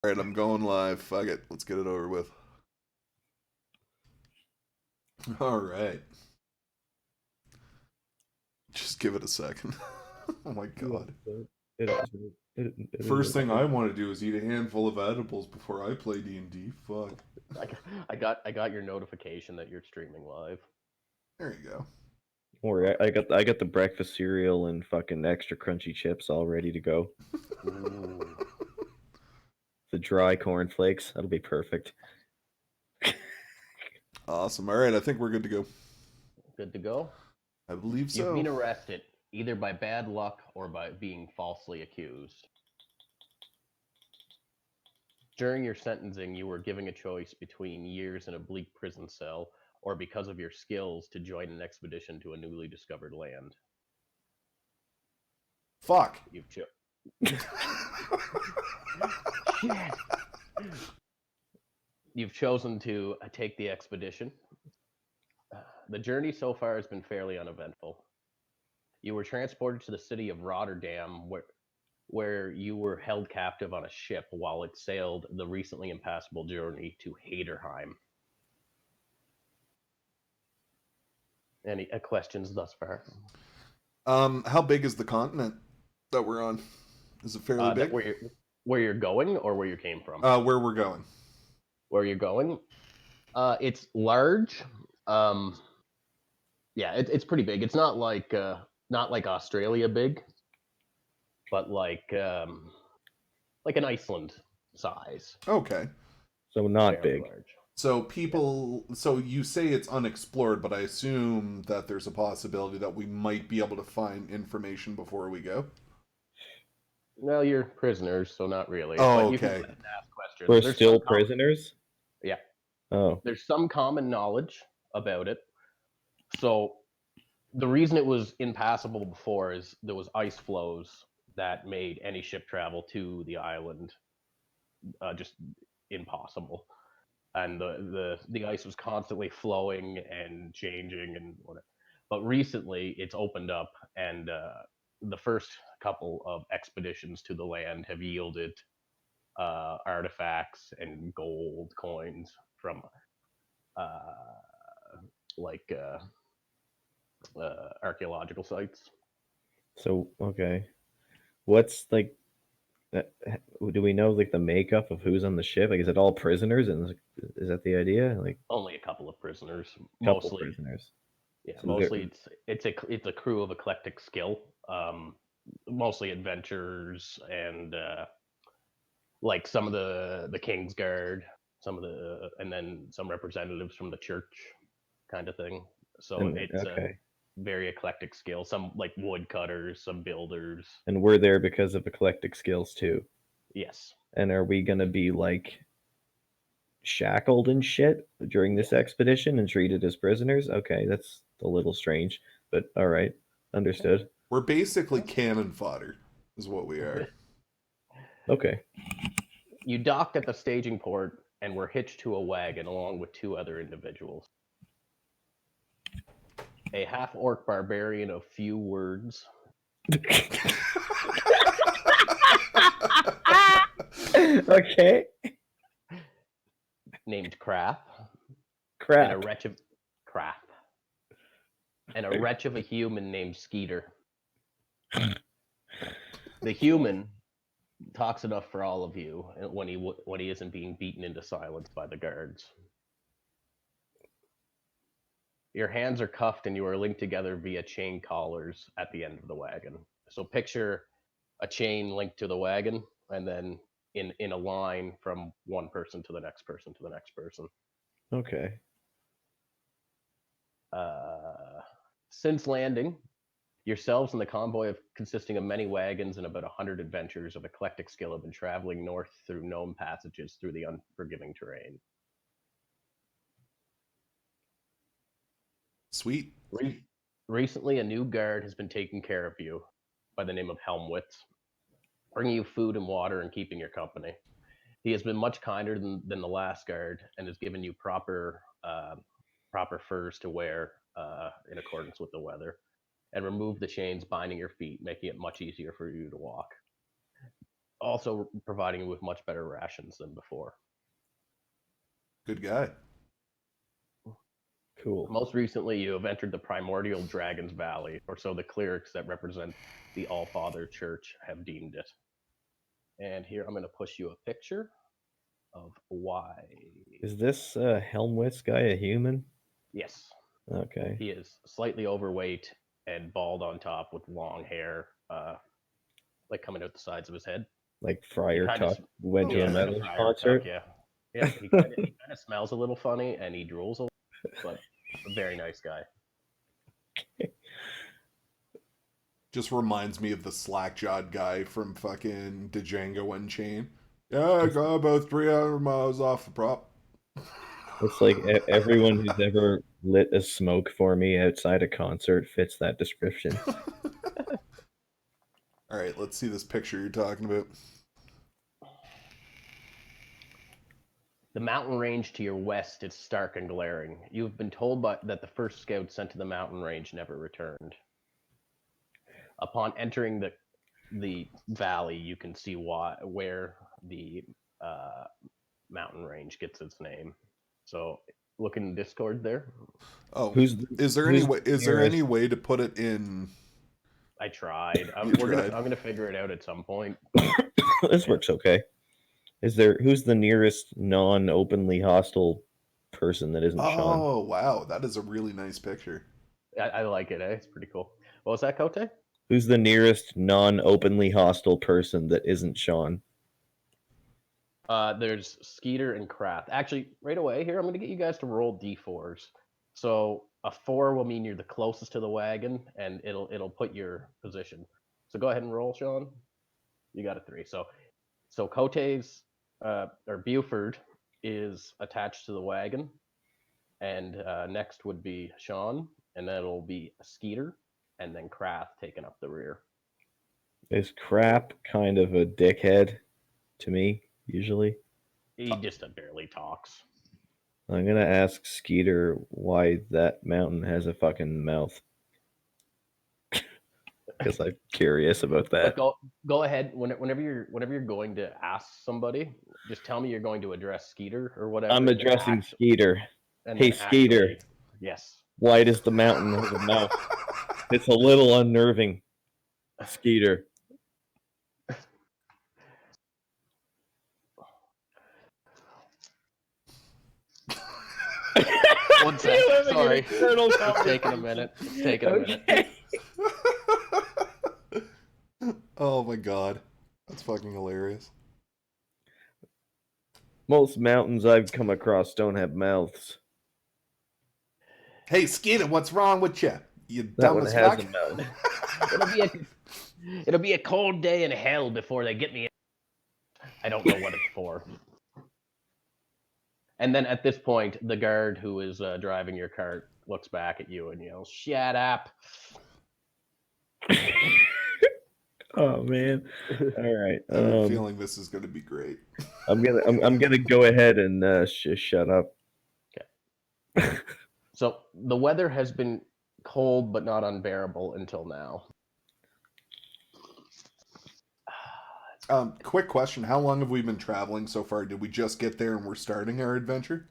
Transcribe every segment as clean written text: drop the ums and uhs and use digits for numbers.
All right, I'm going live. Fuck it. Let's get it over with. All right. Just give it a second. Oh my Yeah, god. so it First thing I is. want to do is eat a handful of edibles before I play D&D. Fuck. I got your notification that you're streaming live. There you go. Don't worry, I got the breakfast cereal and fucking extra crunchy chips all ready to go. Ooh. The dry cornflakes, that'll be perfect. Awesome. All right, I think we're good to go. Good to go. I believe You've so. been arrested either by bad luck or by being falsely accused. During your sentencing, you were given a choice between years in a bleak prison cell or because of your skills to join an expedition to a newly discovered land. Fuck. You've Shit. You've chosen to take the expedition. The journey so far has been fairly uneventful. You were transported to the city of Rotterdam, where you were held captive on a ship while it sailed the recently impassable journey to Haderheim. Any questions thus far? How big is the continent that we're on? Is it fairly That big? where you're going or where you came from? Where we're going. Where you're going? It's large. Yeah, it's pretty big. It's not like Australia big, but like an Iceland size. Okay. So not Fairly big. large. So so you say it's unexplored, but I assume that there's a possibility that we might be able to find information before we go. Well, you're prisoners, so not really. Oh, But you can go okay. ahead and ask questions. We're There's still prisoners? yeah, Oh. there's some common knowledge about it. So the reason it was impassable before is there was ice flows that made any ship travel to the island just impossible, and the ice was constantly flowing and changing and whatever. But recently, it's opened up, and the first couple of expeditions to the land have yielded artifacts and gold coins from uh, like archaeological sites. So okay. What's like that, do we know like the makeup of who's on the ship? Like is it all prisoners and is that the idea? Like Only a couple of prisoners, couple mostly. prisoners. Yeah, So there mostly it's a crew of eclectic skill. Mostly adventurers and like some of the King's Guard, some of the and then some representatives from the church, kind of thing. So and it's a okay. very eclectic skill. Some like woodcutters, some builders. And we're there because of eclectic skills too. Yes, And are we gonna be like shackled and shit during this yes. expedition and treated as prisoners? Okay, that's a little strange, but all right, understood. We're basically cannon fodder, is what we are. Okay. You docked at the staging port and were hitched to a wagon along with two other individuals. A half orc barbarian of few words Okay. named Crap and a Crap. wretch of Crap and a wretch of a human named Skeeter. The human talks enough for all of you when he isn't being beaten into silence by the guards. Your hands are cuffed and you are linked together via chain collars at the end of the wagon. So picture a chain linked to the wagon and then in a line from one person to the next person to the next person. Okay. Since landing, yourselves and the convoy consisting of many wagons and about 100 adventurers of eclectic skill have been traveling north through known passages through the unforgiving terrain. Sweet. Recently, a new guard has been taking care of you by the name of Helmwitz, bringing you food and water and keeping your company. He has been much kinder than the last guard and has given you proper furs to wear in accordance with the weather, and removed the chains binding your feet, making it much easier for you to walk. also providing you with much better rations than before. Good guy. Cool. Most recently, you have entered the primordial Dragon's Valley, or so the clerics that represent the All-Father Church have deemed it. And here I'm going to push you a picture of why. Is this Helmwitz guy a human? Yes, Okay. he is slightly overweight and bald on top with long hair, like coming out the sides of his head. Like Friar kinda Tuck went to Yeah, a like metal Friar concert. Tuck, yeah. Yeah, he kind of smells a little funny and he drools a lot, but a very nice guy. Just reminds me of the slack-jawed guy from fucking Django Unchained. Yeah, I got about 300 miles off the prop. It's like everyone who's ever lit a smoke for me outside a concert fits that description. All right, let's see this picture you're talking about. The mountain range to your west is stark and glaring. You have been told that the first scout sent to the mountain range never returned. Upon entering the valley, you can see where the mountain range gets its name. So look in Discord there. Oh, Who's is there who's any way? Is there nearest? any way to put it in? I tried. You tried. I'm gonna figure it out at some point. This works okay. Who's the nearest non-openly hostile person that isn't Sean? Oh, wow, that is a really nice picture. I like it. It's pretty cool. What was that, Kote? Who's the nearest non-openly hostile person that isn't Sean? There's Skeeter and Kraft. Actually, right away here, I'm going to get you guys to roll d4s. So a 4 will mean you're the closest to the wagon, and it'll put your position. So go ahead and roll, Sean. You got a 3. So Kote's or Buford is attached to the wagon, and next would be Sean, and then it'll be Skeeter, and then Kraft taking up the rear. Is Crap kind of a dickhead to me, usually? He just barely talks. I'm gonna ask Skeeter why that mountain has a fucking mouth. Because I'm curious about But that. go ahead whenever you're going to ask somebody, just tell me you're going to address Skeeter or whatever. I'm addressing Skeeter. And Hey, then Skeeter. actually- yes. Why does the mountain have a mouth? It's a little unnerving, Skeeter. One sec. Sorry. It's taking a minute. It's taking a minute. Oh my god, that's fucking hilarious. Most mountains I've come across don't have mouths. Hey, Skeeter, what's wrong with you? You That dumb one as has fuck. a mouth. It'll be a cold day in hell before they get me. I don't know what it's for. And then at this point, the guard who is driving your cart looks back at you and yells, "Shut up!" Oh man! All right. I have a feeling this is going to be great. I'm gonna go ahead and shut up. Okay. So the weather has been cold but not unbearable until now. Quick question: how long have we been traveling so far? Did we just get there and we're starting our adventure?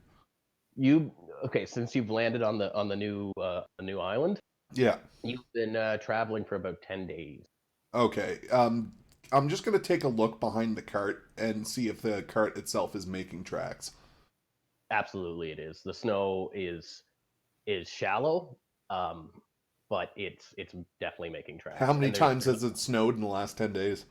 Since you've landed on the new island, Yeah. you've been traveling for about 10 days. Okay. I'm just gonna take a look behind the cart and see if the cart itself is making tracks. Absolutely, it is. The snow is shallow, but it's definitely making tracks. How many And times has it snowed in the last 10 days?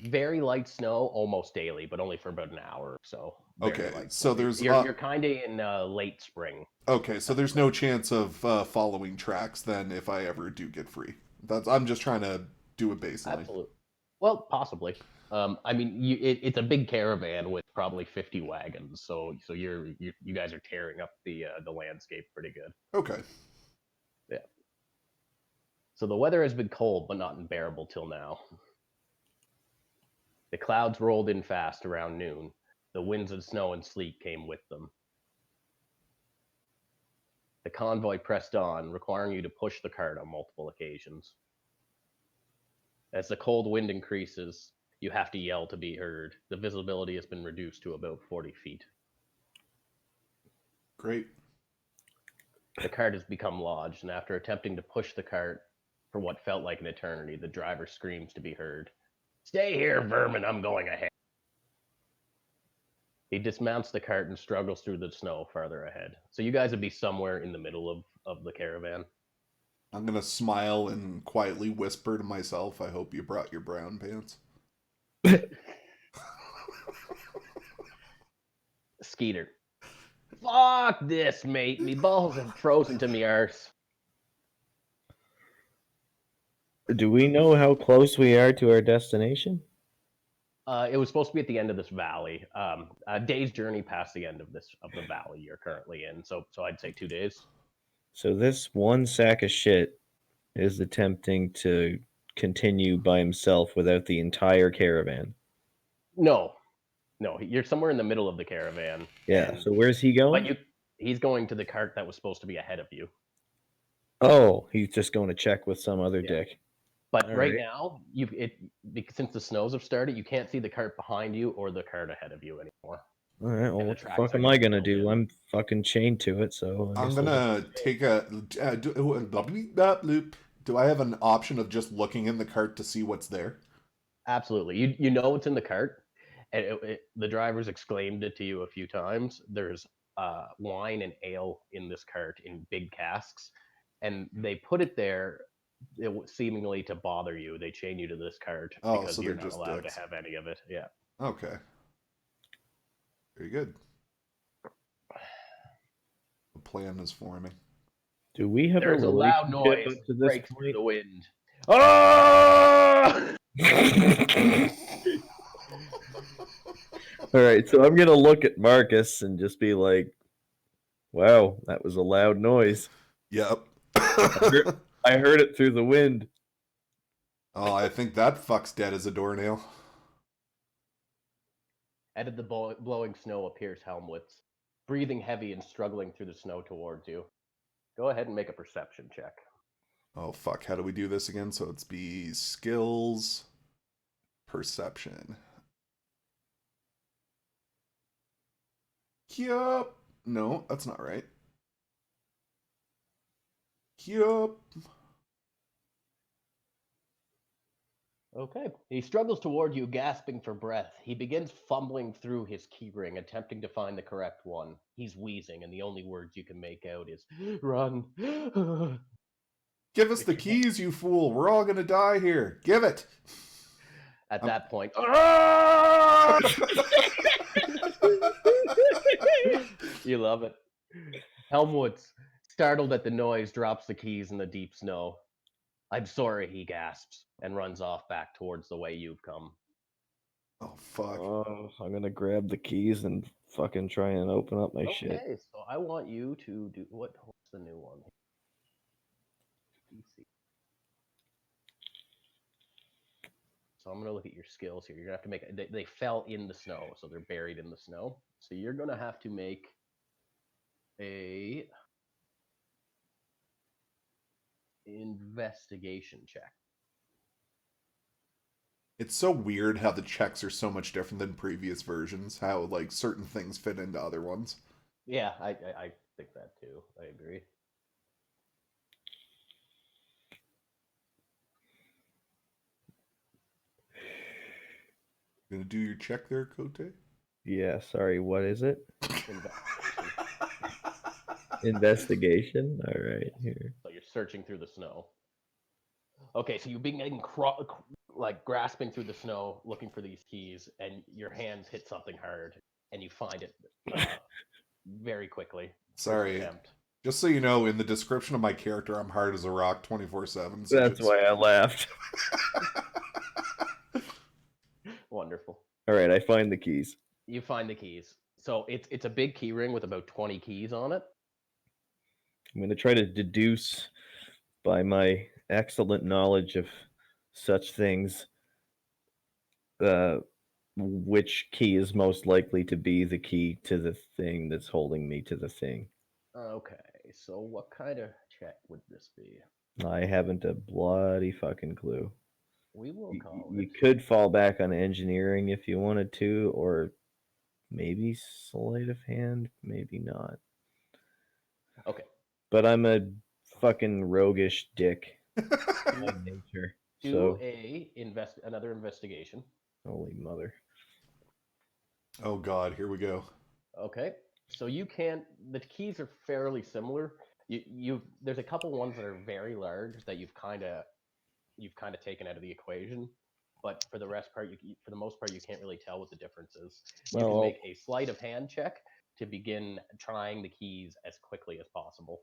Very light snow almost daily, but only for about an hour or so. Very Okay, light so snow. there's you're kind of in late spring. okay, so there's no chance of following tracks then if I ever do get free. I'm just trying to do a baseline. Absolutely. Well, possibly. I mean, it's a big caravan with probably 50 wagons, so you guys are tearing up the landscape pretty good. Okay. Yeah. So the weather has been cold, but not unbearable till now. The clouds rolled in fast around noon. The winds of snow and sleet came with them. The convoy pressed on, requiring you to push the cart on multiple occasions. As the cold wind increases, you have to yell to be heard. The visibility has been reduced to about 40 feet. Great. The cart has become lodged, and after attempting to push the cart for what felt like an eternity, the driver screams to be heard. Stay here, vermin, I'm going ahead. He dismounts the cart and struggles through the snow farther ahead. So you guys would be somewhere in the middle of the caravan. I'm gonna smile and quietly whisper to myself, I hope you brought your brown pants. Skeeter. Fuck this, mate. Me balls have frozen to me arse. Do we know how close we are to our destination? It was supposed to be at the end of this valley. A day's journey past the end of the valley you're currently in. So I'd say 2 days. So this one sack of shit is attempting to continue by himself without the entire caravan. No, you're somewhere in the middle of the caravan. Yeah. and- So where's he going? but he's going to the cart that was supposed to be ahead of you. Oh, he's just going to check with some other Yeah. dick. But All right right. now, since the snows have started, you can't see the cart behind you or the cart ahead of you anymore. All right. Well, And the what the tracks fuck are am I gonna gonna be filled do? in. I'm fucking chained to it. So I I'm guess I'll gonna take a loop. Do I have an option of just looking in the cart to see what's there? Absolutely. You know what's in the cart, and the drivers exclaimed it to you a few times. There's wine and ale in this cart in big casks, and they put it there seemingly to bother you. They chain you to this cart Oh, because so you're they're not just allowed dicks. to have any of it. Yeah. Okay. Very good. The plan is forming. Do we have There's a loud relationship noise up to this breaks through point? the wind. Ah! All right, so I'm gonna look at Marcus and just be like, "Wow, that was a loud noise. Yep. I heard it through the wind." Oh, I think that fuck's dead as a doornail. Out of the blowing snow appears Helmwitz, breathing heavy and struggling through the snow towards you. Go ahead and make a perception check. Oh fuck, how do we do this again? So it's be skills, perception. Yup. No, that's not right. Yup. Okay. He struggles toward you, gasping for breath. He begins fumbling through his keyring, attempting to find the correct one. He's wheezing, and the only words you can make out is, run. Give us the keys, you fool. We're all gonna die here. Give it. At that point, you love it. Helmwoods, startled at the noise, drops the keys in the deep snow. I'm sorry, he gasps, and runs off back towards the way you've come. Oh fuck. Oh, I'm gonna grab the keys and fucking try and open up my shit. Okay, so I want you to do what's the new one? DC. So I'm gonna look at your skills here. You're gonna have to make they fell in the snow, so they're buried in the snow. So you're gonna have to make a investigation check. It's so weird how the checks are so much different than previous versions. How like certain things fit into other ones. Yeah, I think that too. I agree. Gonna do your check there, Kote? Yeah, sorry, what is it? Investigation. Investigation? All right, here. So you're searching through the snow. Okay, so you're being like grasping through the snow, looking for these keys, and your hands hit something hard, and you find it very quickly. Sorry. Attempt. Just so you know, in the description of my character, I'm hard as a rock 24/7. So That's why I laughed. Wonderful. All right, I find the keys. You find the keys. So it's a big key ring with about 20 keys on it. I'm gonna try to deduce by my excellent knowledge of such things which key is most likely to be the key to the thing that's holding me to the thing. Okay, so what kind of check would this be? I haven't a bloody fucking clue. We will call You it. could fall back on engineering if you wanted to, or maybe sleight of hand, maybe not. Okay. But I'm a fucking roguish dick by nature. Do So another investigation. holy mother. Oh God, here we go. Okay. So you can't. The keys are fairly similar. There's a couple ones that are very large that you've kind of taken out of the equation, but for the most part, you can't really tell what the difference is. You can Well, make a sleight of hand check to begin trying the keys as quickly as possible.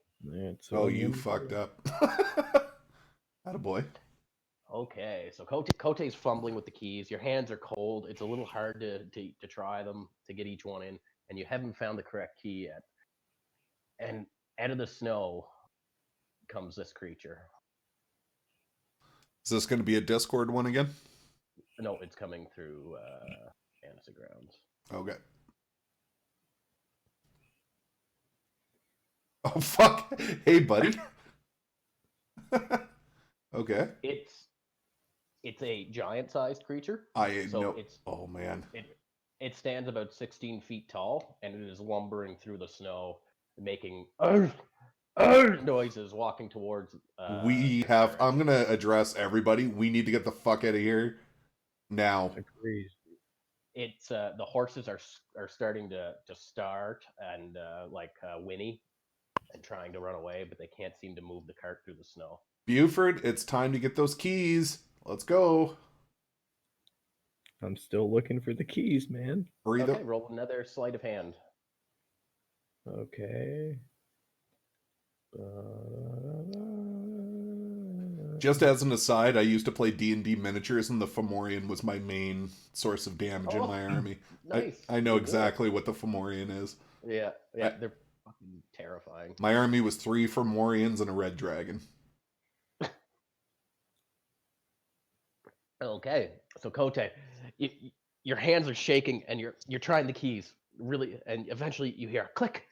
so Oh, I'm you gonna fucked do up. Attaboy. Okay, so Kote's fumbling with the keys. Your hands are cold. It's a little hard to try them to get each one in, and you haven't found the correct key yet. And out of the snow comes this creature. Is this going to be a Discord one again? No, it's coming through Fantasy Grounds. Okay. Oh fuck! Hey, buddy. Okay. It's a giant-sized creature. I So know. Oh man. it stands about 16 feet tall, and it is lumbering through the snow, making noises, walking towards. We your have. direction. I'm gonna address everybody. We need to get the fuck out of here now. agreed. It's the horses are starting to start and whinny and trying to run away, but they can't seem to move the cart through the snow. Buford, it's time to get those keys. Let's go. I'm still looking for the keys, man. Hurry Okay, the. roll another sleight of hand. Okay. Just as an aside, I used to play D&D miniatures, and the Fomorian was my main source of damage in my army. Nice. I know Good. exactly what the Fomorian is. Yeah, they're fucking terrifying. My army was 3 Fomorians and a red dragon. Okay, so Kote, your hands are shaking and you're trying the keys really, and eventually you hear a click,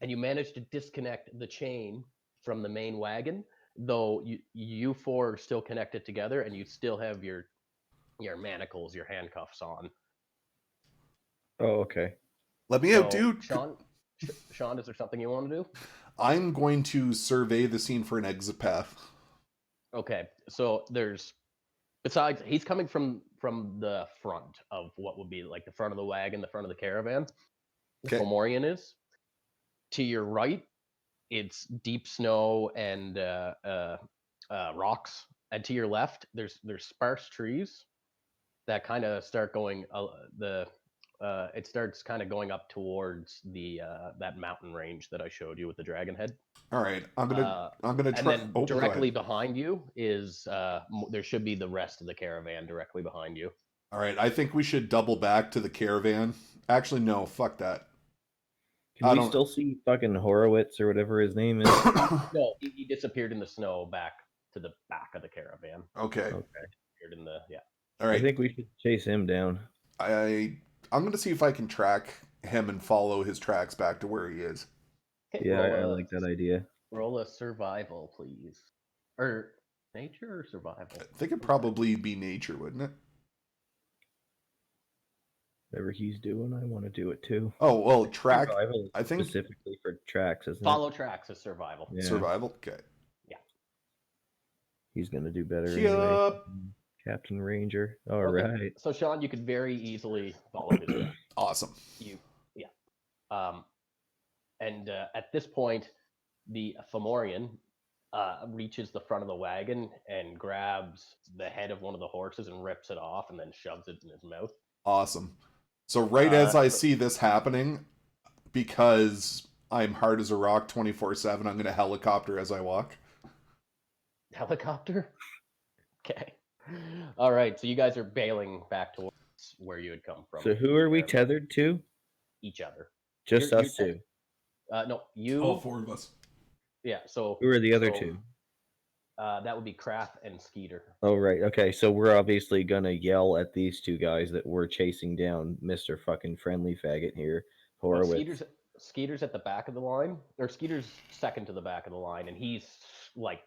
and you manage to disconnect the chain from the main wagon. Though you four are still connected together, and you still have your manacles, your handcuffs on. Oh, okay. Let me out, So, dude. Sean, is there something you want to do? I'm going to survey the scene for an exit path. Okay, so besides, he's coming from the front of what would be like the front of the wagon, the front of the caravan. Okay. Fomorian is. To your right, it's deep snow and rocks, and to your left, there's sparse trees that kind of start going. It starts kind of going up towards the that mountain range that I showed you with the dragon head. All right, I'm gonna And try. then Oh, directly go ahead. behind you is there should be the rest of the caravan directly behind you. All right, I think we should double back to the caravan. Actually, no, fuck that. Can I we don't- still see fucking Horowitz or whatever his name is? No, he disappeared in the snow back to the back of the caravan. Okay. Okay. Disappeared in the All I right. think we should chase him down. I'm gonna see if I can track him and follow his tracks back to where he is. Okay, Yeah, I like that idea. Roll a survival, please. Or nature or survival? I think it'd probably be nature, wouldn't it? Whatever he's doing, I want to do it too. Oh well, track. Survival is I think specifically for tracks, isn't Follow tracks is survival. it? Yeah. survival. Okay. He's gonna do better Yup. anyway. Captain Ranger. All Okay. right. So Sean, you could very easily follow his track. Awesome. And at this point, the Fomorian reaches the front of the wagon and grabs the head of one of the horses and rips it off and then shoves it in his mouth. Awesome. So right as I see this happening, because I'm hard as a rock 24/7, I'm gonna helicopter as I walk. Helicopter? Okay. All right, so you guys are bailing back towards where you had come from. So who are we tethered to? Each other. Just You're us two. No, you. All 4 of us. Yeah, so. Who are the other so, two? That would be Kraft and Skeeter. Oh right. Okay. So we're obviously gonna yell at these two guys that we're chasing down Mr. fucking friendly faggot here. Well, Horowitz. Skeeter's at the back of the line, or Skeeter's second to the back of the line, and he's like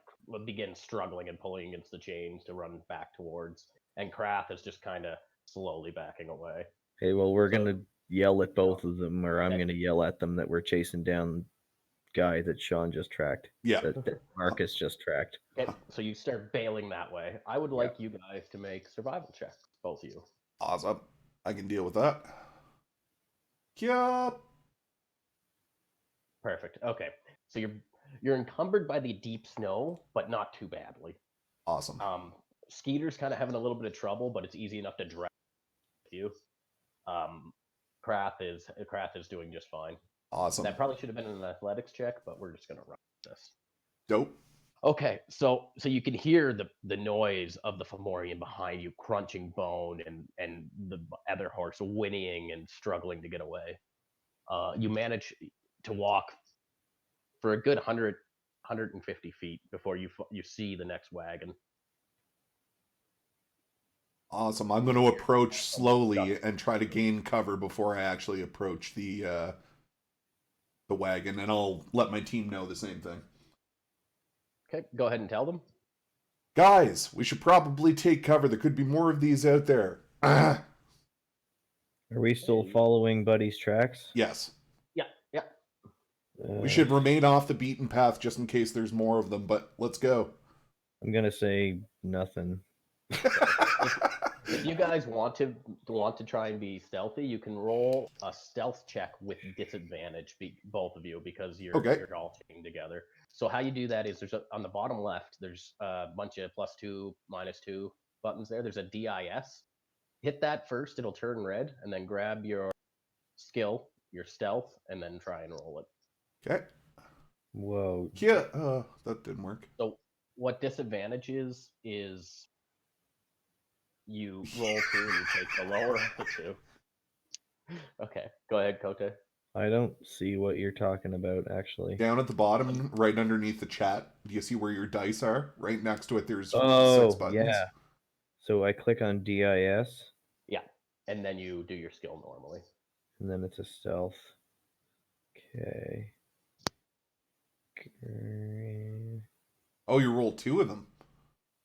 begins struggling and pulling against the chains to run back towards, and Krath is just kind of slowly backing away. Hey, well, we're So- gonna yell at both of them, or I'm Okay. gonna yell at them that we're chasing down guy that Sean just tracked. Yeah. That Marcus just tracked. Okay, so you start bailing that way. I would like you guys to make survival checks, both of you. Awesome. I can deal with that. Yup. Perfect. Okay, so you're encumbered by the deep snow, but not too badly. Awesome. Skeeter's kind of having a little bit of trouble, but it's easy enough to drag with you. Krath is doing just fine. Awesome. That probably should have been an athletics check, but we're just gonna run this. Dope. Okay, so you can hear the noise of the Fomorian behind you, crunching bone, and the other horse whinnying and struggling to get away. You manage to walk for a good 150 feet before you see the next wagon. Awesome. I'm going to approach slowly and try to gain cover before I actually approach the wagon, and I'll let my team know the same thing. Okay, go ahead and tell them. Guys, we should probably take cover. There could be more of these out there. Are we still following Buddy's tracks? Yes. Yeah. We should remain off the beaten path just in case there's more of them, but let's go. I'm gonna say nothing. If you guys want to try and be stealthy, you can roll a stealth check with disadvantage, both of you, because you're all chained together. So how you do that is on the bottom left, there's a bunch of +2, -2 buttons there. There's a DIS. Hit that first, it'll turn red, and then grab your skill, your stealth, and then try and roll it. Okay. Whoa. Yeah, that didn't work. So what disadvantage is you roll 2 and you take the lower of the 2. Okay, go ahead, Kote. I don't see what you're talking about, actually. Down at the bottom, right underneath the chat, do you see where your dice are? Right next to it, there's 6 buttons. Yeah. So I click on DIS. Yeah, and then you do your skill normally. And then it's a stealth. Okay. Oh, you rolled 2 of them.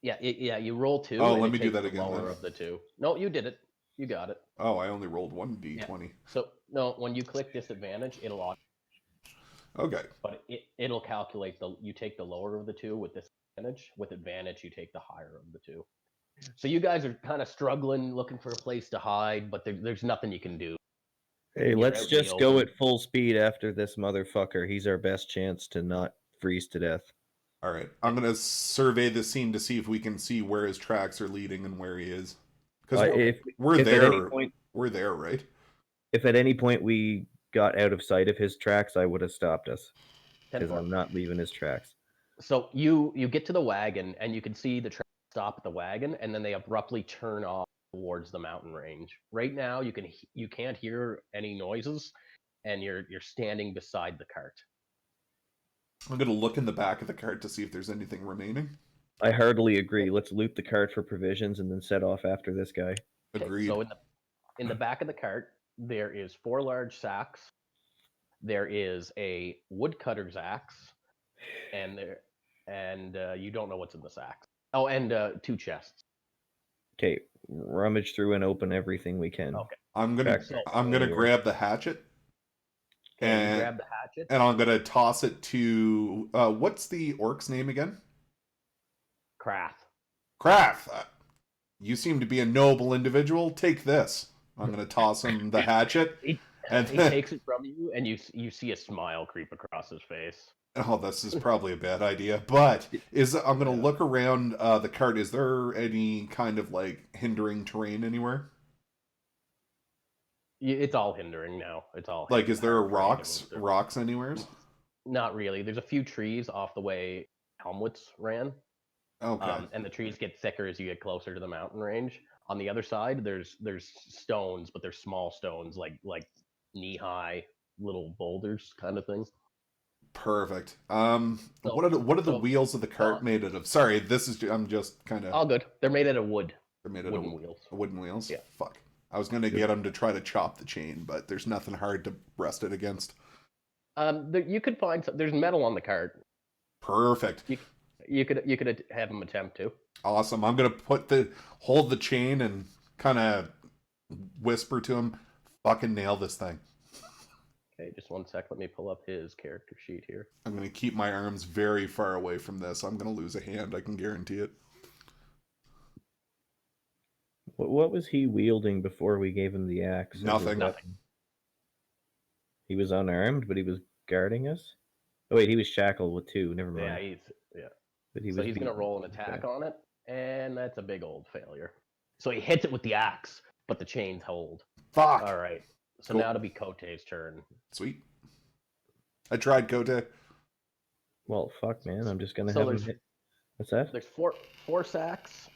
Yeah, you roll 2. Oh, and let you me do take that the again, lower then. of the 2. No, you did it. You got it. Oh, I only rolled 1 d20. So no, when you click disadvantage, it'll Okay. but it'll calculate you take the lower of the 2 with disadvantage. With advantage, you take the higher of the 2. So you guys are kind of struggling, looking for a place to hide, but there's nothing you can do. Hey, You're let's out in the just go open. at full speed after this motherfucker. He's our best chance to not freeze to death. All right. I'm going to survey the scene to see if we can see where his tracks are leading and where he is. Because we're if there. At any point, we're there, right? If at any point we got out of sight of his tracks, I would have stopped us. Because 10-4. I'm not leaving his tracks. So you get to the wagon, and you can see the track stop at the wagon, and then they abruptly turn off towards the mountain range. Right now, you can't hear any noises, and you're standing beside the cart. I'm going to look in the back of the cart to see if there's anything remaining. I heartily agree. Let's loot the cart for provisions and then set off after this guy. Agreed. Okay, so in the back of the cart, there is 4 large sacks. There is a woodcutter's axe, and you don't know what's in the sacks. Oh, and 2 chests. Okay, rummage through and open everything we can. Okay. I'm gonna grab the hatchet. Okay, And grab the hatchet. And I'm gonna toss it to what's the orc's name again? Krath. Krath. You seem to be a noble individual. Take this. I'm gonna toss him the hatchet. He takes it from you, and you see a smile creep across his face. Oh, this is probably a bad idea. But I'm gonna look around the cart. Is there any kind of like hindering terrain anywhere? It's all hindering now. It's all like. Is there rocks anywhere? Not really. There's a few trees off the way Helmwitz ran. Okay. And the trees get thicker as you get closer to the mountain range. On the other side, there's stones, but they're small stones, like knee-high little boulders kind of thing. Perfect. What are the wheels of the cart made out of? Sorry, I'm just kind of all good. They're made out of wood. They're made out wooden of wheels. Wooden wheels. Yeah. Fuck. I was gonna get him to try to chop the chain, but there's nothing hard to rest it against. You could find there's metal on the cart. Perfect. You could have him attempt to. Awesome. I'm gonna hold the chain and kind of whisper to him, "Fucking nail this thing." Okay, just 1 sec. Let me pull up his character sheet here. I'm gonna keep my arms very far away from this. I'm gonna lose a hand. I can guarantee it. What was he wielding before we gave him the axe? Nothing. Nothing. He was unarmed, but he was guarding us. Oh wait, he was shackled with 2. Never mind. Yeah. But So he's gonna beaten. roll an attack Okay. on it, and that's a big old failure. So he hits it with the axe, but the chains hold. Fuck. All right. So Cool. now it'll be Kote's turn. Sweet. I tried Kote. Well, fuck, man. I'm just gonna So have him there's- hit. What's that? There's four sacks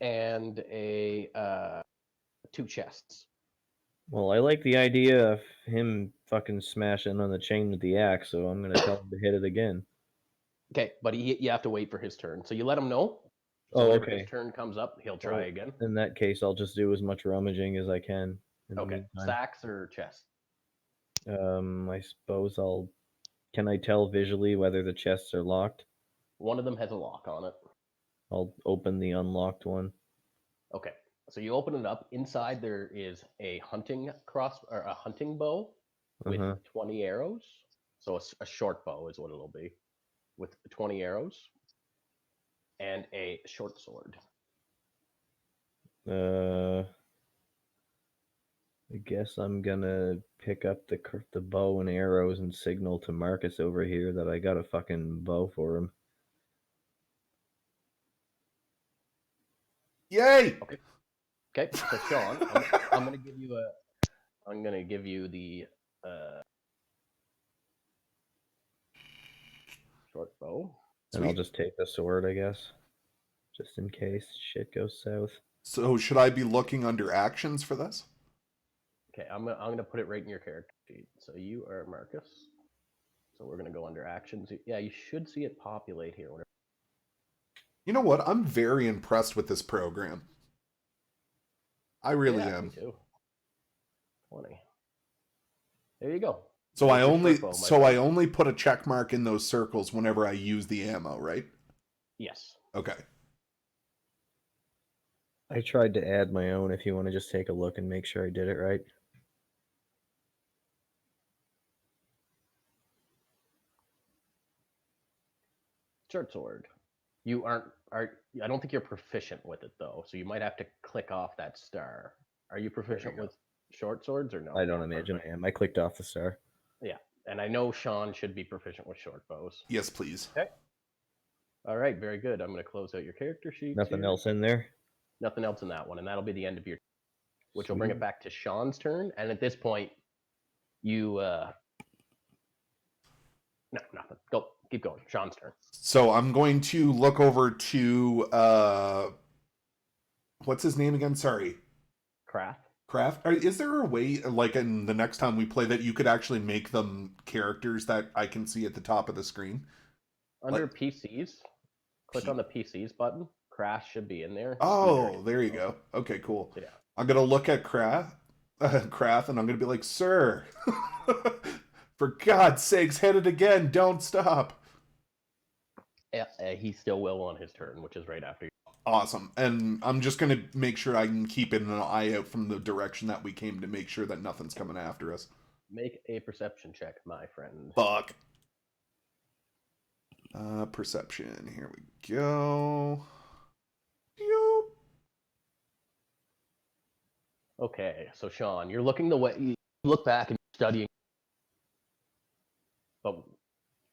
and a 2 chests. Well, I like the idea of him fucking smashing on the chain with the axe, so I'm gonna tell him to hit it again. Okay, but you have to wait for his turn. So you let him know. So Oh, whenever okay. his turn comes up, he'll try again. In that case, I'll just do as much rummaging as I can. In the Okay. meantime. Sacks or chests? I suppose I'll. Can I tell visually whether the chests are locked? One of them has a lock on it. I'll open the unlocked one. Okay. So you open it up. Inside there is a hunting bow with Uh-huh. 20 arrows. So a short bow is what it'll be, with 20 arrows, and a short sword. I guess I'm gonna pick up the bow and arrows and signal to Marcus over here that I got a fucking bow for him. Yay! Okay, so Sean, I'm gonna give you the short bow. And I'll Sweet. just take the sword, I guess. Just in case shit goes south. So should I be looking under actions for this? Okay, I'm gonna put it right in your character sheet. So you are Marcus. So we're gonna go under actions. Yeah, you should see it populate here. You know what? I'm very impressed with this program. I really Yeah, am. me too. 20. There you go. So There's I your only short bow, my so I friend. only put a check mark in those circles whenever I use the ammo, right? Yes. Okay. I tried to add my own if you want to just take a look and make sure I did it right. Short sword. You aren't I don't think you're proficient with it though, so you might have to click off that star. Are you proficient go. with short swords or no? I don't imagine Perfect. I am. I clicked off the star. Yeah, and I know Sean should be proficient with short bows. Yes, please. Okay. All right, very good. I'm going to close out your character sheet. Nothing else in there? Nothing else in that one, and that'll be the end of your, which will bring it Sweet. back to Sean's turn. And at this point, you no, nothing. Go, keep going. Sean's turn. So I'm going to look over to what's his name again? Sorry. Craft. Craft. Is there a way, like in the next time we play, that you could actually make them characters that I can see at the top of the screen? Under PCs, click on the PCs button. Craft should be in there. Oh, there you go. Okay, cool. Yeah. I'm gonna look at Craft, and I'm gonna be like, "Sir, for God's sakes, hit it again! Don't stop!" Yeah, he still will on his turn, which is right after you. Awesome. And I'm just gonna make sure I can keep an eye out from the direction that we came to make sure that nothing's coming after us. Make a perception check, my friend. Fuck. Perception. Here we go. Yoop. Okay, so Sean, you're looking the way you look back and studying, but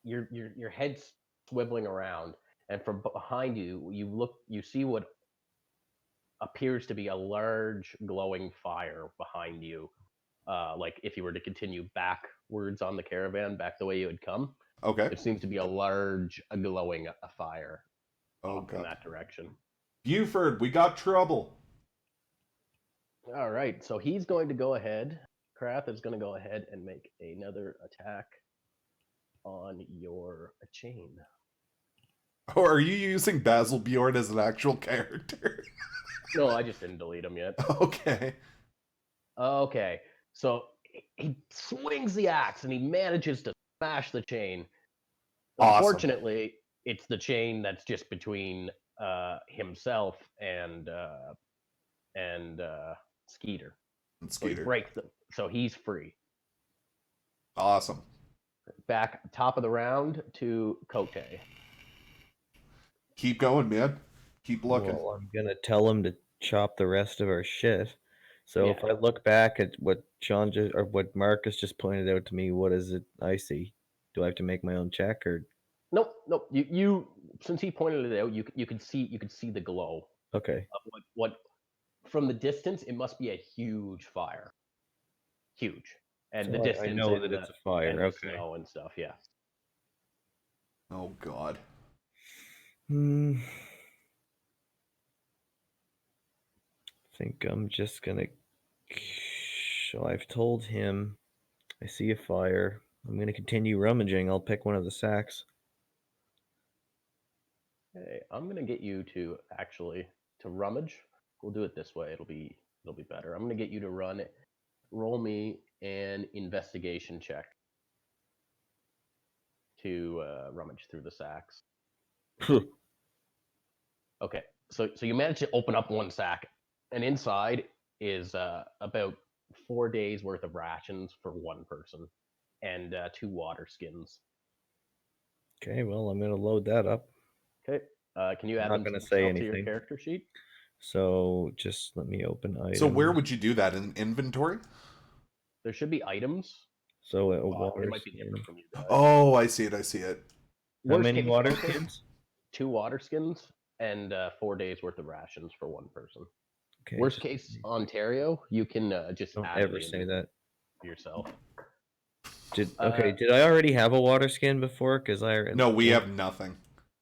your head's swiveling around, and from behind you, you see what appears to be a large glowing fire behind you. Like if you were to continue backwards on the caravan, back the way you had come, Okay. there seems to be a large glowing fire Oh, off in God. that direction. Buford, we got trouble. All right, so he's going to go ahead. Krath is going to go ahead and make another attack on your chain. Or are you using Basil Bjorn as an actual character? No, I just didn't delete him yet. Okay. Okay, so he swings the axe and he manages to smash the chain. Awesome. Unfortunately, it's the chain that's just between himself and Skeeter. And So he Skeeter. breaks them, so he's free. Awesome. Back top of the round to Kote. Keep going, man. Keep looking. Well, I'm gonna tell him to chop the rest of our shit. So if Yeah. I look back at what Sean just or what Marcus just pointed out to me, what is it I see? Do I have to make my own check or Nope. You since he pointed it out, you could see the glow okay? of what from the distance it must be a huge fire. Huge. And the So I distance know and that the, it's a fire. and the Okay. snow and stuff, yeah. Oh God. Hmm. I think I'm just gonna. So I've told him I see a fire. I'm gonna continue rummaging. I'll pick one of the sacks. Okay, I'm gonna get you to rummage. We'll do it this way. It'll be better. I'm gonna get you to roll me an investigation check to rummage through the sacks. Okay, so you manage to open up one sack, and inside is about 4 days worth of rations for one person, and 2 water skins. Okay, well I'm gonna load that up. Okay, can you I'm add not them gonna say to your anything. character sheet? So just let me open items. So where would you do that, in inventory? There should be items. So a It water might be skin. different from you guys. Oh, I see it. How Worst many case, water okay, skins? 2 water skins and 4 days worth of rations for one person. Okay. Worst case, Ontario, you can just Don't add ever it say in that. yourself. Did Uh, Did I already have a water skin before? Because I No, we have nothing.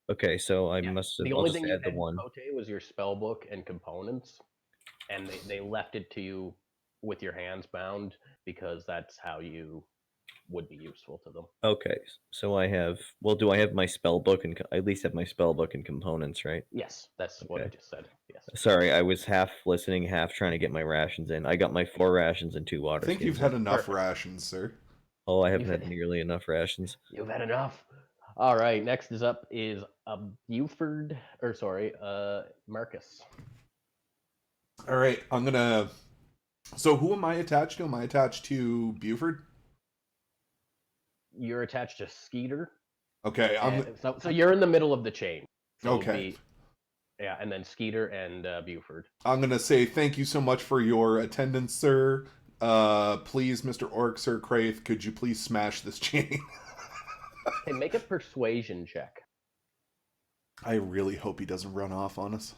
Okay, so I Yeah, must have. the I'll only just thing you add the had in one. Kote was your spell book and components, and they left it to you with your hands bound because that's how you would be useful to them. Okay, so I have. Well, do I have my spell book and I at least have my spell book and components, right? Yes, that's what I Okay. just said. Yes. Sorry, I was half listening, half trying to get my rations in. I got my 4 rations and 2 I water think you've skins. had enough Perfect. rations, sir. Oh, I haven't You've had nearly enough rations. You've had enough. All right. Next is up is Marcus. All right, I'm gonna. So who am I attached to? Am I attached to Buford? You're attached to Skeeter. Okay, So you're in the middle of the chain. So it would okay. be, yeah, and then Skeeter and Buford. I'm gonna say thank you so much for your attendance, sir. Please, Mr. Orc, Sir Craith, could you please smash this chain? Hey, make a persuasion check. I really hope he doesn't run off on us.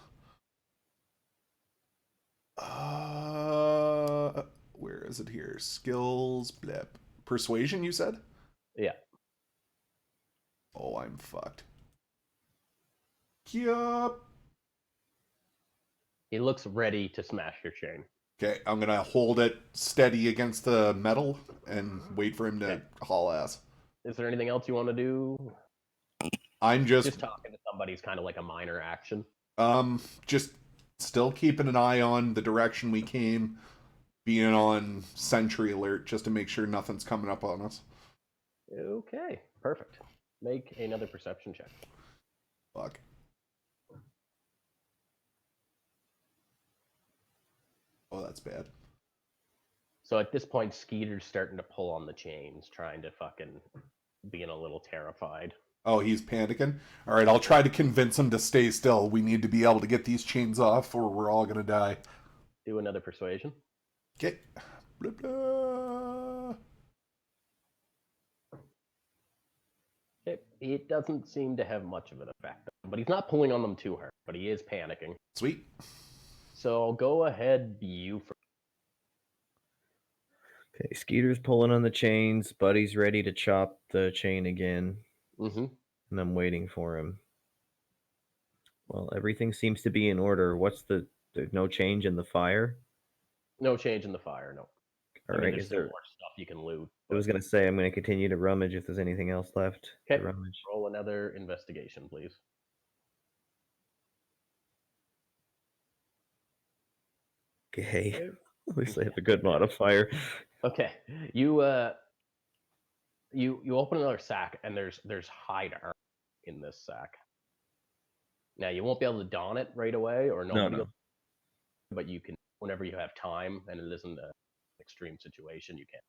Where is it here? Skills, blip. Persuasion, you said? Yeah. Oh, I'm fucked. Yup. He looks ready to smash your chain. Okay, I'm gonna hold it steady against the metal and wait for him to Okay. haul ass. Is there anything else you want to do? I'm Just talking to somebody is kind of like a minor action. just still keeping an eye on the direction we came, being on sentry alert just to make sure nothing's coming up on us. Okay, perfect. Make another perception check. Fuck. Oh, that's bad. So at this point, Skeeter's starting to pull on the chains, trying to fucking being a little terrified. Oh, he's panicking? Alright, I'll try to convince him to stay still. We need to be able to get these chains off or we're all gonna die. Do another persuasion. Okay. Blah, blah. Okay. It doesn't seem to have much of an effect, but he's not pulling on them too hard, but he is panicking. Sweet. So go ahead, Buford. Okay, Skeeter's pulling on the chains. Buddy's ready to chop the chain again, Mm-hmm. and I'm waiting for him. Well, everything seems to be in order. There's no change in the fire? No change in the fire, no. All I mean, right, there's is still there... more stuff you can loot. I was going to say, I'm going to continue to rummage if there's anything else left to Okay. rummage. Roll another investigation, please. Okay. At least I have a good modifier. Okay. You open another sack and there's hide armor in this sack. Now you won't be able to don it right away, or nobody No. will, but you can whenever you have time and it isn't an extreme situation, you can.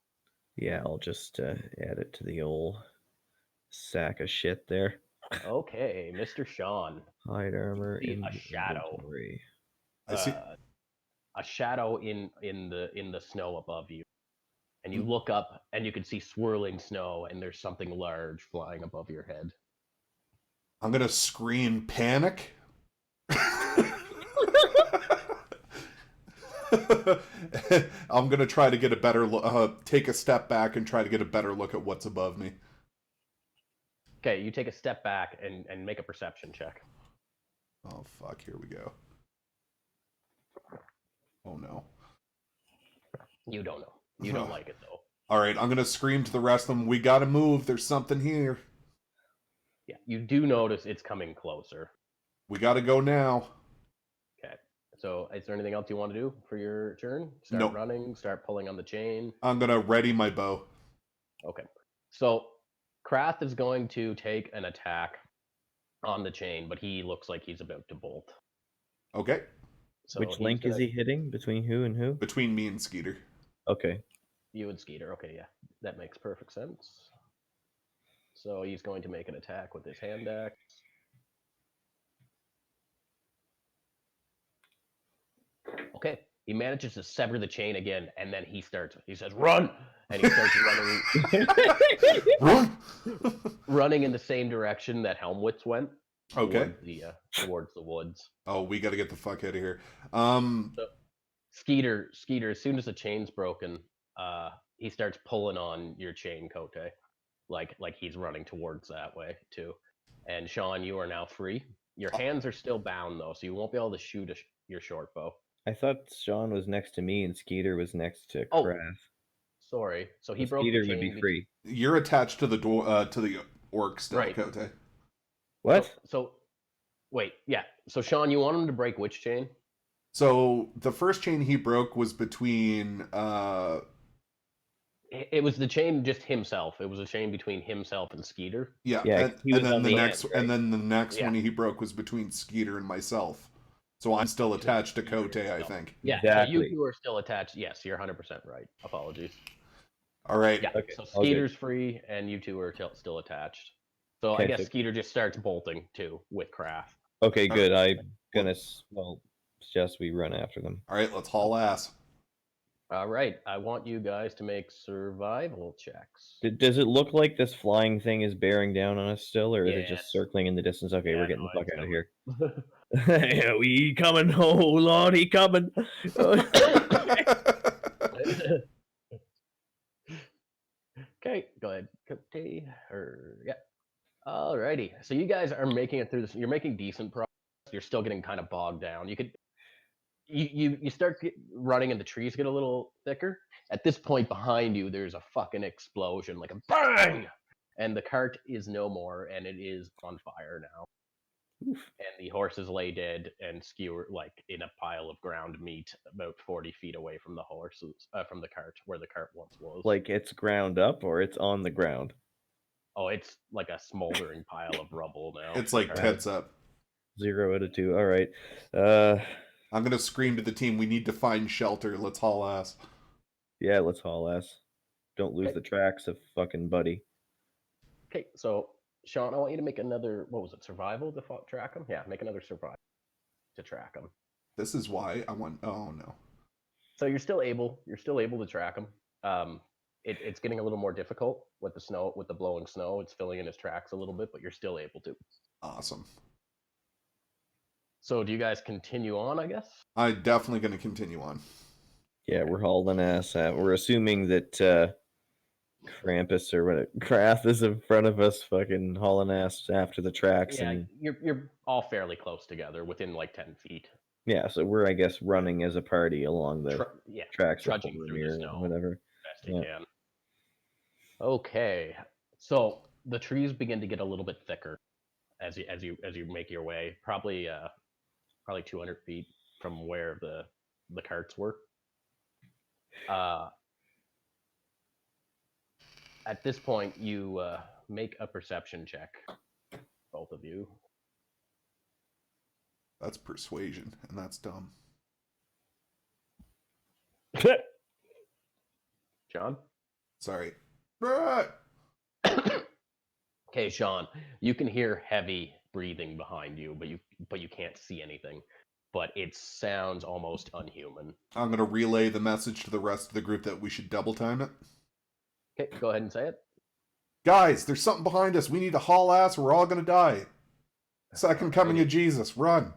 Yeah, I'll just add it to the old sack of shit there. Okay, Mr. Sean. Hide armor See in a shadow. inventory. I see. A shadow in the snow above you, and you look up and you can see swirling snow, and there's something large flying above your head. I'm gonna scream panic. I'm gonna try to get a better look. Take a step back and try to get a better look at what's above me. Okay, you take a step back and make a perception check. Oh fuck! Here we go. Oh no. You don't know. You don't like it though. All right, I'm gonna scream to the rest of them. We gotta move. There's something here. Yeah, you do notice it's coming closer. We gotta go now. Okay. So, is there anything else you want to do for your turn? Start Nope. running. Start pulling on the chain. I'm gonna ready my bow. Okay. So, Krath is going to take an attack on the chain, but he looks like he's about to bolt. Okay. So Which link is he hitting? Between who and who? Between me and Skeeter. Okay. You and Skeeter. Okay, yeah. That makes perfect sense. So he's going to make an attack with his hand axe. Okay. He manages to sever the chain again, and then he says, run! And he starts Run! running in the same direction that Helmwitz went. Okay. Towards the woods. Oh, we gotta get the fuck out of here. So, Skeeter, as soon as the chain's broken, he starts pulling on your chain, Kote. Like he's running towards that way, too. And Sean, you are now free. Your hands are still bound, though, so you won't be able to shoot your short bow. I thought Sean was next to me and Skeeter was next to Oh, Krath. Sorry. So he So broke Skeeter the chain. would be free. You're attached to the door, to the orc still, Right. Kote. What? So, wait, yeah. So, Sean, you want him to break which chain? So the first chain he broke was between It was the chain just himself. It was a chain between himself and Skeeter. Yeah, and he was then on the the next end, right? and then the next Yeah. one he broke was between Skeeter and myself. So I'm still attached to Kote, I think. Yeah, Exactly. so you two are still attached. Yes, you're 100% right. Apologies. All right. Yeah, Okay, so all good. Skeeter's free, and you two are still attached. So I Okay, guess so- Skeeter just starts bolting, too, with Kraft. Okay, good. I'm gonna suggest we run after them. All right, let's haul ass. All right, I want you guys to make survival checks. Does it look like this flying thing is bearing down on us still, or is it Yes. just circling in the distance? Okay, Yeah, we're getting no, the fuck it's out of coming. here. Yeah, we coming. Oh Lord, he coming. Okay, go ahead. Okay, yeah. Alrighty. So you guys are making it through this. You're making decent progress. You're still getting kind of bogged down. You start running and the trees get a little thicker. At this point behind you, there's a fucking explosion, like a bang! And the cart is no more, and it is on fire now. Oof. And the horses lay dead and skewer like in a pile of ground meat about 40 feet away from the horses, from the cart where the cart once was. Like it's ground up or it's on the ground? Oh, it's like a smoldering pile of rubble now. It's like tits up. 0 out of 2. All right. I'm gonna scream to the team, we need to find shelter. Let's haul ass. Yeah, let's haul ass. Don't lose the tracks of fucking Buddy. Okay, so Sean, I want you to make another. What was it? Survival to track him? Yeah, make another survival to track him. This is why I want. Oh no. So you're still able to track him. It's getting a little more difficult with the snow, with the blowing snow. It's filling in his tracks a little bit, but you're still able to. Awesome. So do you guys continue on? I guess. I'm definitely gonna continue on. Yeah, we're hauling ass out. We're assuming that Krampus or what? Krath is in front of us, fucking hauling ass after the tracks. Yeah, And you're all fairly close together, within like 10 feet. yeah, so we're, I guess, running as a party along the tracks, trudging through the snow, whatever. best you can. Okay, so the trees begin to get a little bit thicker as you make your way. Probably 200 feet from where the carts were. At this point, you make a perception check, both of you. That's persuasion, and that's dumb. John? Sorry. Okay, Sean, you can hear heavy breathing behind you, but you can't see anything. But it sounds almost unhuman. I'm gonna relay the message to the rest of the group that we should double time it. Okay, go ahead and say it. Guys, there's something behind us. We need to haul ass or we're all gonna die. Second coming of Jesus, run.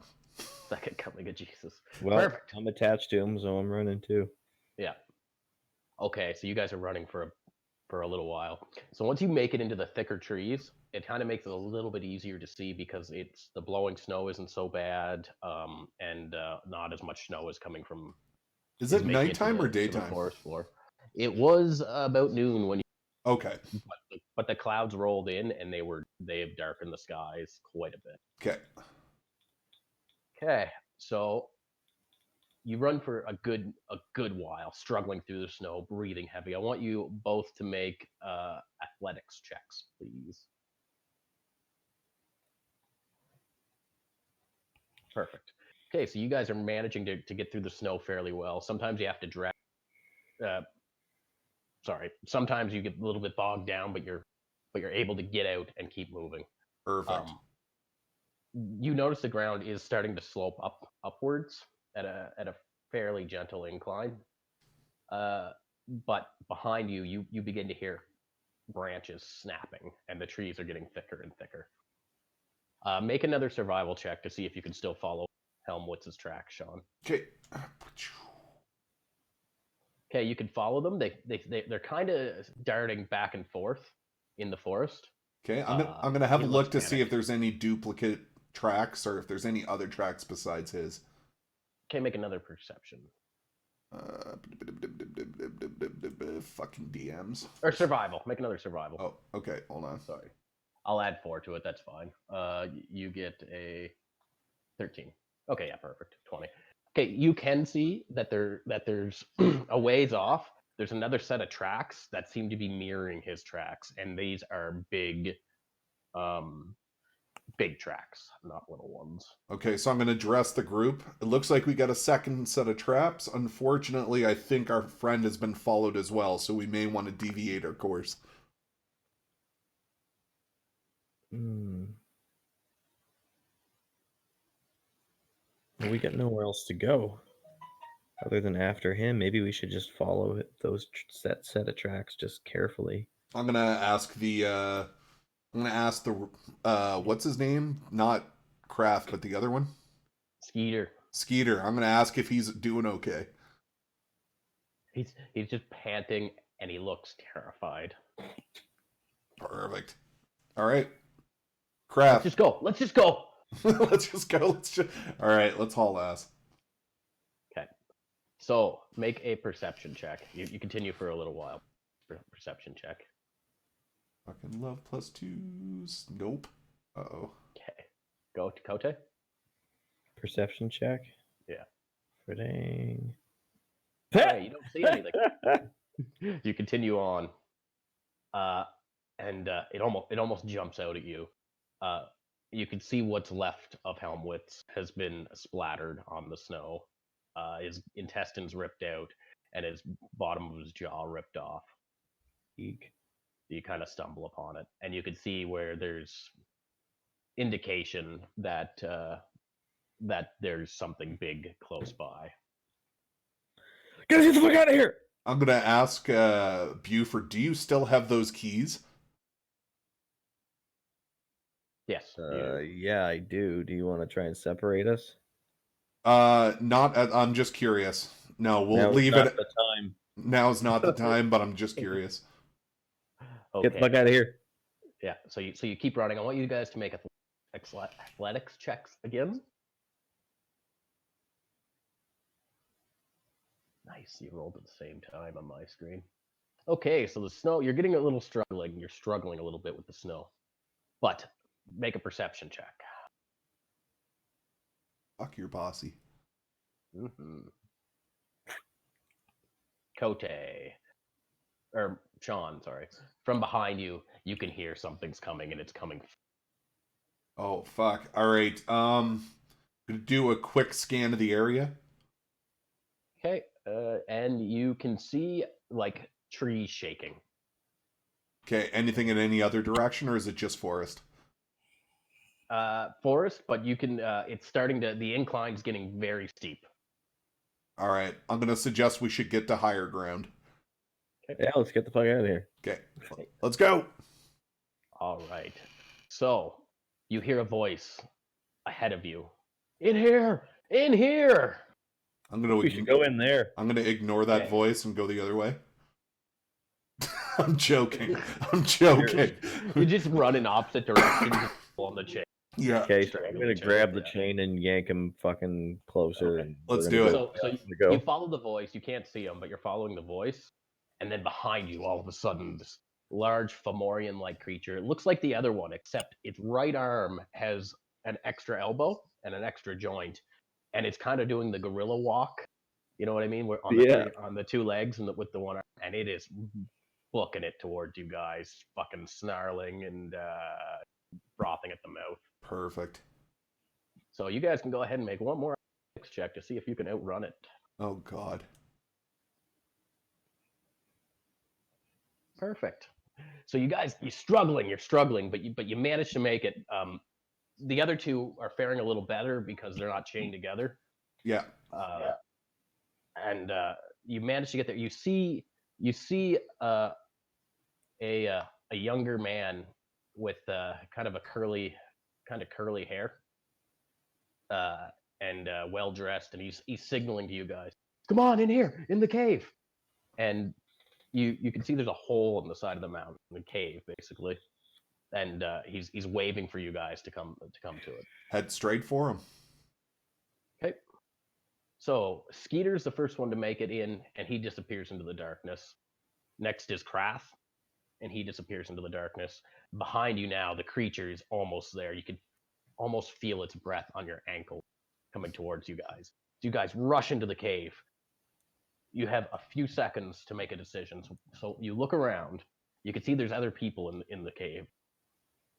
Second coming of Jesus. Well, Perfect. I'm attached to him, so I'm running too. Yeah. Okay, so you guys are running for a little while. So once you make it into the thicker trees, it kind of makes it a little bit easier to see because the blowing snow isn't so bad, and not as much snow is coming from. Is is it making nighttime to or the daytime? forest floor. It was about noon when Okay. but the clouds rolled in and they have darkened the skies quite a bit. Okay. Okay, so you run for a good while, struggling through the snow, breathing heavy. I want you both to make athletics checks, please. Perfect. Okay, so you guys are managing to get through the snow fairly well. Sometimes you have to drag. Sometimes you get a little bit bogged down, but you're able to get out and keep moving. Perfect. You notice the ground is starting to slope upwards at a fairly gentle incline. But behind you, you begin to hear branches snapping, and the trees are getting thicker and thicker. Make another survival check to see if you can still follow Helmwitz's track, Sean. Okay. Okay, you can follow them. They're kind of darting back and forth in the forest. Okay, I'm gonna have a he look looks to see panicked. if there's any duplicate tracks or if there's any other tracks besides his. Okay, make another perception. Fucking DMs. Or survival. Make another survival. Oh, okay. Hold on. Sorry. I'll add 4 to it. That's fine. You get a 13. Okay, yeah, perfect. 20. Okay, you can see that there's a ways off. There's another set of tracks that seem to be mirroring his tracks, and these are big tracks, not little ones. Okay, so I'm gonna address the group. It looks like we got a second set of traps. Unfortunately, I think our friend has been followed as well, so we may want to deviate our course. Well, we got nowhere else to go other than after him. Maybe we should just follow those set of tracks just carefully. I'm gonna ask the what's his name? Not Kraft, but the other one? Skeeter. I'm gonna ask if he's doing okay. He's just panting and he looks terrified. Perfect. All right. Kraft. Let's just go. Let's just go. All right, let's haul ass. Okay. So, make a perception check. You continue for a little while. Perception check. Fucking love +2s. Nope. Uh-oh. Okay. Go to Kote. Perception check? Yeah. Fitting. Hey, you don't see anything. You continue on. And it almost jumps out at you. You can see what's left of Helmwitz has been splattered on the snow. His intestines ripped out, and his bottom of his jaw ripped off. Eek. You kind of stumble upon it, and you can see where there's indication that that there's something big close by. Guys, get the fuck out of here! I'm gonna ask Buford, do you still have those keys? Yes. Yeah, I do. Do you want to try and separate us? Not. I'm just curious. No, we'll leave it. The time. Now's not the time, but I'm just curious. Okay. Get the fuck out of here! Yeah. So you keep running. I want you guys to make athletics checks again. Nice. You rolled at the same time on my screen. Okay. So the snow. You're getting a little struggling. You're struggling a little bit with the snow, but make a perception check. Fuck your posse. Mm-hmm. Kote. Or Sean, sorry. From behind you, you can hear something's coming, and it's coming. Oh fuck! All right. Gonna do a quick scan of the area. Okay, and you can see like trees shaking. Okay. Anything in any other direction, or is it just forest? Forest, but you can. It's starting to. The incline's getting very steep. All right. I'm gonna suggest we should get to higher ground. Yeah, let's get the fuck out of here. Okay. Let's go. All right. So you hear a voice ahead of you. In here! In here! I'm gonna We should go in there. I'm gonna ignore that Okay. voice and go the other way. I'm joking. I'm joking. You just run in opposite directions on the chain. Yeah. Okay, so I'm Straight gonna on the chain, grab the yeah. chain and yank him fucking closer. Okay. And Let's we're do gonna it. So go. you follow the voice. You can't see him, but you're following the voice. And then behind you, all of a sudden, this large Fomorian-like creature. It looks like the other one, except its right arm has an extra elbow and an extra joint, and it's kind of doing the gorilla walk. You know what I mean? We're on the two legs and with the one arm, and it is booking it towards you guys, fucking snarling and frothing at the mouth. Perfect. So you guys can go ahead and make one more check to see if you can outrun it. Oh god. Perfect. So you guys, you're struggling, but you manage to make it. The other two are faring a little better because they're not chained together. Yeah. And you manage to get there. You see a younger man with kind of curly hair, and well dressed, and he's signaling to you guys, "Come on in here, in the cave." And you can see there's a hole in the side of the mountain, the cave, basically, and he's waving for you guys to come to it. Head straight for him. Okay. So Skeeter's the first one to make it in, and he disappears into the darkness. Next is Krath, and he disappears into the darkness. Behind you now, the creature is almost there. You can almost feel its breath on your ankle coming towards you guys. So you guys rush into the cave. You have a few seconds to make a decision. So you look around. You can see there's other people in the cave,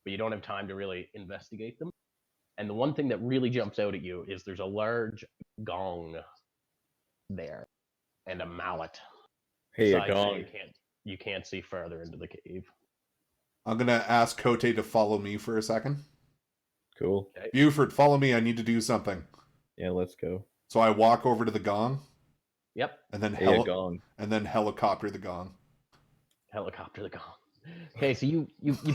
but you don't have time to really investigate them. And the one thing that really jumps out at you is there's a large gong there and a mallet. Hey, a Besides that, gong. you can't see further into the cave. I'm gonna ask Kote to follow me for a second. Cool. Okay. Buford, follow me. I need to do something. Yeah, let's go. So I walk over to the gong. Yep. And then Hey, a gong. and then helicopter the gong. Helicopter the gong. Okay, so you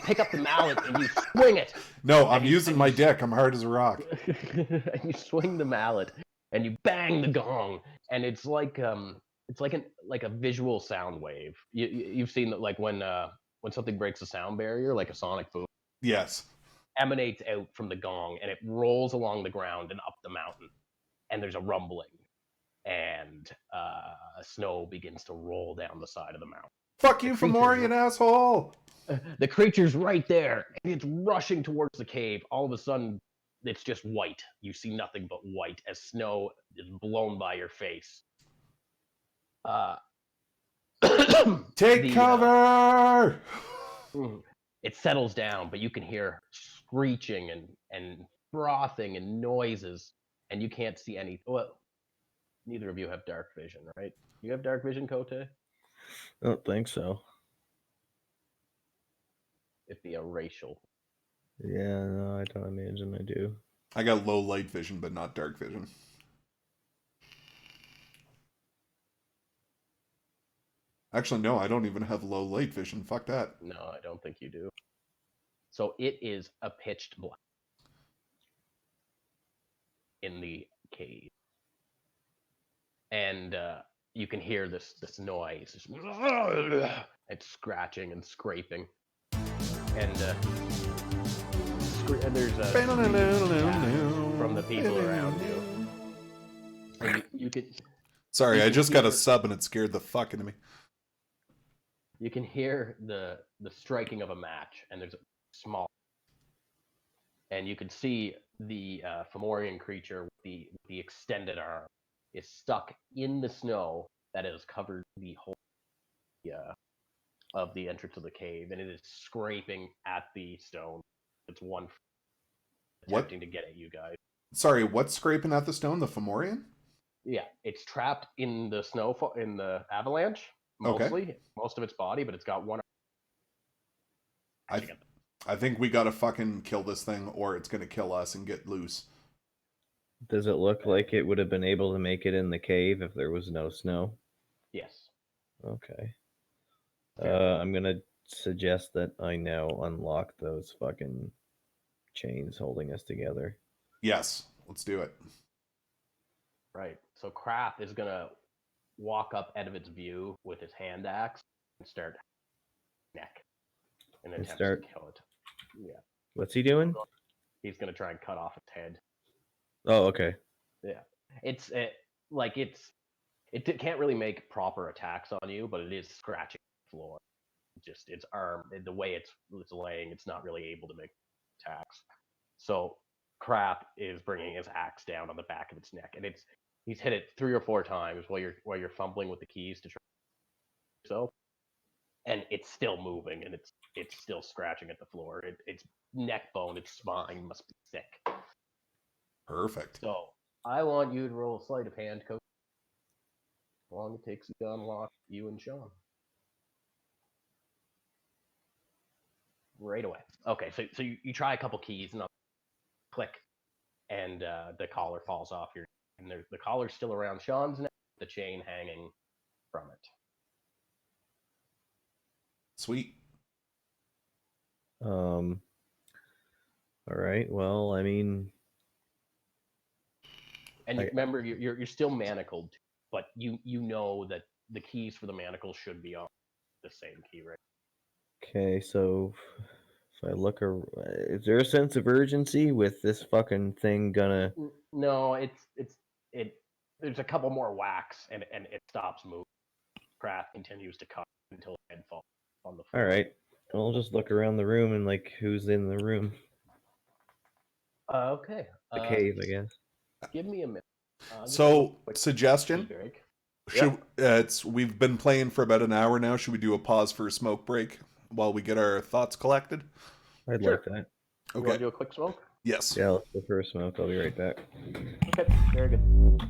pick up the mallet and you swing it. No, I'm using my dick. I'm hard as a rock. And you swing the mallet and you bang the gong, and it's like a visual sound wave. You've seen that, like when something breaks a sound barrier, like a sonic boom Yes. emanates out from the gong, and it rolls along the ground and up the mountain, and there's a rumbling, and snow begins to roll down the side of the mountain. Fuck you, Fomorian asshole! The creature's right there, and it's rushing towards the cave. All of a sudden, it's just white. You see nothing but white as snow is blown by your face. Take cover! It settles down, but you can hear screeching and frothing and noises, and you can't see anything. Well, neither of you have dark vision, right? You have dark vision, Kote? I don't think so. It'd be a racial. Yeah, no, I don't imagine I do. I got low light vision, but not dark vision. Actually, no, I don't even have low light vision. Fuck that. No, I don't think you do. So it is a pitched black in the cave. And you can hear this noise. It's scratching and scraping. And there's a from the people around you. And you could. Sorry, you I can just got a hear- sub and it scared the fuck out of me. You can hear the striking of a match, and there's a small. And you can see the Fomorian creature with the extended arm is stuck in the snow that has covered the whole of the entrance of the cave, and it is scraping at the stone. It's one. attempting to get at you guys. Sorry, what's scraping at the stone? The Fomorian? Yeah, it's trapped in the in the avalanche, Okay. most of its body, but it's got one. I think we gotta fucking kill this thing, or it's gonna kill us and get loose. Does it look like it would have been able to make it in the cave if there was no snow? Yes. Okay. Fair. I'm gonna suggest that I now unlock those fucking chains holding us together. Yes, let's do it. Right. So Crap is gonna walk up out of its view with his hand axe and start neck and And attempts start. to kill it. Yeah. What's he doing? He's gonna try and cut off its head. Oh, okay. Yeah. It's it can't really make proper attacks on you, but it is scratching the floor. Just its arm, the way it's laying, it's not really able to make attacks. So Crap is bringing his axe down on the back of its neck, and he's hit it 3 or 4 times while you're fumbling with the keys to try so, and it's still moving, and it's still scratching at the floor. Its neck bone, its spine must be thick. Perfect. So I want you to roll a sleight of hand, Coach. How long it takes you to unlock you and Sean? Right away. Okay, so you try a couple keys and click, and the collar falls off your, and the collar's still around Sean's neck, the chain hanging from it. Sweet. All right. Well, I mean, And remember, you're still manacled, but you know that the keys for the manacles should be on the same key, right? okay. So if I look, is there a sense of urgency with this fucking thing gonna? No, it. There's a couple more whacks, and it stops moving. Craft continues to cut until the head falls on the floor. All right. I'll just look around the room and like who's in the room. Okay. The cave, I guess. Give me a minute. So, suggestion. Break. Should we've been playing for about an hour now. Should we do a pause for a smoke break while we get our thoughts collected? I'd Sure. like that. You want Okay. to do a quick smoke? Yes. Yeah, let's go for a smoke. I'll be right back. Okay. Very good.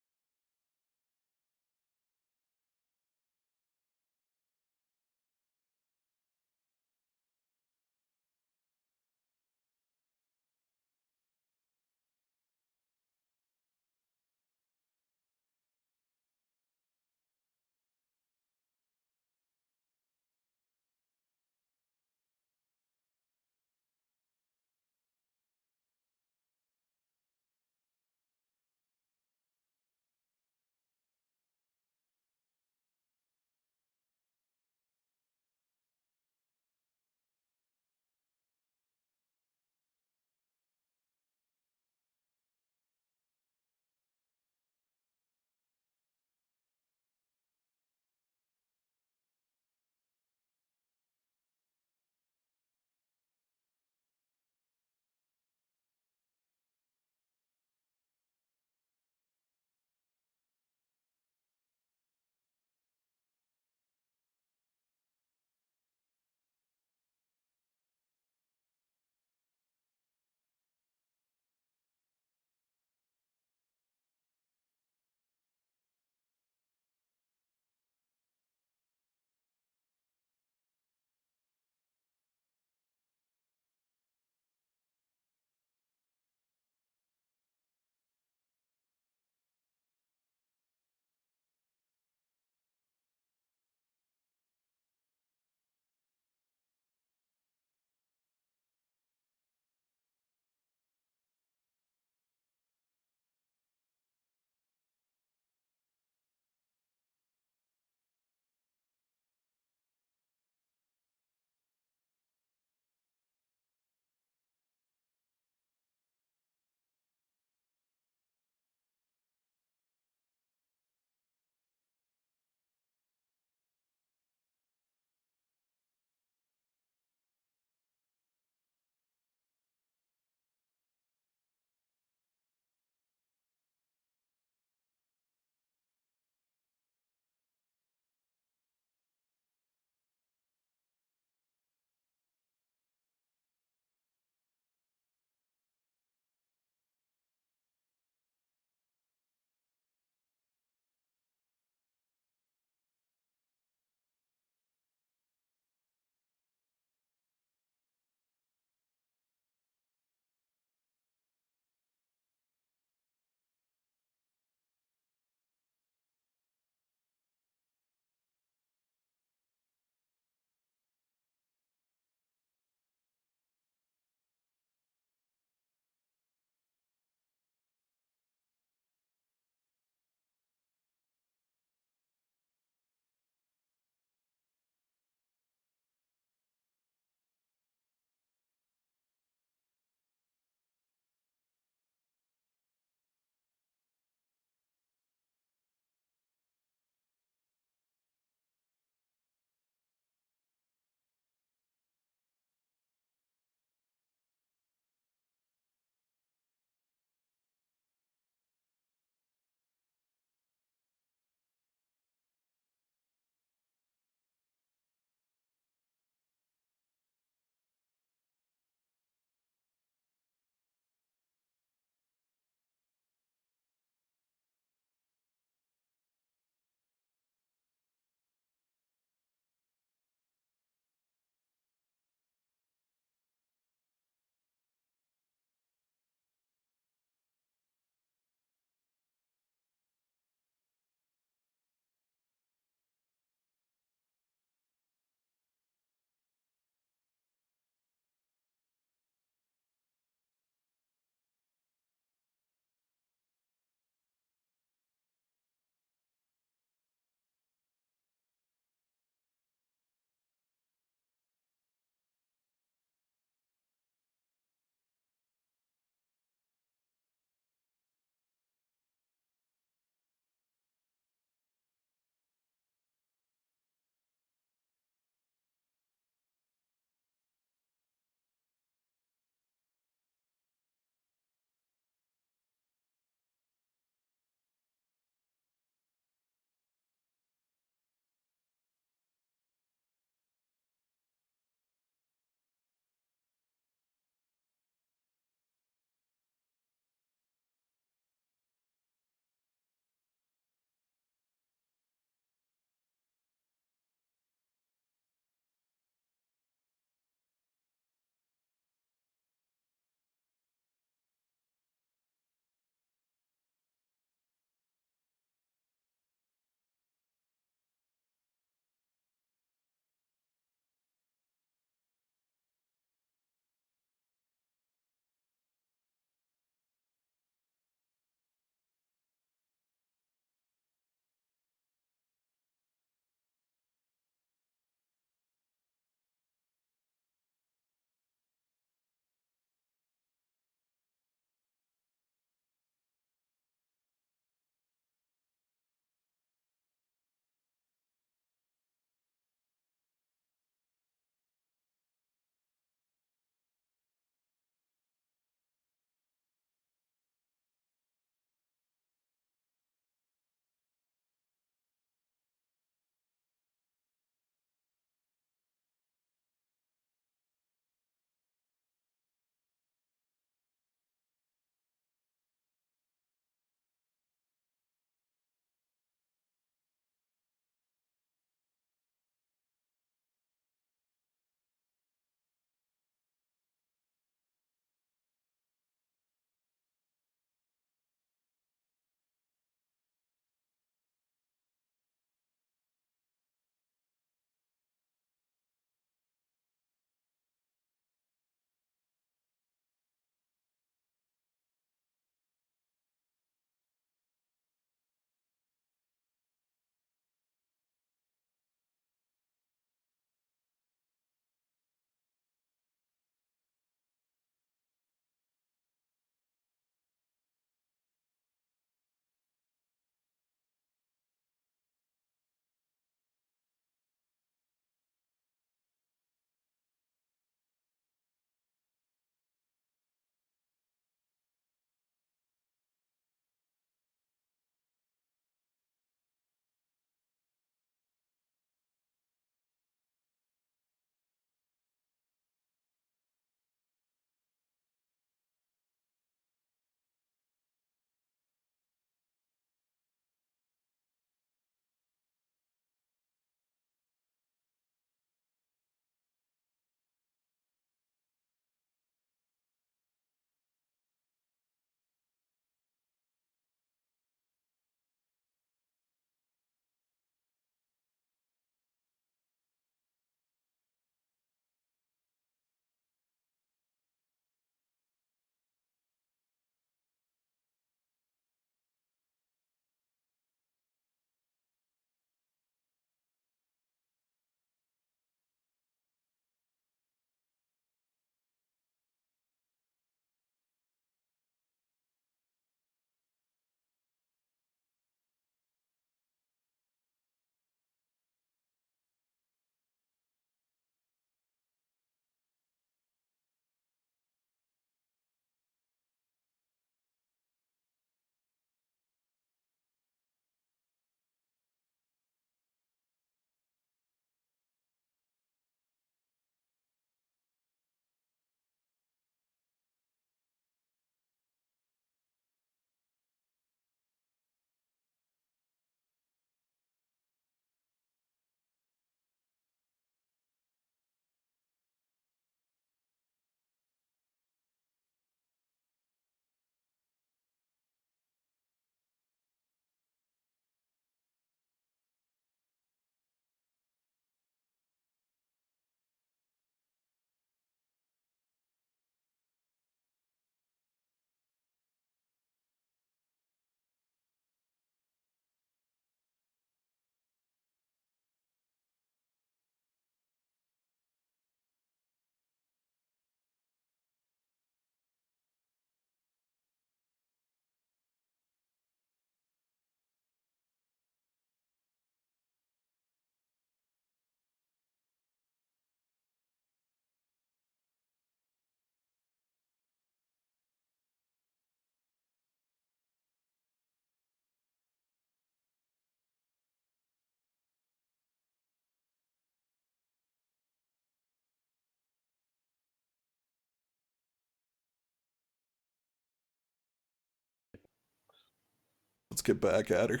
Let's get back at her.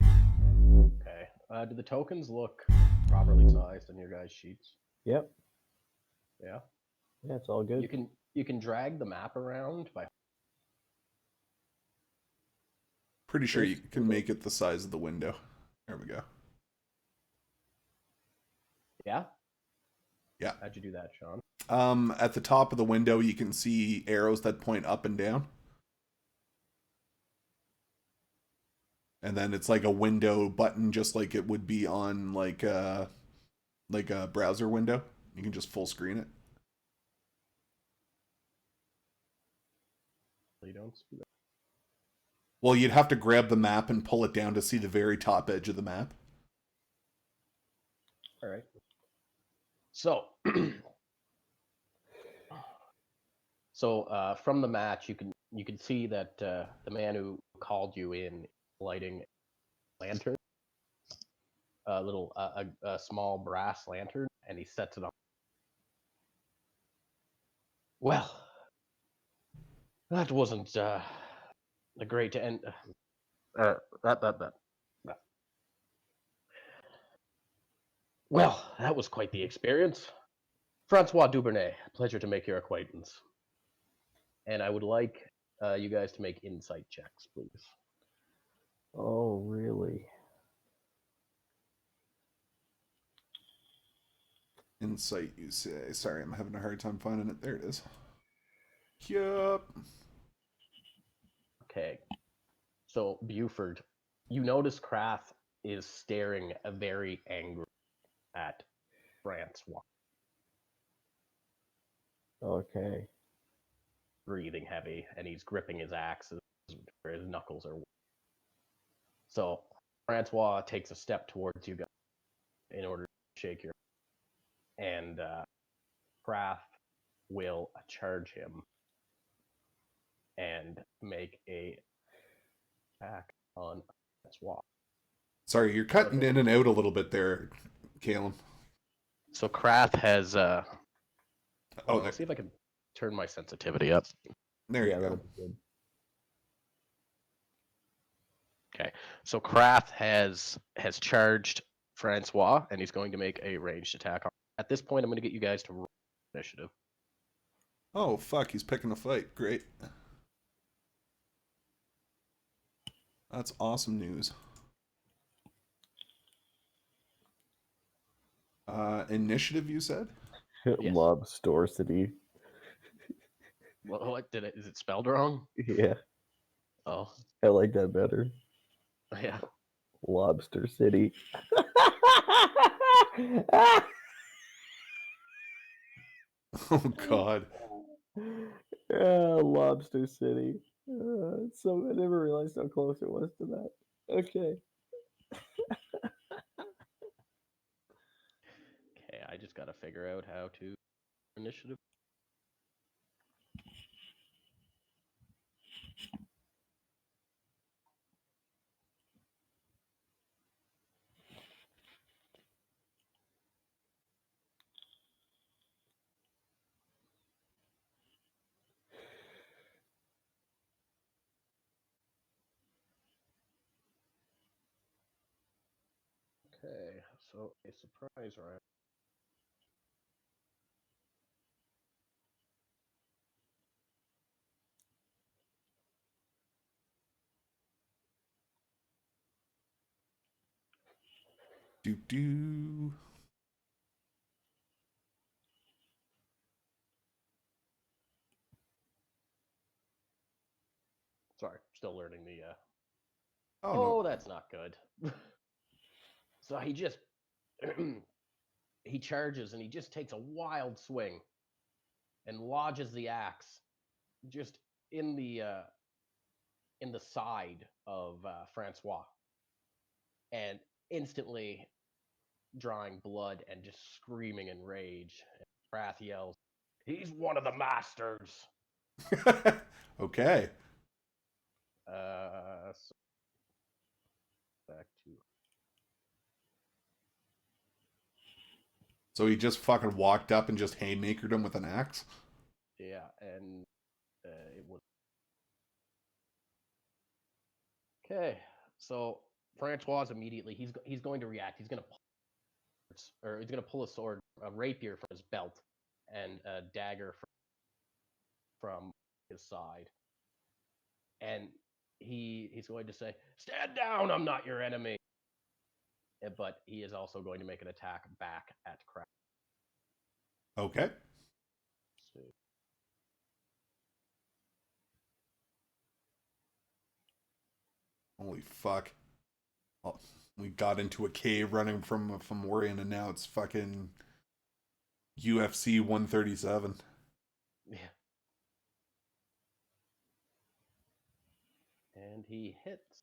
Okay. Do the tokens look properly sized on your guys' sheets? Yep. Yeah. Yeah, it's all good. You can drag the map around by. Pretty sure you can make it the size of the window. There we go. Yeah. Yeah. How'd you do that, Sean? At the top of the window, you can see arrows that point up and down. And then it's like a window button, just like it would be on like a browser window. You can just full screen it. You don't. Well, you'd have to grab the map and pull it down to see the very top edge of the map. All right. So, from the match, you can see that the man who called you in lighting a lantern, a small brass lantern, and he sets it on. Well, that wasn't a great end. That. Well, that was quite the experience. Francois Dubernay, pleasure to make your acquaintance. And I would like you guys to make insight checks, please. Oh, really? Insight, you say. Sorry, I'm having a hard time finding it. There it is. Yup. Okay. So, Buford, you notice Krath is staring very angry at Francois, Okay. breathing heavy, and he's gripping his axe where his knuckles are. So, Francois takes a step towards you guys in order to shake your hand, and Krath will charge him and make a attack on Francois. Sorry, you're cutting in and out a little bit there, Caleb. So Krath has Oh, let's see if I can turn my sensitivity up. There you go. That'll be good. Okay. So Krath has charged Francois, and he's going to make a ranged attack. At this point, I'm going to get you guys to roll initiative. Oh, fuck, he's picking a fight. Great. That's awesome news. Initiative, you said? Yes. Lob Store City. What did it? Is it spelled wrong? Yeah, Oh, I like that better. yeah. Lobster City. Oh, God. Lobster City. So I never realized how close it was to that. Okay. Okay, I just got to figure out how to initiative. Okay, so a surprise round. Do. Sorry, still learning the. Oh, Oh, no. that's not good. So he just he charges and he just takes a wild swing and lodges the axe just in the side of Francois, and instantly drawing blood and just screaming in rage. And Wrath yells, "He's one of the masters!" Okay. So back to So he just fucking walked up and just haymakered him with an axe? yeah, and it was Okay, so Francois immediately he's going to react. He's gonna pull a sword, a rapier from his belt, and a dagger from his side, and he's going to say, "Stand down! I'm not your enemy." But he is also going to make an attack back at Kraft. Okay. So, Holy fuck. Oh, we got into a cave running from Warrior, and now it's fucking UFC 137. yeah. And he hits.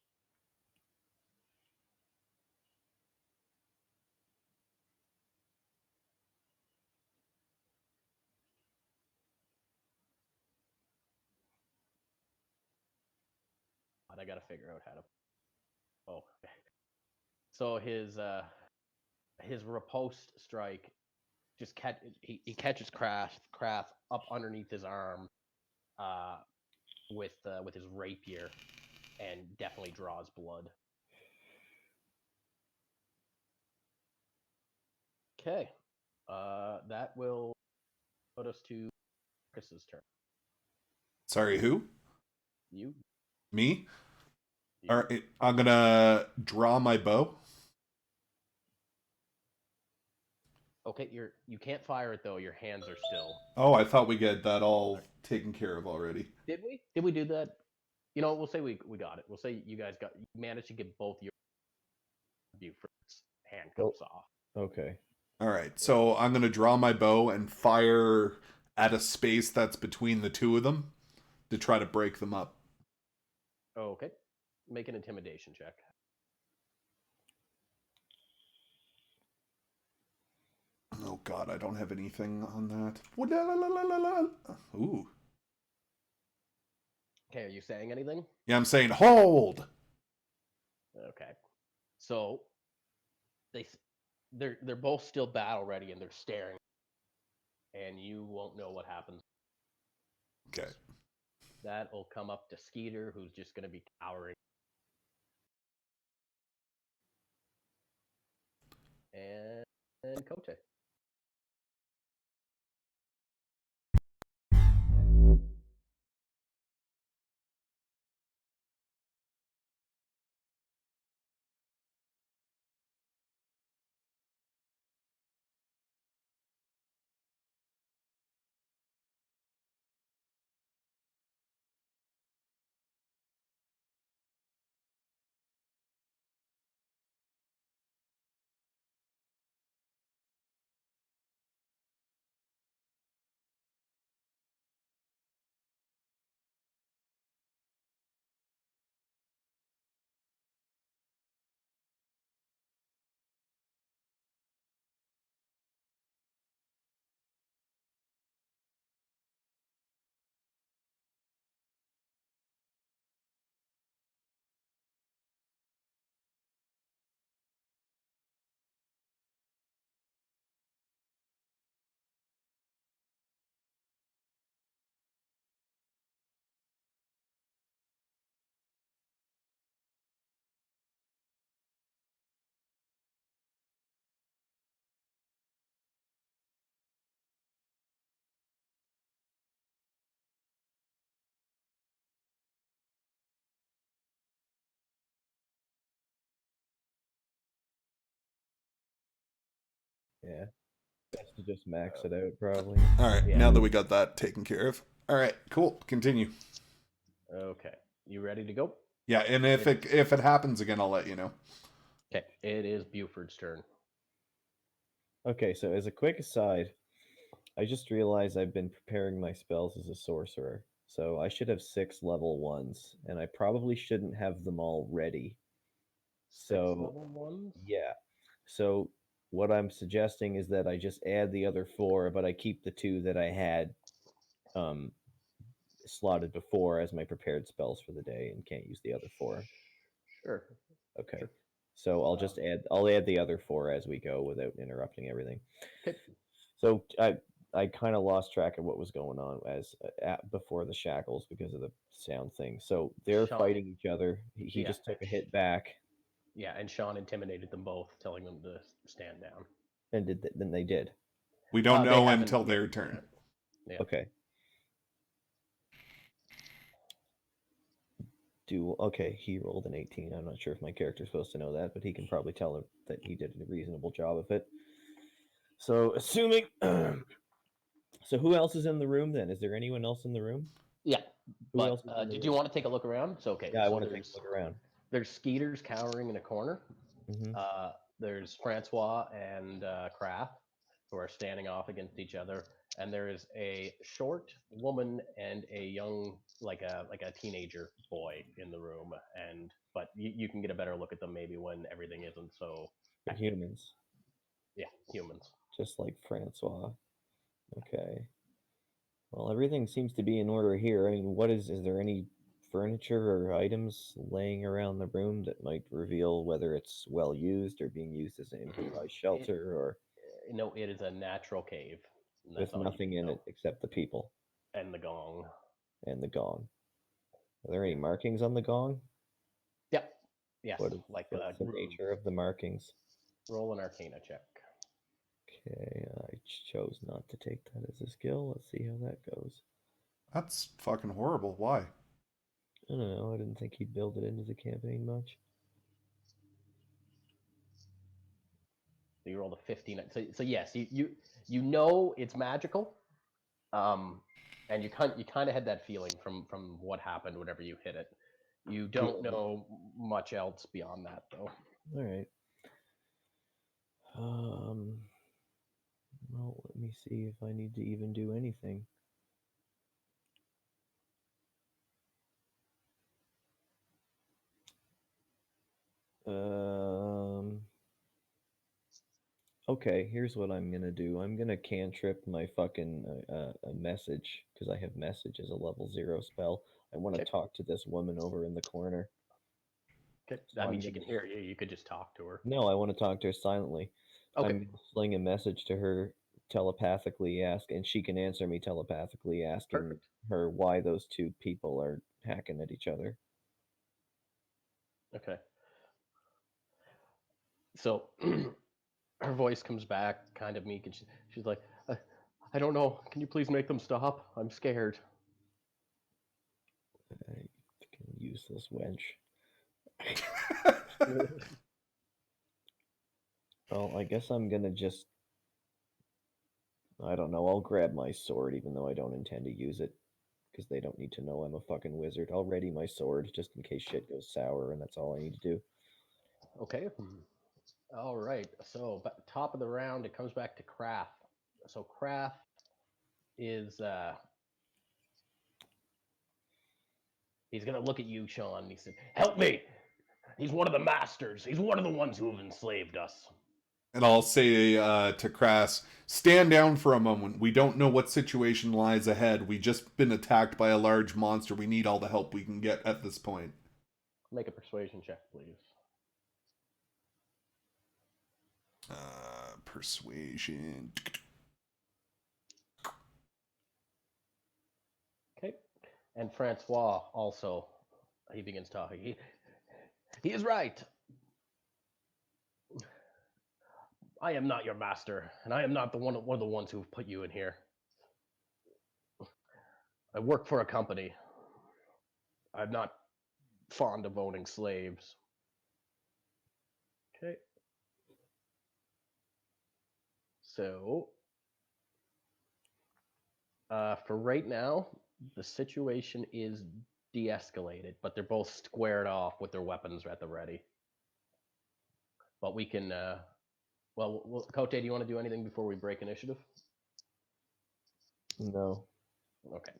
But I gotta figure out how to. Oh, so his riposte strike just he catches Kraft up underneath his arm, with his rapier, and definitely draws blood. Okay, that will put us to Marcus's turn. Sorry, who? You. Me? You. All right, I'm gonna draw my bow. Okay, you can't fire it though. Your hands are still. Oh, I thought we get that all taken care of already. Did we? Did we do that? You know, we'll say we got it. We'll say you guys managed to get both your Buford's handcuffs off. Okay. All right, so I'm gonna draw my bow and fire at a space that's between the two of them to try to break them up. Okay, make an intimidation check. Oh god, I don't have anything on that. Ooh. Okay, are you saying anything? Yeah, I'm saying hold. Okay, so they're both still battle ready and they're staring, and you won't know what happens. Okay. That'll come up to Skeeter, who's just going to be cowering, and Kote. Yeah. Best to just max it out, probably. All right, Yeah. now that we got that taken care of. All right, cool. Continue. Okay, you ready to go? Yeah, and if it happens again, I'll let you know. Okay, it is Buford's turn. Okay, so as a quick aside, I just realized I've been preparing my spells as a sorcerer. So I should have 6 level 1s, and I probably shouldn't have them all ready. So, level 1s? yeah. So what I'm suggesting is that I just add the other 4, but I keep the 2 that I had slotted before as my prepared spells for the day and can't use the other 4. Sure. Okay. Sure. So I'll just add the other 4 as we go without interrupting everything. Okay. So I kind of lost track of what was going on before the shackles because of the sound thing. So they're Sean- fighting each other. He Yeah. just took a hit back, Yeah, and Sean intimidated them both, telling them to stand down. and then they did. We don't They know haven't until yet. their turn. Yeah. Okay. Okay, he rolled an 18. I'm not sure if my character's supposed to know that, but he can probably tell him that he did a reasonable job of it. So, assuming. So, who else is in the room then? Is there anyone else in the room? Yeah. Who But else is in the did you room? want to take a look around? It's okay. Yeah, I So want to take a look around. There's Skeeters cowering in a corner. Hmm. There's Francois and Kraft, who are standing off against each other, and there is a short woman and a young, like a teenager boy in the room. But you can get a better look at them maybe when everything isn't so. They're humans, Yeah, humans. just like Francois. Okay. Well, everything seems to be in order here. I mean, is there any furniture or items laying around the room that might reveal whether it's well used or being used as an improvised shelter or No, it is a natural cave. And with that's all you nothing need to in know. it except the people And the gong. and the gong? Are there any markings on the gong? Yep. Yes. What's the groove. nature of the markings? Roll an Arcana check. Okay, I chose not to take that as a skill. Let's see how that goes. That's fucking horrible. Why? I don't know. I didn't think he'd build it into the campaign much. So you rolled a 15. So yes, you know it's magical, and you kind of had that feeling from what happened whenever you hit it. You don't know much else beyond that, though. All right. Well, let me see if I need to even do anything. Okay, here's what I'm gonna do. I'm gonna cantrip my fucking a message because I have message as a level 0 spell. I want to Okay. talk to this woman over in the corner. Okay. So I I'm mean, she gonna can hear you. You could just talk to her. No, I want to talk to her silently. Okay. I'm gonna sling a message to her telepathically, and she can answer me telepathically, asking Perfect. her why those two people are hacking at each other. Okay. So her voice comes back, kind of meek, and she's like, I don't know. Can you please make them stop? I'm scared. I can useless wench. Well, I guess I'm gonna just. I don't know. I'll grab my sword, even though I don't intend to use it, because they don't need to know I'm a fucking wizard. I'll ready my sword just in case shit goes sour, and that's all I need to do. Okay. All right. So, top of the round, it comes back to Kraft. So Kraft is he's gonna look at you, Sean. And he said, "Help me! He's one of the masters. He's one of the ones who have enslaved us." And I'll say to Crass, stand down for a moment. We don't know what situation lies ahead. We just been attacked by a large monster. We need all the help we can get at this point. Make a persuasion check, please. Persuasion. Okay. And Francois also, he begins talking. He is right. I am not your master, and I am not one of the ones who put you in here. I work for a company. I'm not fond of owning slaves. Okay. So, for right now, the situation is de-escalated, but they're both squared off with their weapons at the ready. But we can, well, Cote, do you want to do anything before we break initiative? No. Okay.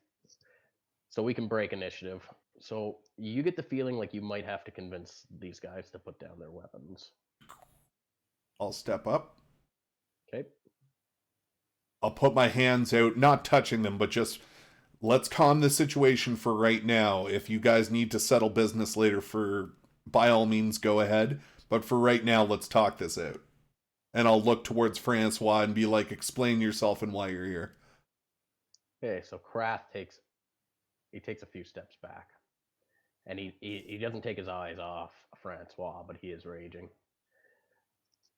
So we can break initiative. So you get the feeling like you might have to convince these guys to put down their weapons. I'll step up. Okay. I'll put my hands out, not touching them, but just let's calm the situation for right now. If you guys need to settle business later, by all means, go ahead. But for right now, let's talk this out. And I'll look towards Francois and be like, explain yourself and why you're here. Okay, so Krath takes a few steps back, and he doesn't take his eyes off Francois, but he is raging.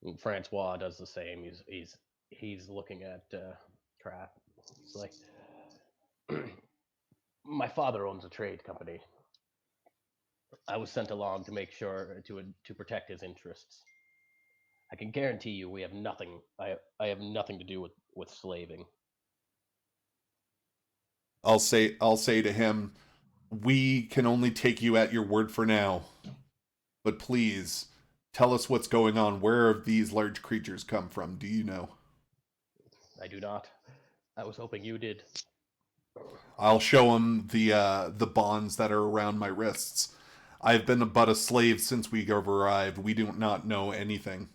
And Francois does the same. He's looking at Krath. He's like, my father owns a trade company. I was sent along to make sure to protect his interests. I can guarantee you, we have nothing. I have nothing to do with slaving. I'll say to him, we can only take you at your word for now. But please, tell us what's going on. Where have these large creatures come from? Do you know? I do not. I was hoping you did. I'll show him the bonds that are around my wrists. I've been but a slave since we arrived. We do not know anything.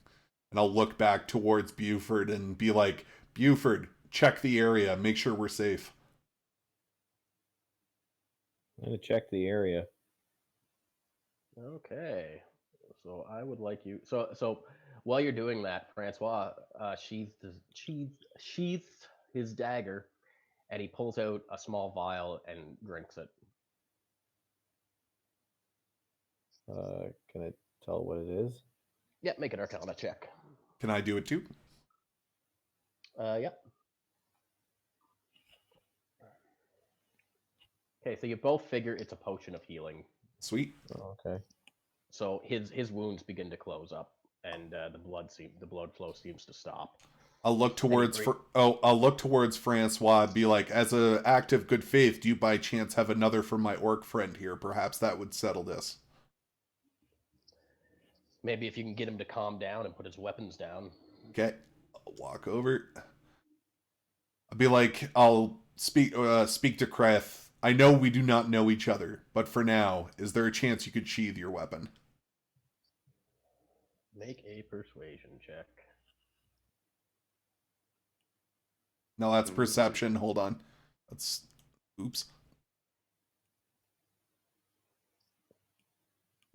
And I'll look back towards Buford and be like, Buford, check the area. Make sure we're safe. I'm gonna check the area. Okay. So I would like you. So while you're doing that, Francois sheathes his dagger, and he pulls out a small vial and drinks it. Can I tell what it is? Yeah, make an Arcana check. Can I do it too? Yeah. Okay, so you both figure it's a potion of healing. Sweet. Oh, okay. So his wounds begin to close up, and the blood flow seems to stop. I'll look towards I'll look towards Francois and be like, as an act of good faith, do you by chance have another for my orc friend here? Perhaps that would settle this. Maybe if you can get him to calm down and put his weapons down. Okay. I'll walk over. I'll be like, I'll speak to Kreth. I know we do not know each other, but for now, is there a chance you could sheathe your weapon? Make a persuasion check. No, that's perception. Hold on. That's oops.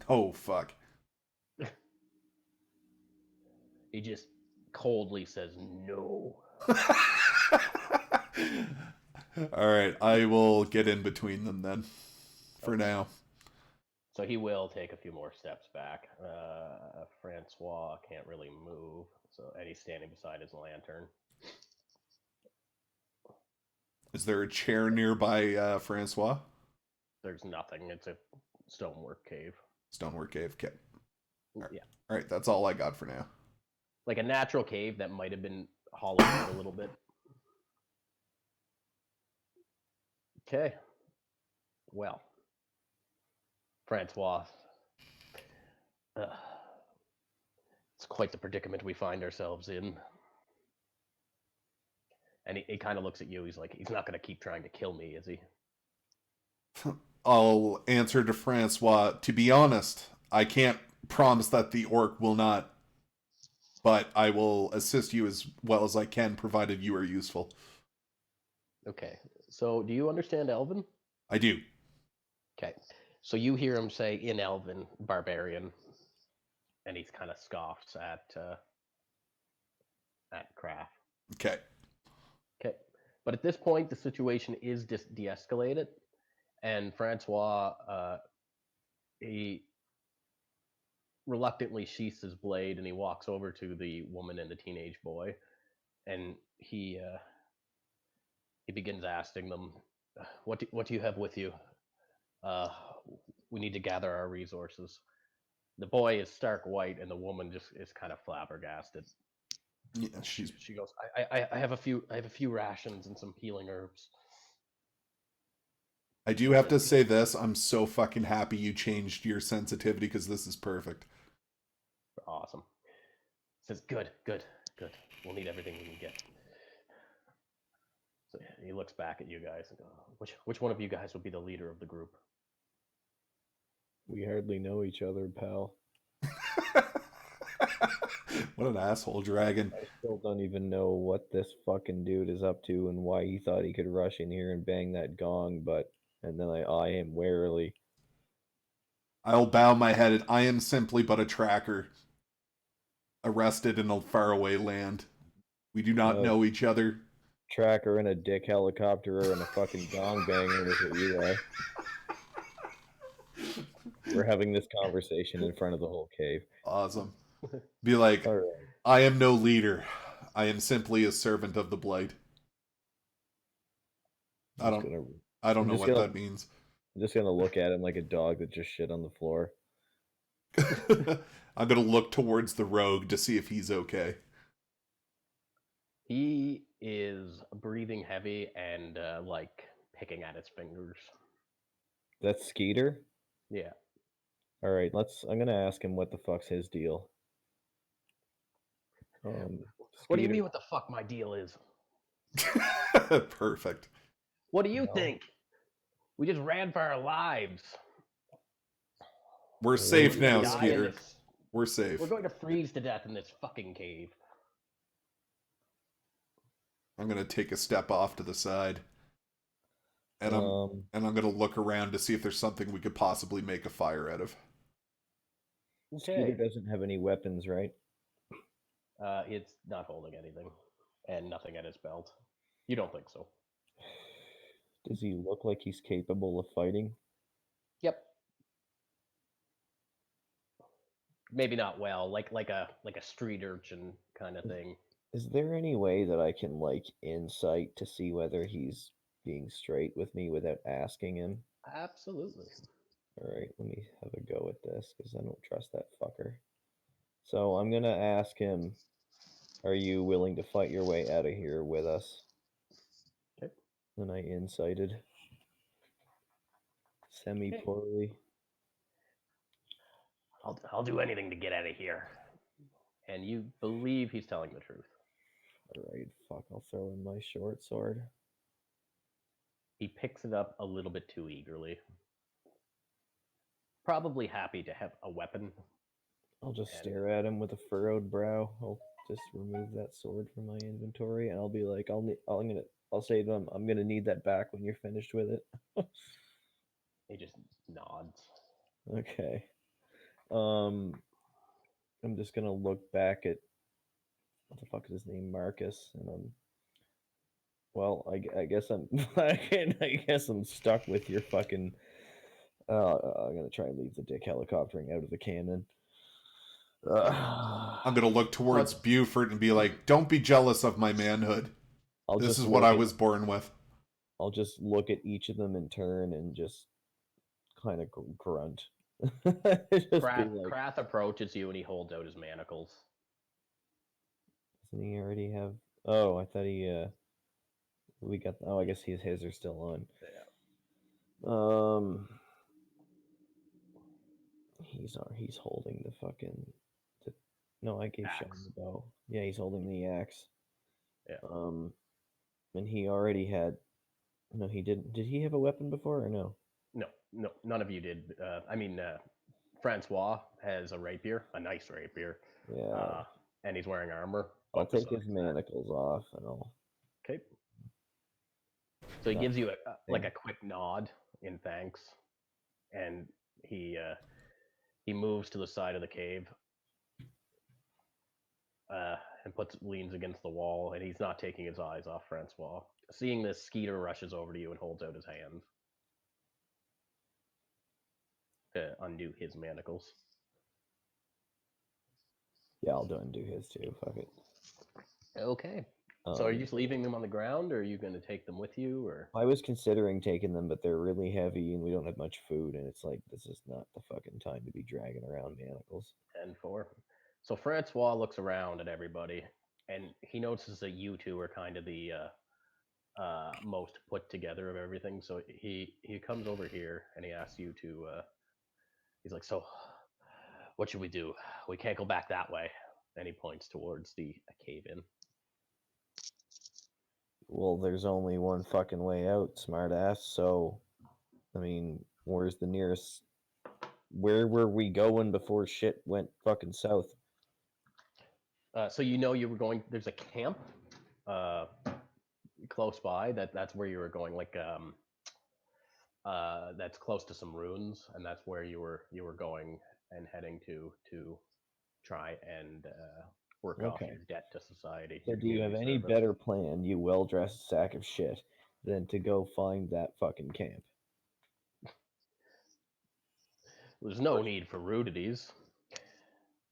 Oh fuck. He just coldly says no. All right, I will get in between them then. For now. So he will take a few more steps back. Francois can't really move, and he's standing beside his lantern. Is there a chair nearby Francois? There's nothing. It's a stonework cave. Stonework cave. Okay. Yeah. All right, that's all I got for now. Like a natural cave that might have been hollowed out a little bit. Okay. Well, Francois, it's quite the predicament we find ourselves in. And he kind of looks at you. He's like, he's not going to keep trying to kill me, is he? I'll answer to Francois. To be honest, I can't promise that the orc will not, but I will assist you as well as I can, provided you are useful. Okay. So, do you understand Elven? I do. Okay. So you hear him say in Elven, barbarian, and he kind of scoffs at Kraft. Okay. Okay. But at this point, the situation is de-escalated, and Francois, he reluctantly sheaths his blade, and he walks over to the woman and the teenage boy, and he begins asking them, what do you have with you? We need to gather our resources. The boy is stark white, and the woman just is kind of flabbergasted. Yeah, she goes, I have a few rations and some healing herbs. I do have to say this. I'm so fucking happy you changed your sensitivity because this is perfect. Awesome. Says, good. We'll need everything we can get. So he looks back at you guys and goes, which one of you guys would be the leader of the group? We hardly know each other, pal. What an asshole dragon. I still don't even know what this fucking dude is up to and why he thought he could rush in here and bang that gong, and then I eye him warily. I'll bow my head and I am simply but a tracker. Arrested in a faraway land. We do not know each other. tracker and a dick helicopter and a fucking gong banger is what you are. We're having this conversation in front of the whole cave. Awesome. Be like, All right. I am no leader. I am simply a servant of the blight. I don't I'm know just what gonna that means. I'm just gonna look at him like a dog that just shit on the floor. I'm gonna look towards the rogue to see if he's okay. He is breathing heavy and like picking at his fingers. That's Skeeter. Yeah. All right, I'm gonna ask him what the fuck's his deal. What do you Skeeter- mean? What the fuck my deal is? Perfect. What do you No. think? We just ran for our lives. We're We're safe gonna now, Die in Skeeter. this- We're safe. We're going to freeze to death in this fucking cave. I'm gonna take a step off to the side. And I'm gonna look around to see if there's something we could possibly make a fire out of. Skeeter doesn't have any weapons, right? It's not holding anything, and nothing at his belt. You don't think so? Does he look like he's capable of fighting? Yep. Maybe not well, like a street urchin kind of thing. Is there any way that I can like insight to see whether he's being straight with me without asking him? Absolutely. All right, let me have a go at this because I don't trust that fucker. So I'm gonna ask him, "Are you willing to fight your way out of here with us?" Okay. And I incited semi-poorly. I'll do anything to get out of here. And you believe he's telling the truth. All right, fuck, I'll throw in my short sword. He picks it up a little bit too eagerly. Probably happy to have a weapon. I'll just And- stare at him with a furrowed brow. I'll just remove that sword from my inventory, and I'll be like, I'll say to him, I'm gonna need that back when you're finished with it. He just nods. Okay. I'm just gonna look back at what the fuck is his name, Marcus, and well, I guess I'm I guess I'm stuck with your fucking. I'm gonna try and leave the dick helicoptering out of the cannon. I'm gonna look towards Buford and be like, "Don't be jealous of my manhood. This is what I was born with." I'll just look at each of them in turn and just kind of grunt. Just be like, Krath approaches you and he holds out his manacles. doesn't he already have? Oh, I thought he. We got. Oh, I guess his are still on. Yeah. He's holding the fucking. No, I gave Sean Axe. the bow. Yeah, he's holding the axe. Yeah. And he already had. No, he didn't. Did he have a weapon before or no? No, none of you did. Francois has a rapier, a nice rapier. Yeah. And he's wearing armor. I'll but take his besides that- manacles off and I'll. Okay. So he Not gives you a thing. quick nod in thanks, and he moves to the side of the cave, and leans against the wall, and he's not taking his eyes off Francois. Seeing this, Skeeter rushes over to you and holds out his hand to undo his manacles. Yeah, I'll undo his too. Fuck it. Okay. So are you just leaving them on the ground, or are you going to take them with you, or? I was considering taking them, but they're really heavy and we don't have much food, and it's like this is not the fucking time to be dragging around manacles. 10-4. So Francois looks around at everybody, and he notices that you two are kind of the most put together of everything. So he comes over here and he asks you to. He's like, "So, what should we do? We can't go back that way." And he points towards the cave in. Well, there's only one fucking way out, smartass. So, I mean, where's the nearest? Where were we going before shit went fucking south? So you were going. There's a camp close by. That's where you were going. Like that's close to some ruins, and that's where you were going and heading to try and work off Okay. your debt to society. So your do you have community any service. better plan, you well-dressed sack of shit, than to go find that fucking camp? There's no need for rudities,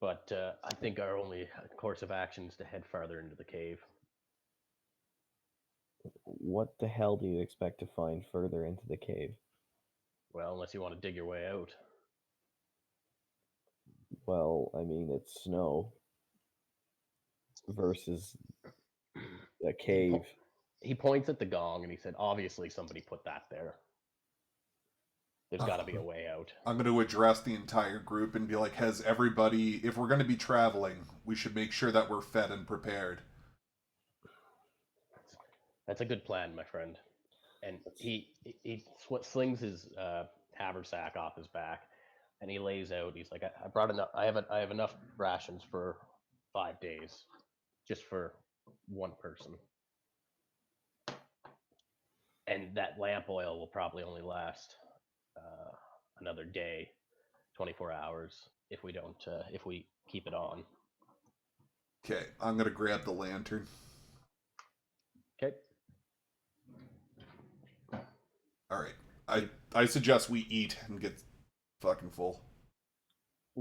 but I think our only course of action is to head farther into the cave. What the hell do you expect to find further into the cave? Well, unless you want to dig your way out. Well, I mean, it's snow versus a cave. He points at the gong and he said, obviously somebody put that there. There's got to be a way out. I'm going to address the entire group and be like, has everybody, if we're going to be traveling, we should make sure that we're fed and prepared. That's a good plan, my friend. And he slings his haversack off his back, and he lays out. He's like, I brought enough. I have enough rations for 5 days, just for one person. And that lamp oil will probably only last another day, 24 hours if we don't if we keep it on. Okay, I'm going to grab the lantern. Okay. All right. I suggest we eat and get fucking full.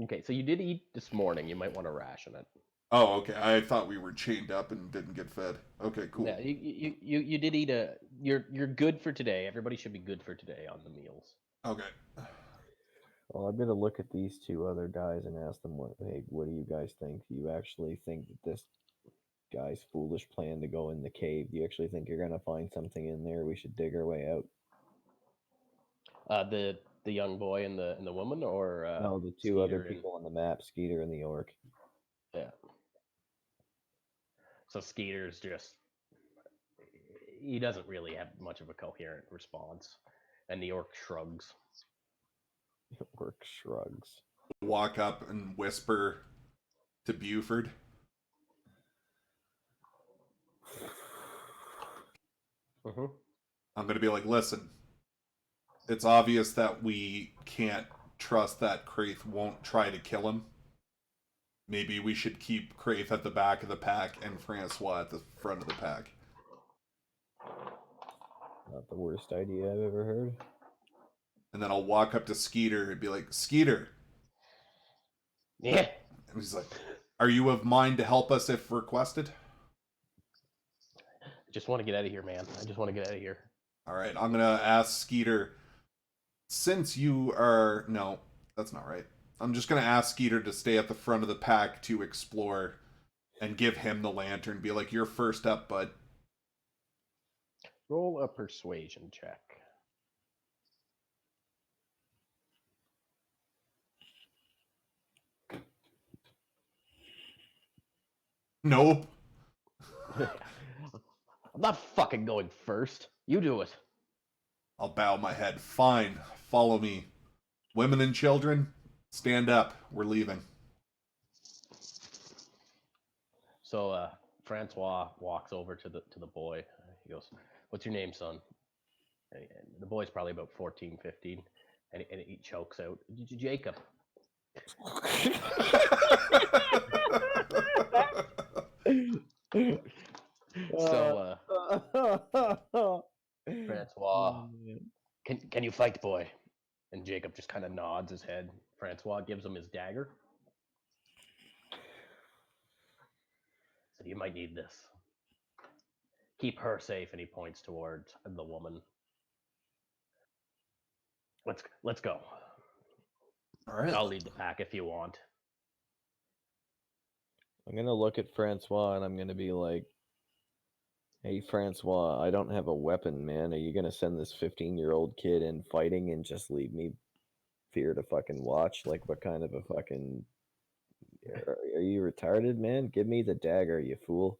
Okay, so you did eat this morning. You might want to ration it. Oh, okay. I thought we were chained up and didn't get fed. Okay, cool. Yeah, you did eat a. You're good for today. Everybody should be good for today on the meals. Okay. Well, I'm gonna look at these two other guys and ask them, what do you guys think? Do you actually think that this guy's foolish plan to go in the cave? Do you actually think you're gonna find something in there? We should dig our way out. The young boy and the woman, or No, the two other Skeeter people on the map, Skeeter and the orc. Yeah. So Skeeter's just, he doesn't really have much of a coherent response, and the orc shrugs. The orc shrugs. Walk up and whisper to Buford. Mm-hmm. I'm going to be like, listen, it's obvious that we can't trust that Kraith won't try to kill him. Maybe we should keep Kraith at the back of the pack and Francois at the front of the pack. Not the worst idea I've ever heard. And then I'll walk up to Skeeter and be like, Skeeter. Yeah. And he's like, are you of mind to help us if requested? I just want to get out of here, man. I just want to get out of here. All right, I'm going to ask Skeeter, since you are... No, that's not right. I'm just going to ask Skeeter to stay at the front of the pack to explore and give him the lantern. Be like, you're first up, bud. Roll a persuasion check. Nope. I'm not fucking going first. You do it. I'll bow my head. Fine, follow me. Women and children, stand up. We're leaving. So Francois walks over to the boy. He goes, "What's your name, son?" And the boy's probably about 14, 15, and he chokes out, "Jacob." So Francois, can you fight, boy? And Jacob just kind of nods his head. Francois gives him his dagger. Said, "You might need this. Keep her safe." And he points towards the woman. Let's go. All right. I'll lead the pack if you want. I'm gonna look at Francois and I'm gonna be like, "Hey, Francois, I don't have a weapon, man. Are you gonna send this 15-year-old kid in fighting and just leave me fear to fucking watch? Like, what kind of a fucking... Are you retarded, man? Give me the dagger, you fool."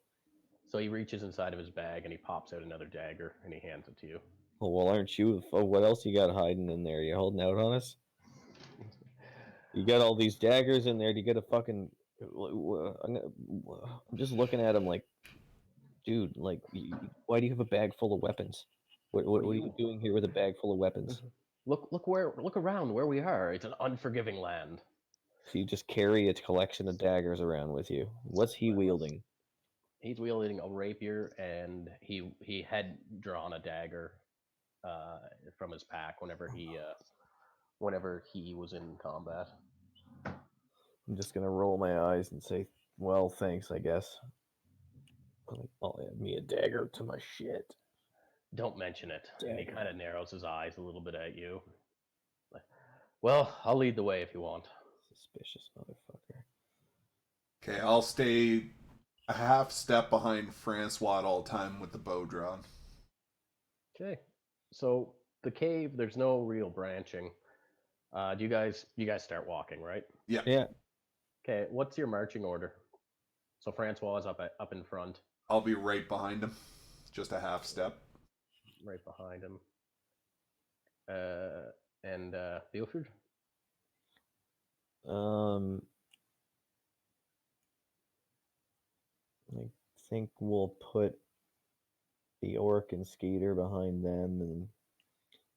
So he reaches inside of his bag and he pops out another dagger and he hands it to you. Well, aren't you? Oh, what else you got hiding in there? You holding out on us? You got all these daggers in there. Do you get a fucking... I'm just looking at him like, dude, like, why do you have a bag full of weapons? What are you doing here with a bag full of weapons? Look around where we are. It's an unforgiving land. So you just carry a collection of daggers around with you. What's he wielding? He's wielding a rapier, and he had drawn a dagger from his pack whenever he was in combat. I'm just gonna roll my eyes and say, "Well, thanks, I guess." I'll add me a dagger to my shit. Don't mention it. And he Dagger. kind of narrows his eyes a little bit at you. Well, I'll lead the way if you want. Suspicious motherfucker. Okay, I'll stay a half step behind Francois at all time with the bow drawn. Okay. So the cave, there's no real branching. You guys start walking, right? Yeah. Yeah. Okay. What's your marching order? So Francois is up in front, I'll be right behind him. Just a half step. right behind him. And Buford? I think we'll put the orc and Skeeter behind them, and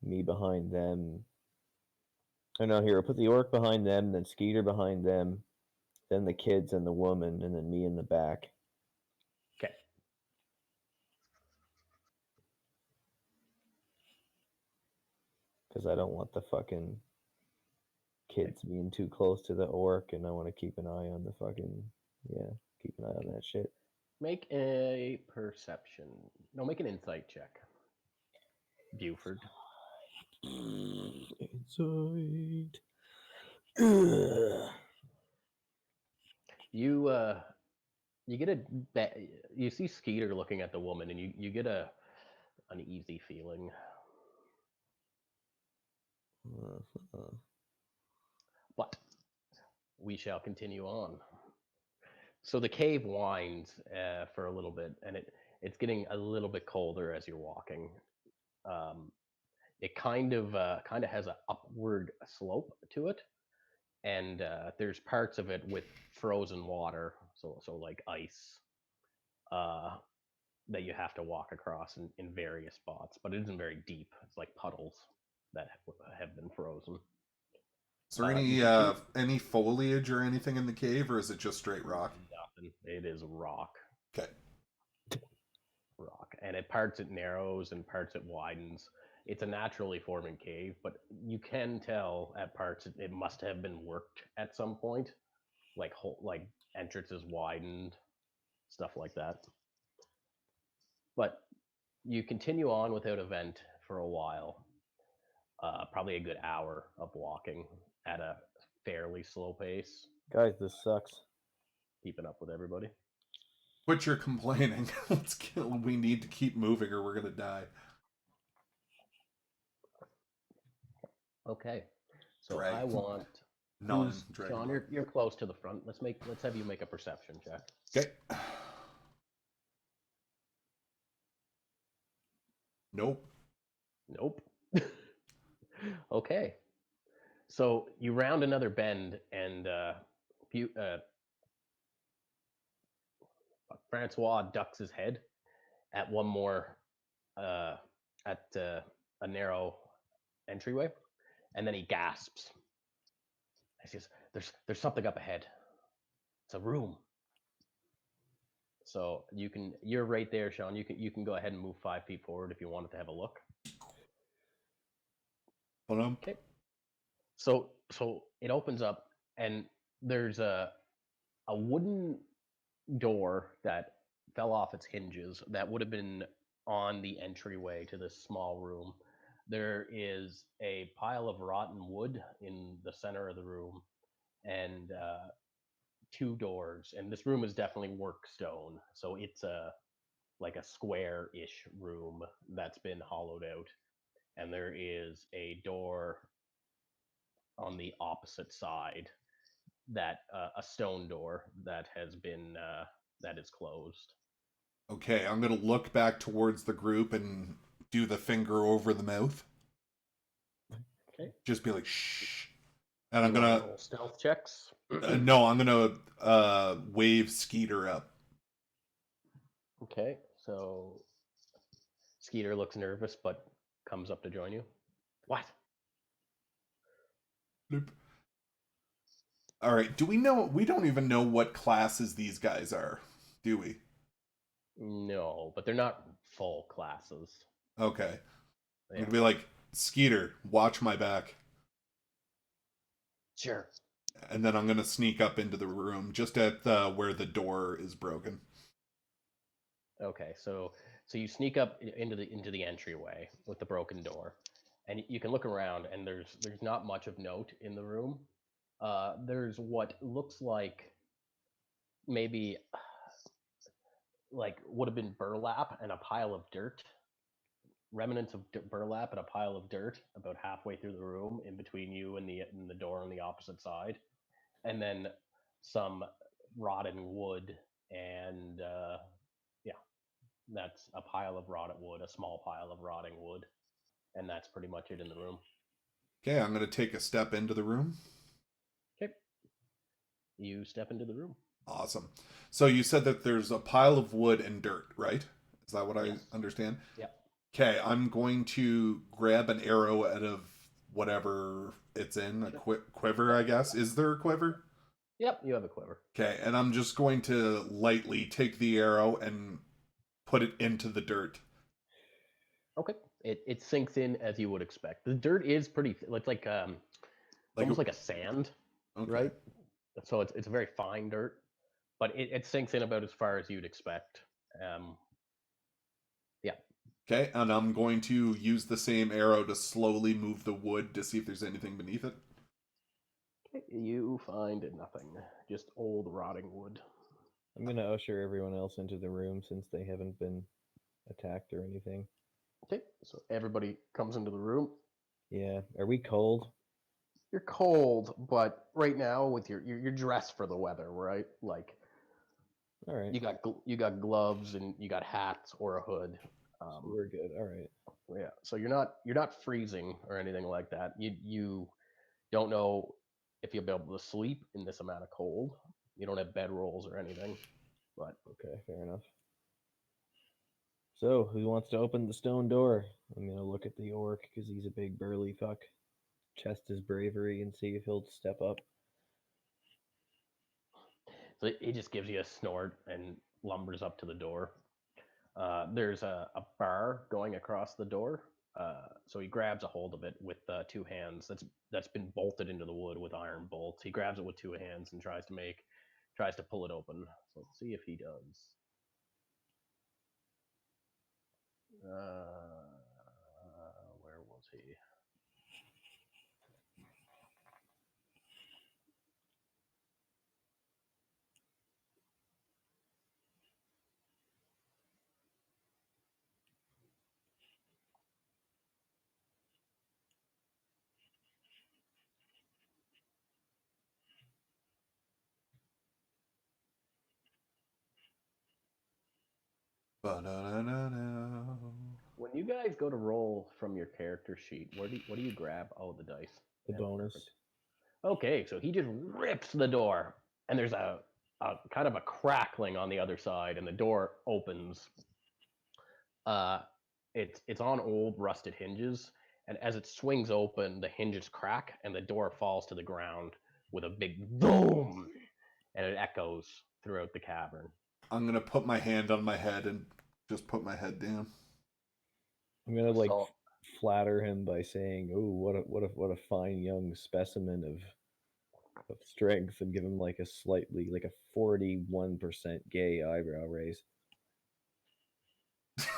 me behind them. Oh no, here, we'll put the orc behind them, then Skeeter behind them, then the kids and the woman, and then me in the back. Okay. Because I don't want the fucking kids being too close to the orc, and I want to keep an eye on the fucking, keep an eye on that shit. Make a perception. No, make an insight check. Buford. Insight. You get you see Skeeter looking at the woman, and you get a uneasy feeling. But we shall continue on. So the cave winds for a little bit, and it's getting a little bit colder as you're walking. It kind of has an upward slope to it, and there's parts of it with frozen water, so like ice, that you have to walk across in various spots. But it isn't very deep. It's like puddles that have been frozen. Is there any foliage or anything in the cave, or is it just straight rock? Nothing. It is rock. Okay. Rock, and at parts it narrows and parts it widens. It's a naturally forming cave, but you can tell at parts it must have been worked at some point, like entrances widened, stuff like that. But you continue on without event for a while, probably a good hour of walking at a fairly slow pace, Guys, this sucks. keeping up with everybody. Quit your complaining. Let's kill. We need to keep moving, or we're gonna die. Okay, so Drag. I want Sean. You're close to the front. Let's have you make a perception check. Okay. Nope. Okay. So you round another bend, and Francois ducks his head at one more at a narrow entryway, and then he gasps. He says, "There's something up ahead. It's a room." So you're right there, Sean. You can go ahead and move 5 feet forward if you wanted to have a look. Hold on. Okay. So it opens up, and there's a wooden door that fell off its hinges that would have been on the entryway to this small room. There is a pile of rotten wood in the center of the room, and 2 doors. And this room is definitely work stone, so it's like a square-ish room that's been hollowed out. And there is a door on the opposite side, that a stone door that has been that is closed. Okay, I'm gonna look back towards the group and do the finger over the mouth. Okay. Just be like, shh. And I'm gonna roll stealth checks. no, I'm gonna wave Skeeter up. Okay, so Skeeter looks nervous but comes up to join you. What? Bloop. All right. Do we know? We don't even know what classes these guys are, do we? No, but they're not full classes. Okay. I'm Yeah. gonna be like, Skeeter, watch my back, Sure. and then I'm gonna sneak up into the room just at the where the door is broken. Okay, so you sneak up into the entryway with the broken door, and you can look around, and there's not much of note in the room. There's what looks like maybe like would have been burlap and a pile of dirt, remnants of burlap and a pile of dirt about halfway through the room, in between you and the door on the opposite side, and then some rotten wood and yeah, that's a pile of rotted wood, a small pile of rotting wood, and that's pretty much it in the room. Okay, I'm gonna take a step into the room. Okay, you step into the room. Awesome. So you said that there's a pile of wood and dirt, right? Is that what I Yes. understand? Yep. Okay, I'm going to grab an arrow out of whatever it's in, a quiver, I guess. Is there a quiver? Yep. You have a quiver. Okay, and I'm just going to lightly take the arrow and put it into the dirt. Okay. It sinks in as you would expect. The dirt is pretty. It's like it's Like, almost like a sand, okay. right? So it's a very fine dirt, but it sinks in about as far as you'd expect. Um, yeah. Okay, and I'm going to use the same arrow to slowly move the wood to see if there's anything beneath it. You find nothing, just old rotting wood. I'm gonna usher everyone else into the room since they haven't been attacked or anything. Okay, so everybody comes into the room. Yeah. Are we cold? You're cold, but right now with you're dressed for the weather, right? Like All right. you got gloves and you got hats or a hood. So we're good. All right. Yeah, so you're not freezing or anything like that. You don't know if you'll be able to sleep in this amount of cold. You don't have bed rolls or anything, but Okay. Fair enough. So who wants to open the stone door? I'm gonna look at the orc because he's a big burly fuck. Test his bravery and see if he'll step up. so he just gives you a snort and lumbers up to the door. There's a bar going across the door. So he grabs a hold of it with two hands. That's been bolted into the wood with iron bolts. He grabs it with two hands and tries to pull it open. So let's see if he does. Where was he? Ba-da-da-da-da. When you guys go to roll from your character sheet, what do you grab? Oh, the dice. The Yeah, bonus. perfect. Okay, so he just rips the door, and there's a kind of a crackling on the other side, and the door opens. Uh, it's on old rusted hinges, and as it swings open, the hinges crack, and the door falls to the ground with a big boom, and it echoes throughout the cavern. I'm gonna put my hand on my head and just put my head down. I'm gonna like So flatter him by saying, "Oh, what a fine young specimen of strength," and give him like a slightly like a 41% gay eyebrow raise.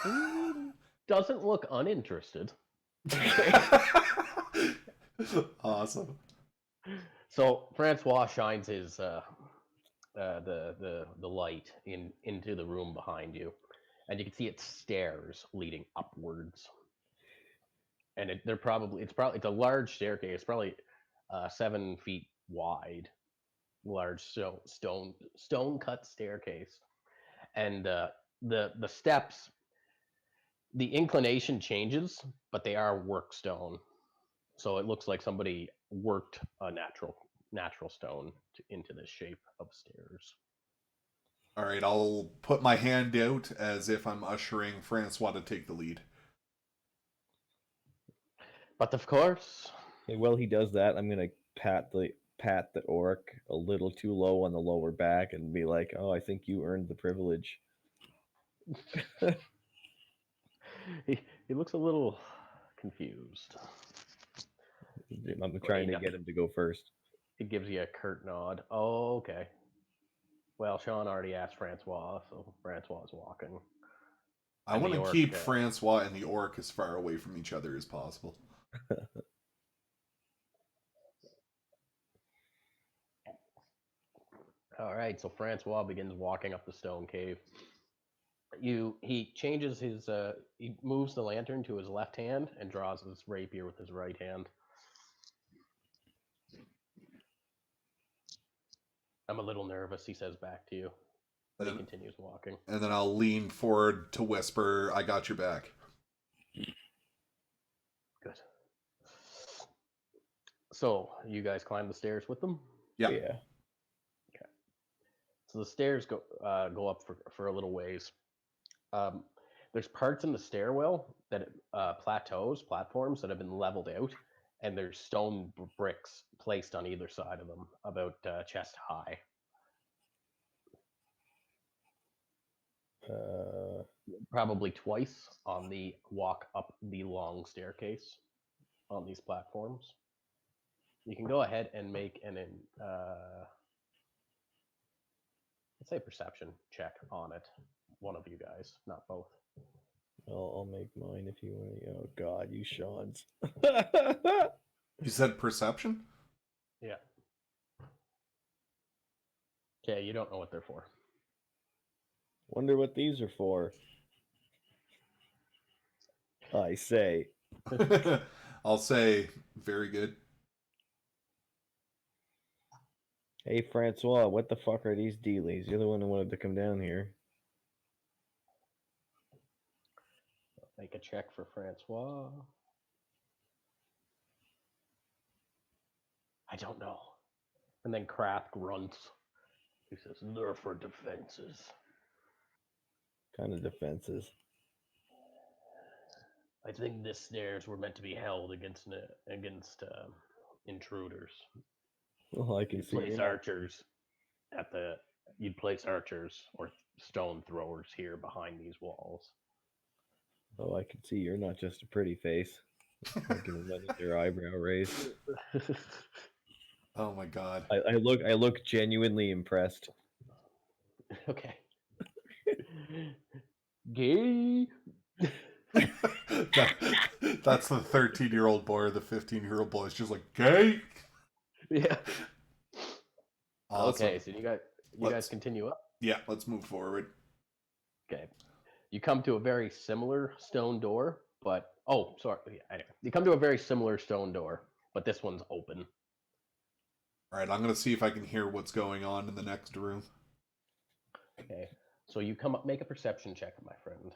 he doesn't look uninterested. Awesome. So Francois shines his the light into the room behind you, and you can see it's stairs leading upwards. And it's a large staircase, probably 7 feet wide, large stone cut staircase, and the steps, the inclination changes, but they are work stone, so it looks like somebody worked a natural stone into this shape of stairs. All right, I'll put my hand out as if I'm ushering Francois to take the lead. But of course, Okay, while he does that, I'm gonna pat the pat the orc a little too low on the lower back and be like, "Oh, I think you earned the privilege." He looks a little confused. I'm trying to get him to go first. He gives you a curt nod. Oh, okay. Well, Sean already asked Francois, so Francois is walking. I And want the to orc, keep Francois and the orc as far away from each other as possible. All right, so Francois begins walking up the stone cave. He changes his he moves the lantern to his left hand and draws his rapier with his right hand. I'm a little nervous, he says back to you. But he continues walking. And then I'll lean forward to whisper, "I got your back." Good. So, you guys climb the stairs with them? Yeah. Yeah. Okay. So the stairs go up for a little ways. There's parts in the stairwell that platforms that have been leveled out, and there's stone bricks placed on either side of them, about chest high. Probably twice on the walk up the long staircase on these platforms. You can go ahead and make let's say perception check on it. One of you guys, not both. I'll make mine if you want. Oh God, you Sean's. You said perception? Yeah. Okay, you don't know what they're for. Wonder what these are for. I say. I'll say very good. Hey Francois, what the fuck are these dealies? You're the one who wanted to come down here. Make a check for Francois. I don't know. And then Krath grunts. He says, "They're for defenses." Kind of defenses. I think the stairs were meant to be held against intruders. Well, I can You'd see. place archers You'd place archers or stone throwers here behind these walls. Oh, I can see you're not just a pretty face. Looking at your eyebrow raised. Oh my God. I look genuinely impressed. Okay. Gay. That's the 13-year-old boy or the 15-year-old boy. It's just like, gay. Yeah. Awesome. Okay, so you guys continue up. Yeah, let's move forward. Okay. You come to a very similar stone door, but anyway, you come to a very similar stone door, but this one's open. All right, I'm gonna see if I can hear what's going on in the next room. Okay. So you come up, make a perception check, my friend.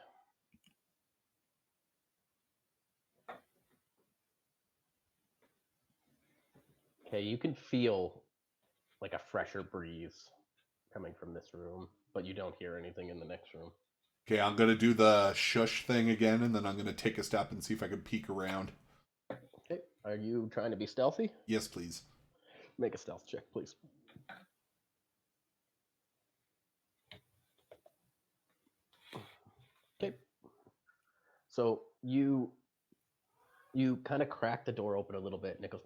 Okay, you can feel like a fresher breeze coming from this room, but you don't hear anything in the next room. Okay, I'm gonna do the shush thing again, and then I'm gonna take a step and see if I can peek around. Okay. Are you trying to be stealthy? Yes, please. Make a stealth check, please. Okay. So you kind of crack the door open a little bit, and it goes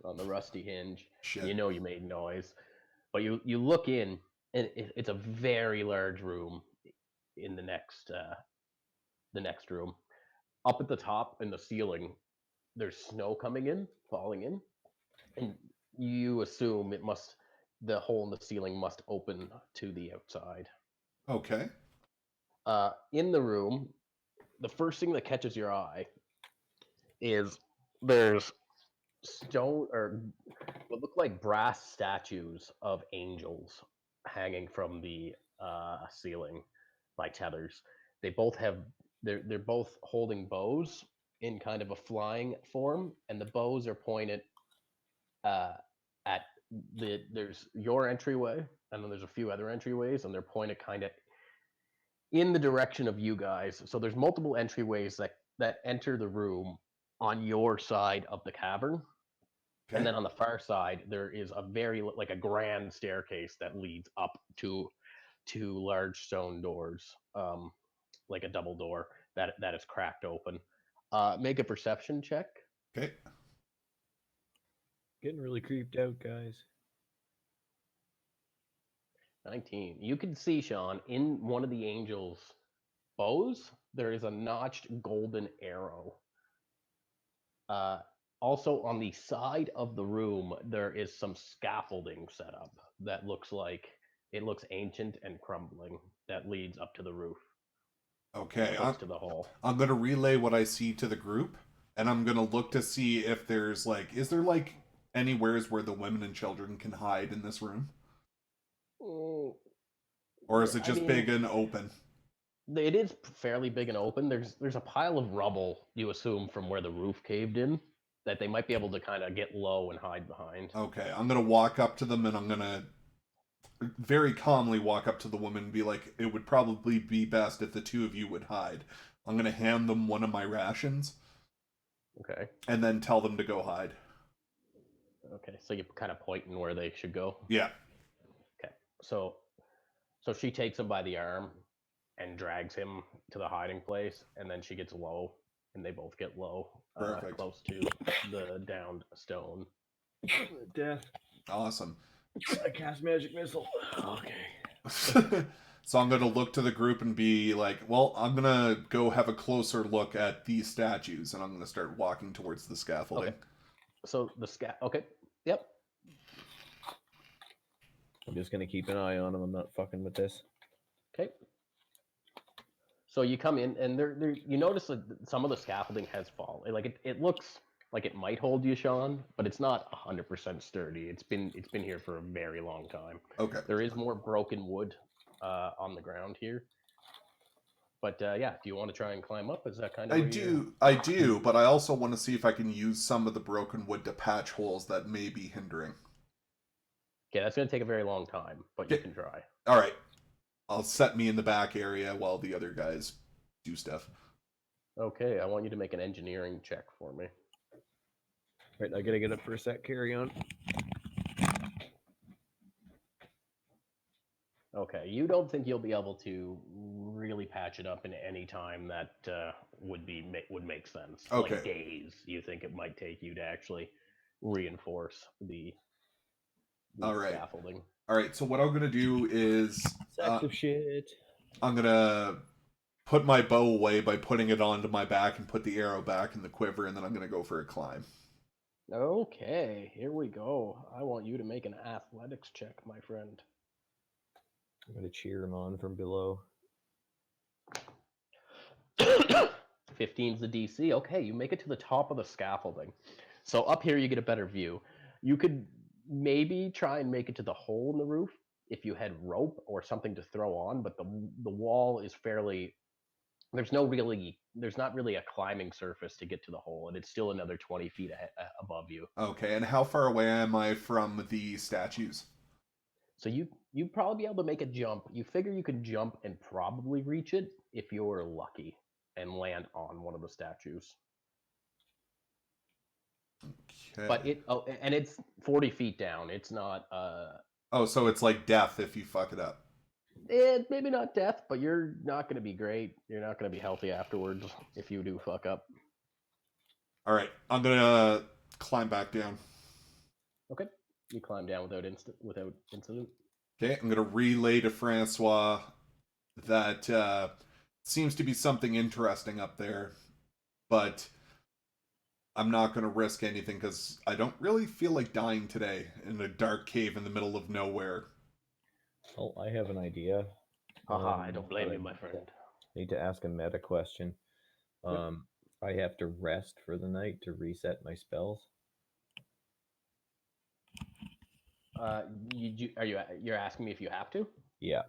on the rusty hinge. Shit. You know you made noise, but you look in, and it's a very large room. In the next room, up at the top in the ceiling, there's snow falling in, and you assume the hole in the ceiling must open to the outside. Okay. In the room, the first thing that catches your eye is there's stone or what look like brass statues of angels hanging from the ceiling by tethers. They both have they're both holding bows in kind of a flying form, and the bows are pointed at there's your entryway, and then there's a few other entryways, and they're pointed kind of in the direction of you guys. So there's multiple entryways that enter the room on your side of the cavern. Okay. And then on the far side, there is a like a grand staircase that leads up to two large stone doors, like a double door that is cracked open. Make a perception check. Okay. Getting really creeped out, guys. 19. You can see, Sean, in one of the angels' bows, there is a notched golden arrow. Also, on the side of the room, there is some scaffolding set up that looks ancient and crumbling that leads up to the roof, Okay. close to the hall. I'm gonna relay what I see to the group, and I'm gonna look to see if there's is there anywheres where the women and children can hide in this room, Mm, or is it I just mean, big and open? it is fairly big and open. There's a pile of rubble, you assume, from where the roof caved in, that they might be able to kind of get low and hide behind. Okay, I'm gonna walk up to them and I'm gonna very calmly walk up to the woman and be like, "It would probably be best if the two of you would hide." I'm gonna hand them one of my rations Okay. and then tell them to go hide. Okay. So you're kind of pointing where they should go. Yeah. Okay. So she takes him by the arm and drags him to the hiding place, and then she gets low, and they both get low, Perfect. close to the downed stone. Death. Awesome. I cast magic missile. Okay. So I'm gonna look to the group and be like, "Well, I'm gonna go have a closer look at these statues, and I'm gonna start walking towards the scaffolding." Okay. So okay. Yep. I'm just gonna keep an eye on him. I'm not fucking with this. Okay. So you come in, and you notice that some of the scaffolding has fallen. Like it looks like it might hold you, Sean, but it's not 100% sturdy. It's been here for a very long time. Okay. There is more broken wood on the ground here. But yeah, do you want to try and climb up? Is that kind of I do, but I also want to see if I can use some of the broken wood to patch holes that may be hindering. Okay, that's going to take a very long time, but you can try. All right. I'll set me in the back area while the other guys do stuff. Okay, I want you to make an engineering check for me. Right, I gotta get up for a sec. Carry on. Okay, you don't think you'll be able to really patch it up in any time that would make sense. Okay. Like days, you think it might take you to actually reinforce the All right. scaffolding. All right, so what I'm gonna do is Sacks of shit. I'm gonna put my bow away by putting it onto my back and put the arrow back in the quiver, and then I'm gonna go for a climb. Okay, here we go. I want you to make an athletics check, my friend. I'm gonna cheer him on from below. 15's the DC. Okay, you make it to the top of the scaffolding. So up here you get a better view. You could maybe try and make it to the hole in the roof if you had rope or something to throw on, but the wall is fairly there's not really a climbing surface to get to the hole, and it's still another 20 feet above you. Okay, and how far away am I from the statues? So you'd probably be able to make a jump. You figure you can jump and probably reach it if you're lucky and land on one of the statues. Okay. But it's 40 feet down. It's not Oh, so it's like death if you fuck it up. maybe not death, but you're not going to be great. You're not going to be healthy afterwards if you do fuck up. All right, I'm gonna climb back down. Okay, you climb down without incident. Okay, I'm gonna relay to Francois that seems to be something interesting up there, but I'm not gonna risk anything because I don't really feel like dying today in a dark cave in the middle of nowhere. Oh, I have an idea. Haha, I don't blame but you, my friend. Need to ask a meta question. I have to rest for the night to reset my spells. You're asking me if you have to? Yeah,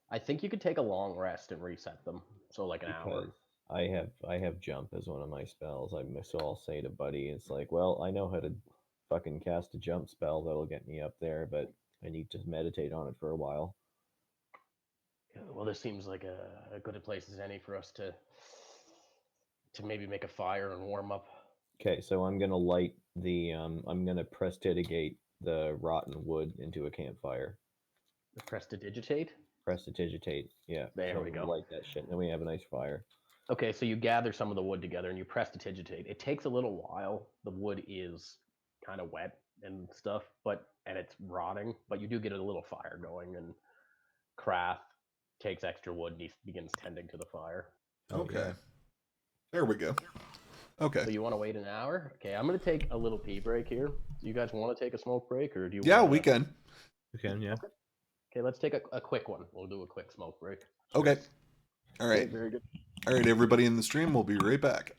I think you could take a long rest and reset them. So like an hour. because I have jump as one of my spells. So I'll say to Buddy, it's like, well, I know how to fucking cast a jump spell that'll get me up there, but I need to meditate on it for a while. Well, this seems like a good a place as any for us to maybe make a fire and warm up. Okay, so I'm gonna light I'm gonna prestidigitate the rotten wood into a campfire. Prestidigitate. Prestidigitate, yeah. There so we go. Light that shit, and then we have a nice fire. Okay, so you gather some of the wood together and you prestidigitate. It takes a little while. The wood is kind of wet and stuff, and it's rotting, but you do get a little fire going. And Krath takes extra wood and he begins tending to the fire. Okay. Yeah. There we go. Okay. So you want to wait an hour? Okay, I'm gonna take a little pee break here. Do you guys want to take a smoke break, or do you? Yeah, wanna... we can. We can, yeah. Okay, let's take a quick one. We'll do a quick smoke break. Okay. All right. Okay, very good. All right, everybody in the stream, we'll be right back.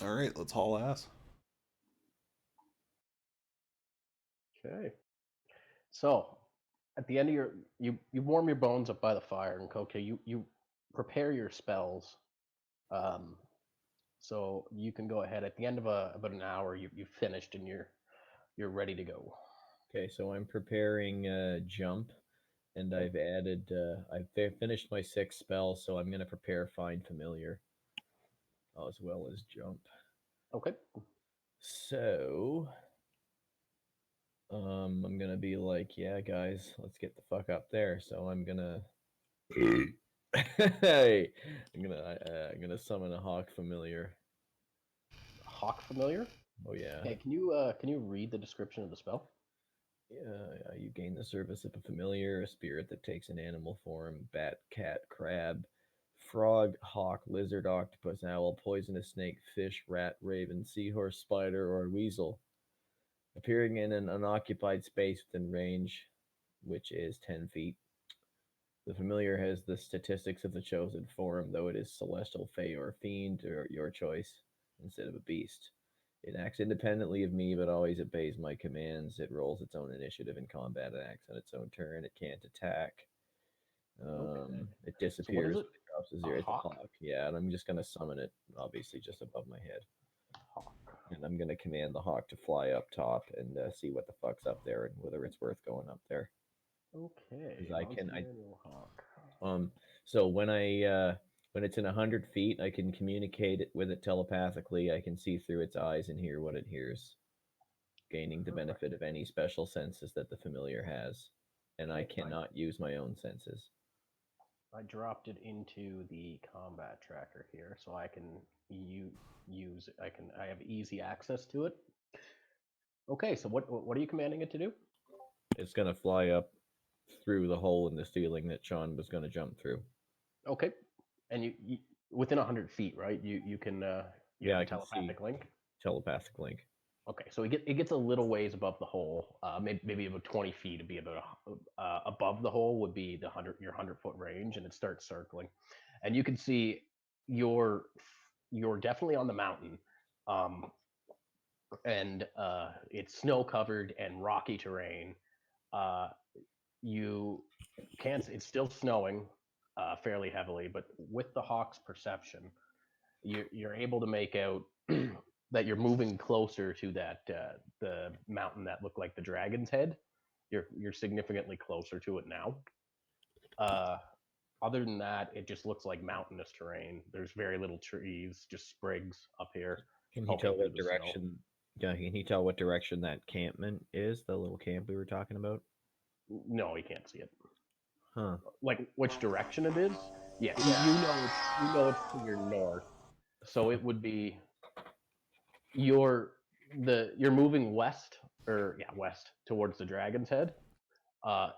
All right, let's haul ass. Okay. So, at the end of you warm your bones up by the fire, and okay, you prepare your spells. Um, so you can go ahead at the end of about an hour. You've finished and you're ready to go. Okay, so I'm preparing jump, and Okay. I've added. I've finished my 6 spells, so I'm gonna prepare find familiar, as well as jump. Okay. So, I'm gonna be like, yeah, guys, let's get the fuck up there. So I'm gonna. Hey, I'm gonna summon a hawk familiar. Hawk familiar. Oh yeah. Okay. Can you read the description of the spell? Yeah, you gain the service of a familiar, a spirit that takes an animal form: bat, cat, crab, frog, hawk, lizard, octopus, owl, poisonous snake, fish, rat, raven, seahorse, spider, or weasel, appearing in an unoccupied space within range, which is 10 feet. The familiar has the statistics of the chosen form, though it is celestial, fey, or fiend, or your choice, instead of a beast. It acts independently of me, but always obeys my commands. It rolls its own initiative in combat and acts on its own turn. It can't attack. Okay. It So what is disappears it? when it drops to A zero. It's a hawk. hawk. Yeah, and I'm just gonna summon it, obviously, just above my head. Hawk. And I'm gonna command the hawk to fly up top and see what the fuck's up there and whether it's worth going up there. Okay. Because I can, Manual hawk. So when it's in 100 feet, I can communicate with it telepathically. I can see through its eyes and hear what it hears, gaining the benefit of any special senses that the familiar has, and I Okay, fine. cannot use my own senses. I dropped it into the combat tracker here, so I can use. I have easy access to it. Okay, so what are you commanding it to do? It's gonna fly up through the hole in the ceiling that Sean was gonna jump through. Okay, and you within 100 feet, right? You can you Yeah, have a I can see telepathic link. telepathic link. Okay, so it gets a little ways above the hole. Maybe about 20 feet to be about above the hole would be your 100-foot range, and it starts circling, and you can see you're you're definitely on the mountain, um, and it's snow covered and rocky terrain. Uh, you can't. It's still snowing fairly heavily, but with the hawk's perception, you're able to make out that you're moving closer to that the mountain that looked like the dragon's head. You're significantly closer to it now. Uh, Other than that, it just looks like mountainous terrain. There's very little trees, just sprigs up here Can he tell poking through what the snow. direction? Yeah, can he tell what direction that campment is? The little camp we were talking about. No, you can't see it. Huh. Like which direction it is? Yeah, you know it's to your north. So it would be you're moving west, or yeah, west towards the dragon's head.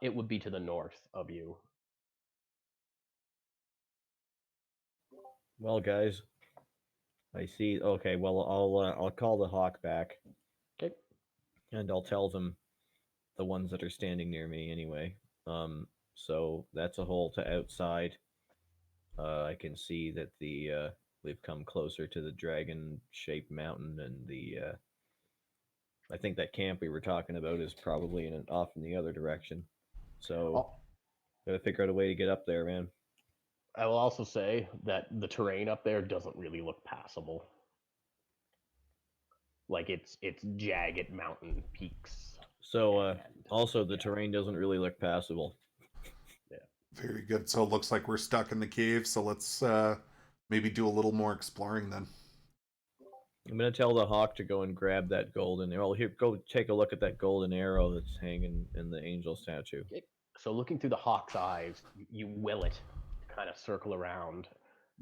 It would be to the north of you. Well, guys, I see. Okay, well, I'll call the hawk back, Okay. and I'll tell them the ones that are standing near me anyway. So that's a hole to outside. I can see that we've come closer to the dragon-shaped mountain, and I think that camp we were talking about is probably off in the other direction. So I'll, gotta figure out a way to get up there, man. I will also say that the terrain up there doesn't really look passable. Like it's jagged mountain peaks. So And also the terrain doesn't really look passable. yeah. Very good. So it looks like we're stuck in the cave. So let's maybe do a little more exploring then. I'm gonna tell the hawk to go and grab that golden arrow. Here, go take a look at that golden arrow that's hanging in the angel statue. Okay. So looking through the hawk's eyes, you will it to kind of circle around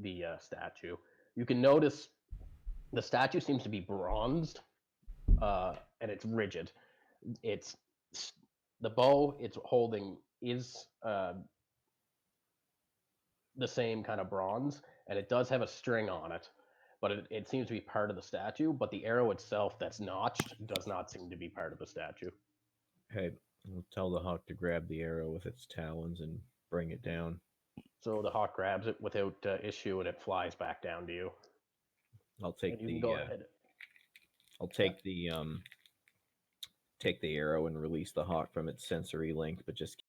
the statue. You can notice the statue seems to be bronzed, and it's rigid. It's the bow it's holding is the same kind of bronze, and it does have a string on it, but it seems to be part of the statue. But the arrow itself that's notched does not seem to be part of the statue. Hey, I'll tell the hawk to grab the arrow with its talons and bring it down. So the hawk grabs it without issue, and it flies back down to you. I'll take And you can the go ahead. I'll take the arrow and release the hawk from its sensory link, but just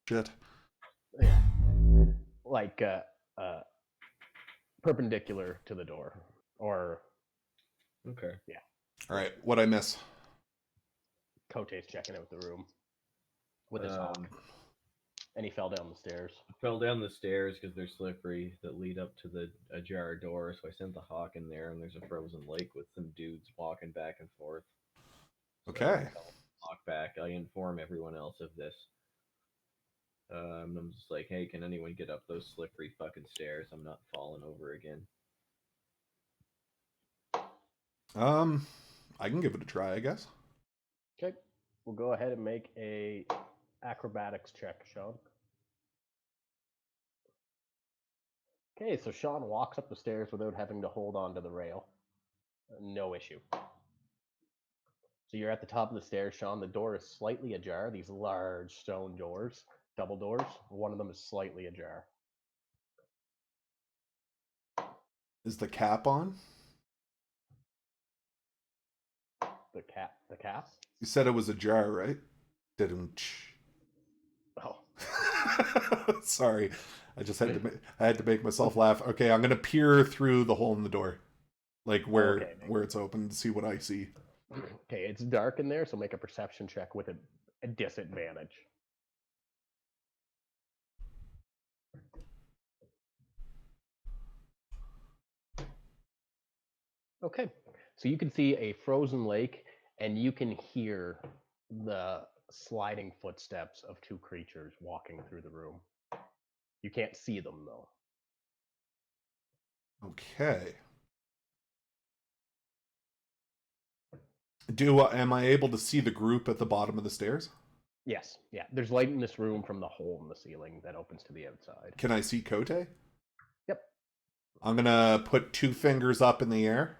Shit. Yeah. Like perpendicular to the door. Or Okay. All right, what'd I miss? Kote's checking out the room with his hawk. Um, And he fell down the stairs. I fell down the stairs because they're slippery that lead up to the ajar door. So I sent the hawk in there, and there's a frozen lake with some dudes walking back and forth. So Okay. I tell the hawk back. I inform everyone else of this. I'm just like, hey, can anyone get up those slippery fucking stairs? I'm not falling over again. I can give it a try, I guess. Okay. We'll go ahead and make a acrobatics check, Sean. Okay, so Sean walks up the stairs without having to hold on to the rail. No issue. So you're at the top of the stairs, Sean. The door is slightly ajar. These large stone doors, double doors. One of them is slightly ajar. Is the cap on? The cap? You said it was ajar, right? Didn't. Oh. Sorry, I just had to. I had to make myself laugh. Okay, I'm gonna peer through the hole in the door, like where it's open, to see what I see. Okay, it's dark in there, so make a perception check with a disadvantage. Okay, so you can see a frozen lake, and you can hear the sliding footsteps of two creatures walking through the room. You can't see them, though. Okay. Am I able to see the group at the bottom of the stairs? Yes, yeah. There's light in this room from the hole in the ceiling that opens to the outside. Can I see Kote? Yep. I'm gonna put 2 fingers up in the air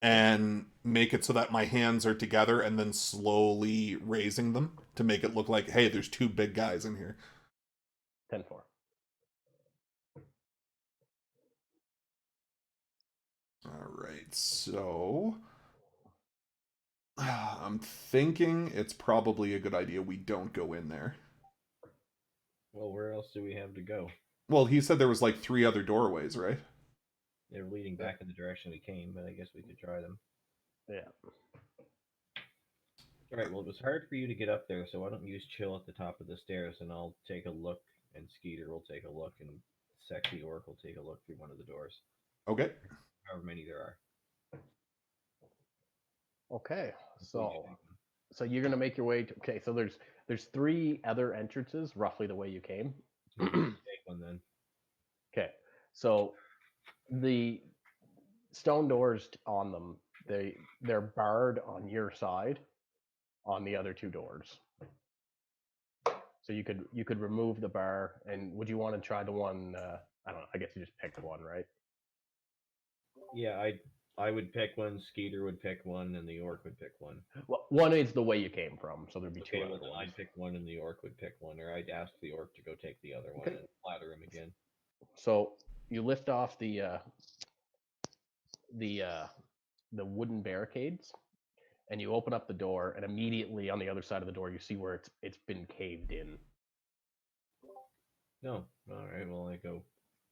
and make it so that my hands are together, and then slowly raising them to make it look like, hey, there's 2 big guys in here. 10-4. All right, so I'm thinking it's probably a good idea we don't go in there. Well, where else do we have to go? Well, he said there was like 3 other doorways, right? They're leading back in the direction we came, but I guess we could try them. Yeah. All right, well, it was hard for you to get up there, so why don't you just chill at the top of the stairs, and I'll take a look, and Skeeter will take a look, and Sexy Orc will take a look through one of the doors. Okay. However many there are. Okay, so you're gonna make your way to. Okay, so there's 3 other entrances, roughly the way you came. Take one then. Okay, so the stone doors on them, they're barred on your side, on the other 2 doors. So you could remove the bar, and would you want to try the one? I don't know. I guess you just picked one, right? Yeah, I would pick one, Skeeter would pick one, and the Orc would pick one. Well, one is the way you came from, so there'd be 2 Okay, other well, ones. I'd pick one, and the Orc would pick one, or I'd ask the Orc to go take the other one Okay. and flatter him again. So you lift off the wooden barricades, and you open up the door, and immediately on the other side of the door, you see where it's been caved in. No, all right. Well, I go.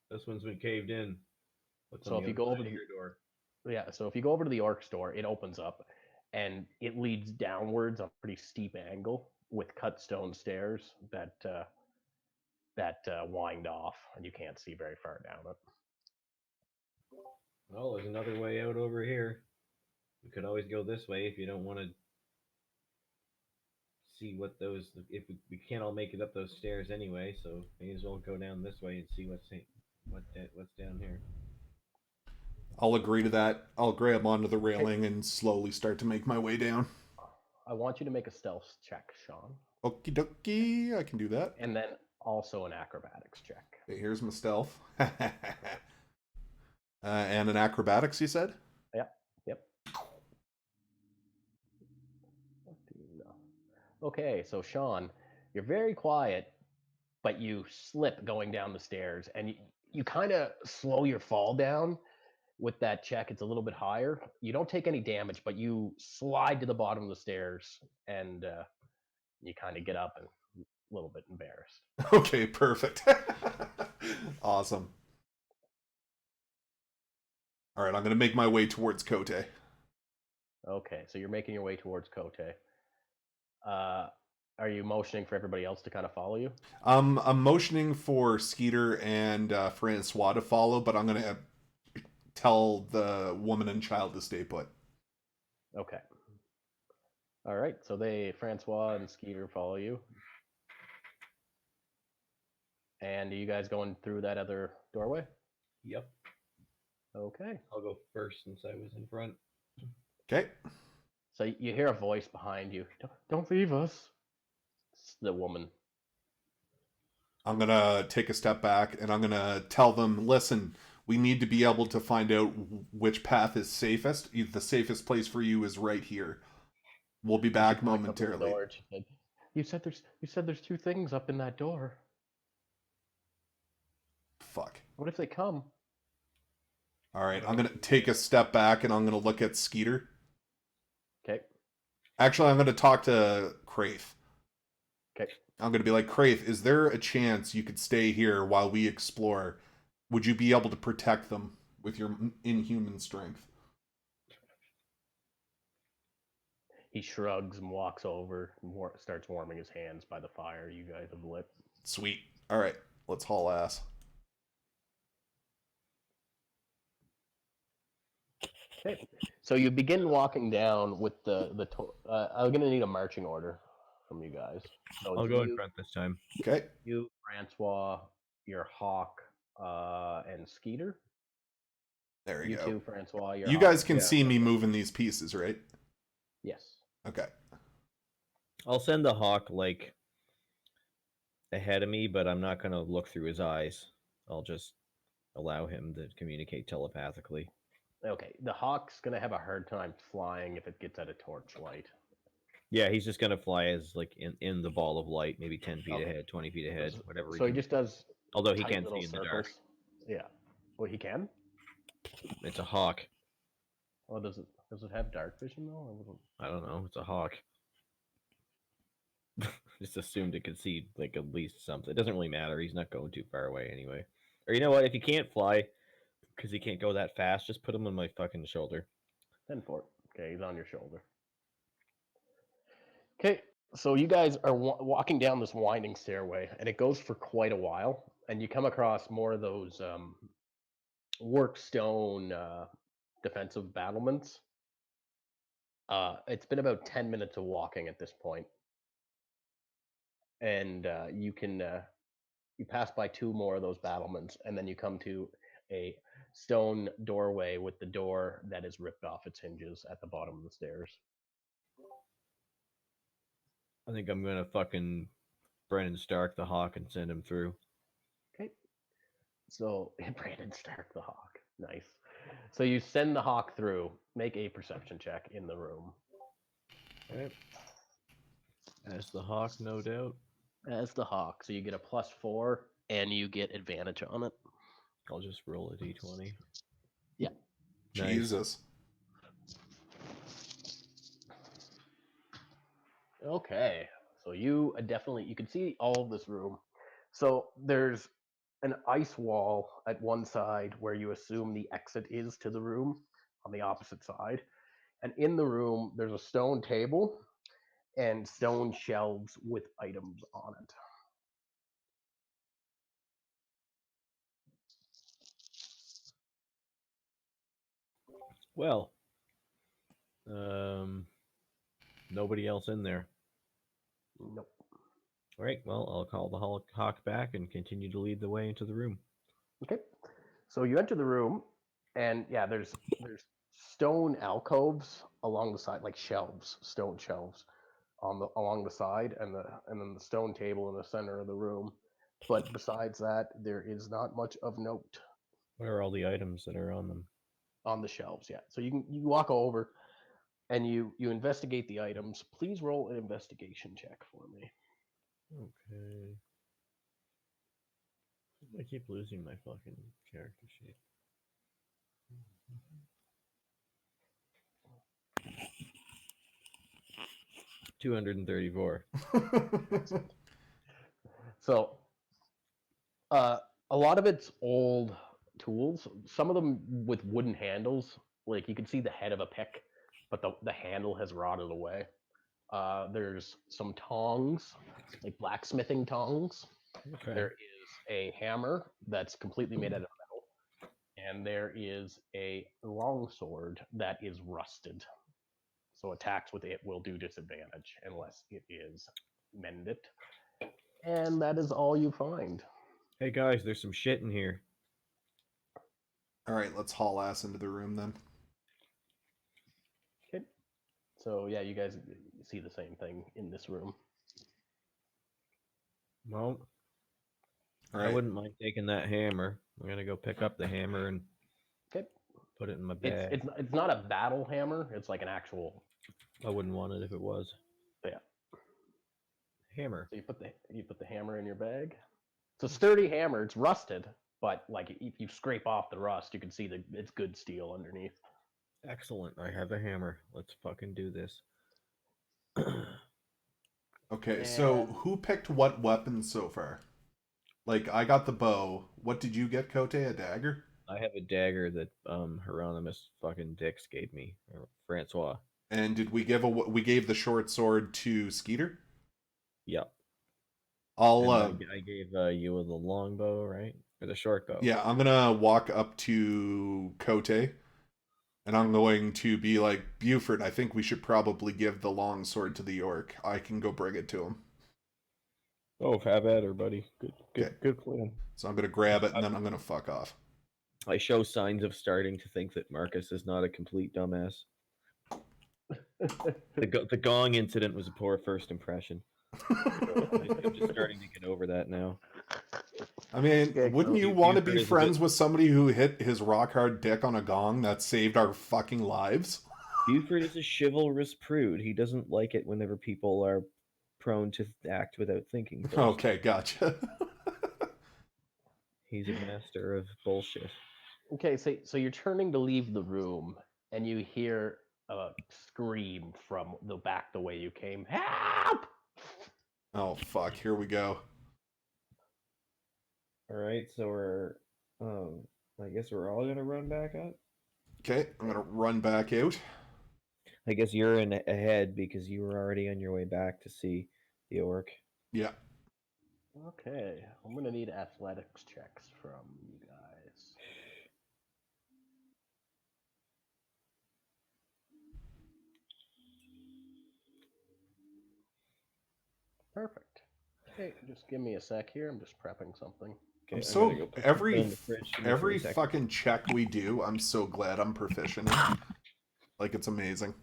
This one's been caved in. What's So on if the you other go over side to of your door? Yeah, so if you go over to the Orc's door, it opens up, and it leads downwards on a pretty steep angle with cut stone stairs that wind off, and you can't see very far down it. Well, there's another way out over here. We could always go this way if you don't want to see what those. If we can't all make it up those stairs anyway, so may as well go down this way and see what's down here. I'll agree to that. I'll grab onto the railing and slowly start to make my way down. I want you to make a stealth check, Sean. Okie dokie, I can do that. And then also an acrobatics check. Okay, here's my stealth. And an acrobatics, you said? Yep. Okay, so Sean, you're very quiet, but you slip going down the stairs, and you kind of slow your fall down with that check. It's a little bit higher. You don't take any damage, but you slide to the bottom of the stairs, and you kind of get up and little bit embarrassed. Okay, perfect. Awesome. All right, I'm going to make my way towards Kote. Okay, so you're making your way towards Kote. Are you motioning for everybody else to kind of follow you? I'm motioning for Skeeter and Francois to follow, but I'm going to tell the woman and child to stay put. Okay. All right, so Francois and Skeeter follow you. And are you guys going through that other doorway? Yep. Okay. I'll go first since I was in front. Okay. So you hear a voice behind you. Don't leave us. It's the woman. I'm going to take a step back and I'm going to tell them, listen, we need to be able to find out which path is safest. The safest place for you is right here. We'll be back She points up at the momentarily. door and she said, you said there's two things up in that door. Fuck. What if they come? All right, I'm going to take a step back and I'm going to look at Skeeter. Okay. Actually, I'm going to talk to Kraith. Okay. I'm going to be like, Kraith, is there a chance you could stay here while we explore? Would you be able to protect them with your inhuman strength? He shrugs and walks over and starts warming his hands by the fire you guys have lit. Sweet. All right, let's haul ass. Okay. So you begin walking down with I'm gonna need a marching order from you guys. So I'll it's go in front this time. Okay. you, Francois, your hawk, and Skeeter. There we You go. too, Francois. Your You hawk. guys can Yeah. see me moving these pieces, right? Yes. Okay. I'll send the hawk like ahead of me, but I'm not gonna look through his eyes. I'll just allow him to communicate telepathically. Okay. The hawk's gonna have a hard time flying if it gets at a torchlight. Yeah, he's just gonna fly as like in the ball of light, maybe 10 feet Okay. ahead, 20 feet ahead, whatever. So he just does. Although he tight can little see in the circles. dark. Yeah. Well, he can. It's a hawk. Well, does it have dark vision though? I don't know. It's a hawk. Just assumed it could see like at least something. It doesn't really matter. He's not going too far away anyway. Or you know what? If he can't fly, because he can't go that fast, just put him on my fucking shoulder. 10-4. Okay, he's on your shoulder. Okay, so you guys are walking down this winding stairway, and it goes for quite a while, and you come across more of those work stone defensive battlements. It's been about 10 minutes of walking at this point, and you pass by two more of those battlements, and then you come to a stone doorway with the door that is ripped off its hinges at the bottom of the stairs. I think I'm gonna fucking Brennan Stark the hawk and send him through. Okay. So Brandon Stark the hawk. Nice. So you send the hawk through. Make a perception check in the room. Right. As the hawk, no doubt. As the hawk. So you get a +4 and you get advantage on it. I'll just roll a d20. Yeah. Nice. Jesus. Okay. So you can see all of this room. So there's an ice wall at one side where you assume the exit is to the room on the opposite side. And in the room, there's a stone table and stone shelves with items on it. Well, nobody else in there. Nope. All right. Well, I'll call the hawk back and continue to lead the way into the room. Okay. So you enter the room, and yeah, there's stone alcoves along the side, like shelves, stone shelves along the side, and then the stone table in the center of the room. But besides that, there is not much of note What are all the items that are on them? on the shelves yet. So you walk over and you investigate the items. Please roll an investigation check for me. Okay. I keep losing my fucking character sheet. 234. Excellent. So, a lot of it's old tools. Some of them with wooden handles. Like you can see the head of a pick, but the handle has rotted away. There's some tongs, like blacksmithing tongs. Okay. There is a hammer that's completely made out of metal, and there is a longsword that is rusted. So attacks with it will do disadvantage unless it is mended. And that is all you find. Hey guys, there's some shit in here. All right, let's haul ass into the room then. Okay. So yeah, you guys see the same thing in this room. Well, All I right. wouldn't mind taking that hammer. I'm gonna go pick up the hammer and Okay. put it in my It's bag. it's not a battle hammer. It's like an actual. I wouldn't want it if it was. Yeah. Hammer. So you put the hammer in your bag. It's a sturdy hammer. It's rusted, but like if you scrape off the rust, you can see that it's good steel underneath. Excellent. I have a hammer. Let's fucking do this. Okay, so And who picked what weapons so far? Like, I got the bow. What did you get, Cote? A dagger? I have a dagger that Hieronymus fucking Dix gave me, or Francois. And did we we gave the short sword to Skeeter? Yep. I'll And I gave you the longbow, right? Or the short bow. yeah, I'm gonna walk up to Cote and I'm going to be like, Buford, I think we should probably give the long sword to the York. I can go bring it to him. Oh, have at her, buddy. Okay. Good plan. So I'm gonna grab it and then I'm gonna fuck off. I show signs of starting to think that Marcus is not a complete dumbass. The gong incident was a poor first impression. I'm just starting to get over that now. I mean, Okay, wouldn't so you want to Buford be is a friends bit- with somebody who hit his rock hard dick on a gong that saved our fucking lives? Buford is a chivalrous prude. He doesn't like it whenever people are prone to act without thinking first. Okay, gotcha. He's a master of bullshit. okay, so you're turning to leave the room, and you hear a scream from the back the way you came. Help! Oh fuck, here we go. All right, so we're, I guess we're all gonna run back up. Okay, I'm gonna run back out. I guess you're in ahead because you were already on your way back to see the orc. Yeah. Okay, I'm gonna need athletics checks from you guys. Perfect. Okay, just give me a sec here. I'm just prepping something. Okay, I'm gonna so go put something in the fridge. Give me every 3 seconds. fucking check we do, I'm so glad I'm proficient in. Like it's amazing.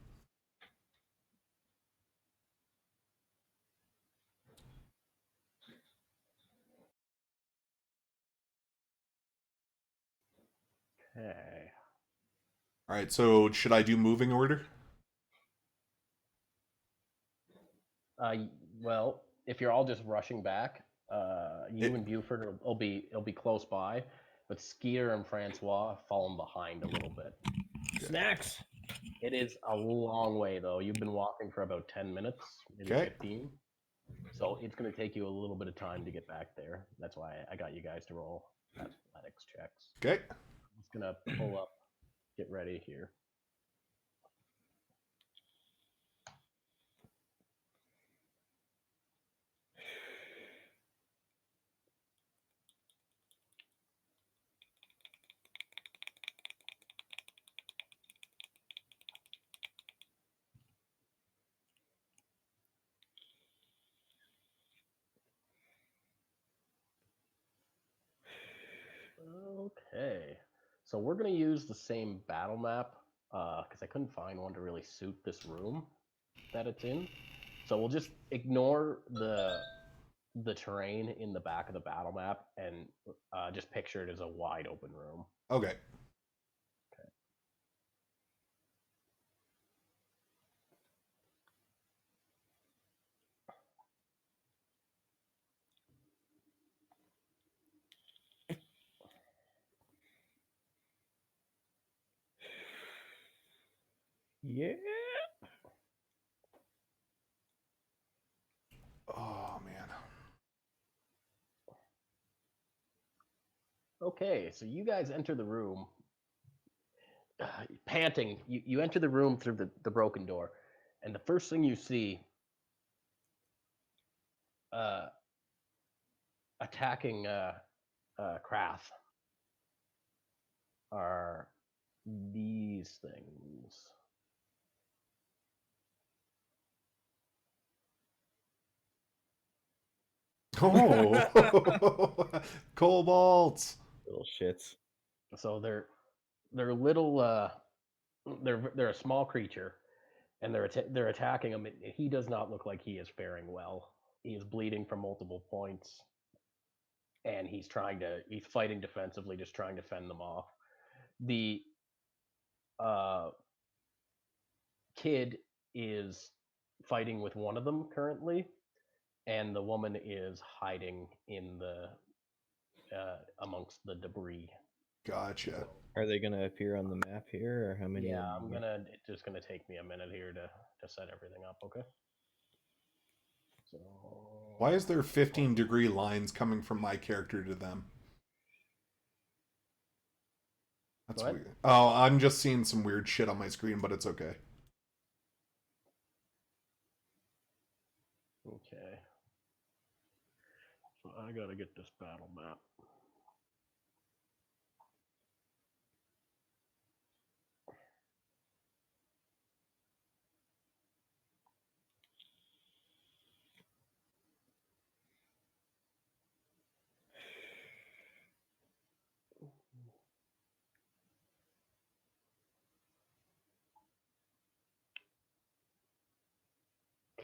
Okay. All right, so should I do moving order? Well, if you're all just rushing back, you It- and Buford will be close by, but Skeeter and Francois falling behind a little bit. Snacks. It is a long way though. You've been walking for about 10 minutes, maybe Okay. 15. So it's going to take you a little bit of time to get back there. That's why I got you guys to roll athletics checks. Okay. I'm just going to pull up, get ready here. Okay. So we're going to use the same battle map because I couldn't find one to really suit this room that it's in. So we'll just ignore the terrain in the back of the battle map and just picture it as a wide open room. Okay. Yeah. Oh man. Okay, so you guys enter the room, panting. You enter the room through the broken door, and the first thing you see, uh, attacking Krath, are these things. Oh, Cobalts. Little shits. So they're little. They're a small creature, and they're attacking him. He does not look like he is faring well. He is bleeding from multiple points, and he's fighting defensively, just trying to fend them off. The uh, kid is fighting with one of them currently, and the woman is hiding in the amongst the debris. Gotcha. Are they gonna appear on the map here, or how many? Yeah, It's just gonna take me a minute here to set everything up. Okay. So Why is there 15-degree lines coming from my character to them? That's What? weird. Oh, I'm just seeing some weird shit on my screen, but it's okay. Okay. So I gotta get this battle map.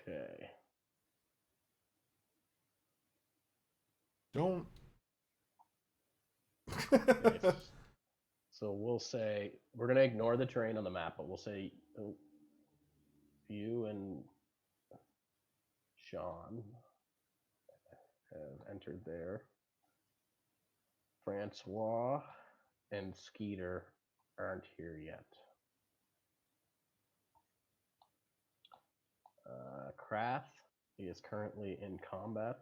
Okay. Don't. Okay. So we'll say we're gonna ignore the terrain on the map, but we'll say you and Sean have entered there. Francois and Skeeter aren't here yet. Krath is currently in combat.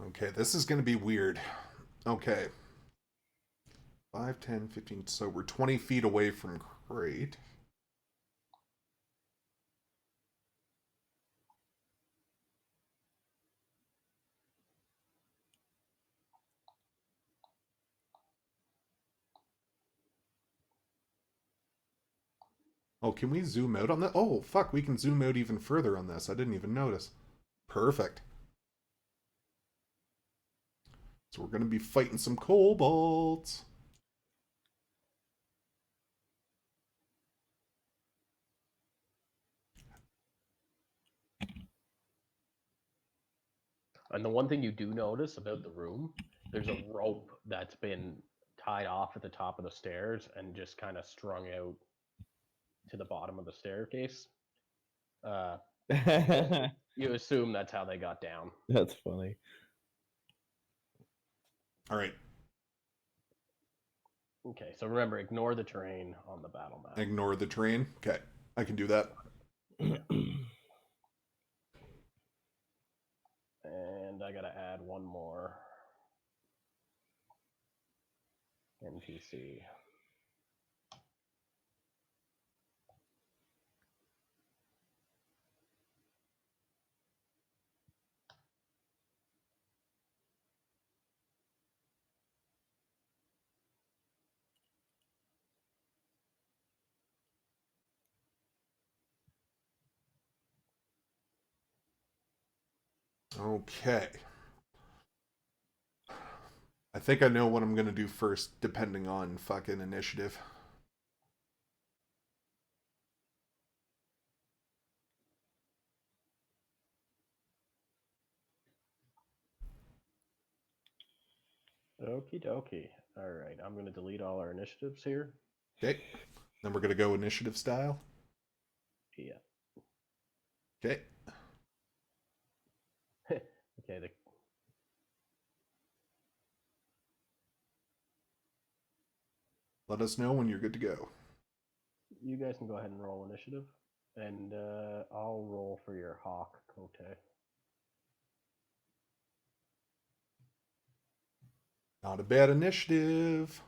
Okay, this is going to be weird. Okay. 5, 10, 15. So we're 20 feet away from Crate. Oh, can we zoom out on that? Oh, fuck, we can zoom out even further on this. I didn't even notice. Perfect. So we're going to be fighting some kobolds. And the one thing you do notice about the room, there's a rope that's been tied off at the top of the stairs and just kind of strung out to the bottom of the staircase. You assume that's how they got down. That's funny. All right. Okay, so remember, ignore the terrain on the battle map. Ignore the terrain. Okay, I can do that. And I gotta add one more NPC. Okay. I think I know what I'm going to do first, depending on fucking initiative. Okie dokie. All right, I'm gonna delete all our initiatives here. Okay. Then we're going to go initiative style. Yeah. Okay. Okay. Let us know when you're good to go. you guys can go ahead and roll initiative, and I'll roll for your hawk, Kote. Not a bad initiative.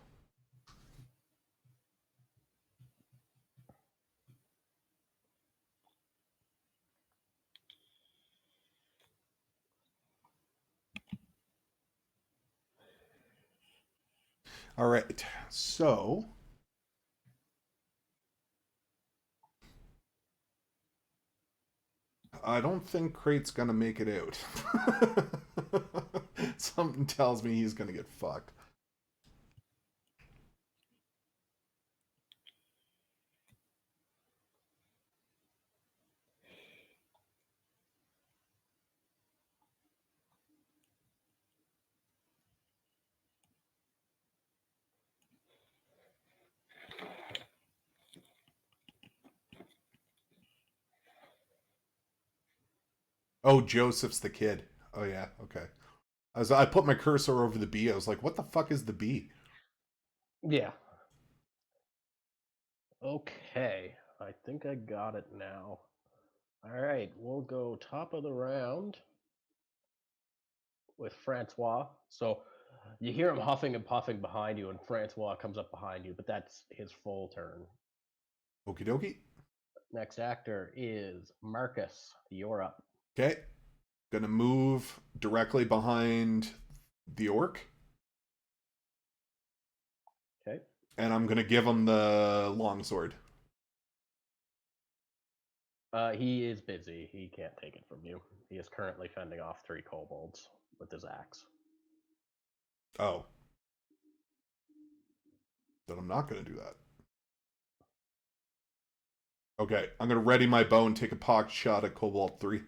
All right, so I don't think Crate's gonna make it out. Something tells me he's gonna get fucked. Oh, Joseph's the kid. Oh yeah, okay. As I put my cursor over the B, I was like, "What the fuck is the B?" Yeah. Okay, I think I got it now. All right, we'll go top of the round with Francois. So you hear him huffing and puffing behind you, and Francois comes up behind you, but that's his full turn. Okie dokie. Next actor is Marcus. You're up. Okay, gonna move directly behind the orc, Okay. and I'm gonna give him the longsword. He is busy. He can't take it from you. He is currently fending off 3 kobolds with his axe. Oh, then I'm not gonna do that. Okay, I'm gonna ready my bow and take a pock shot at Cobalt 3.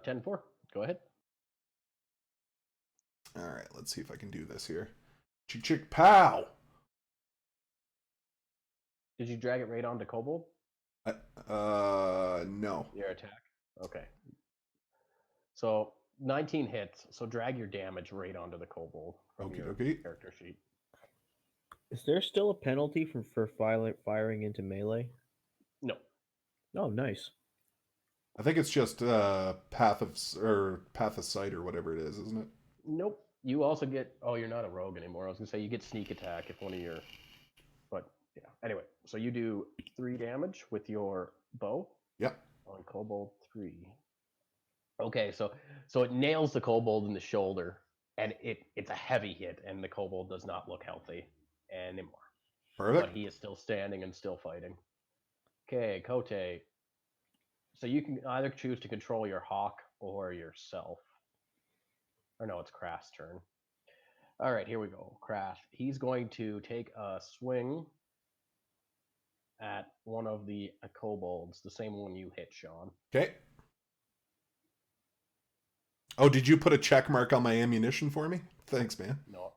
10-4. Go ahead. All right, let's see if I can do this here. Chick chick pow. Did you drag it right onto kobold? No. Your attack. Okay. So 19 hits. So drag your damage right onto the kobold from Okie your dokie. character sheet. Is there still a penalty for firing into melee? No. Oh, nice. I think it's just path of sight or whatever it is, isn't it? Nope. You also get. Oh, you're not a rogue anymore. I was gonna say you get sneak attack if one of your. But yeah. Anyway, so you do 3 damage with your bow Yep. on kobold 3. Okay, so it nails the kobold in the shoulder, and it's a heavy hit, and the kobold does not look healthy anymore. But Perfect. he is still standing and still fighting. Okay, Kote. So you can either choose to control your hawk or yourself. Or no, it's Craft's turn. All right, here we go. Craft. He's going to take a swing at one of the kobolds, the same one you hit, Sean. Okay. Oh, did you put a check mark on my ammunition for me? Thanks, man. No.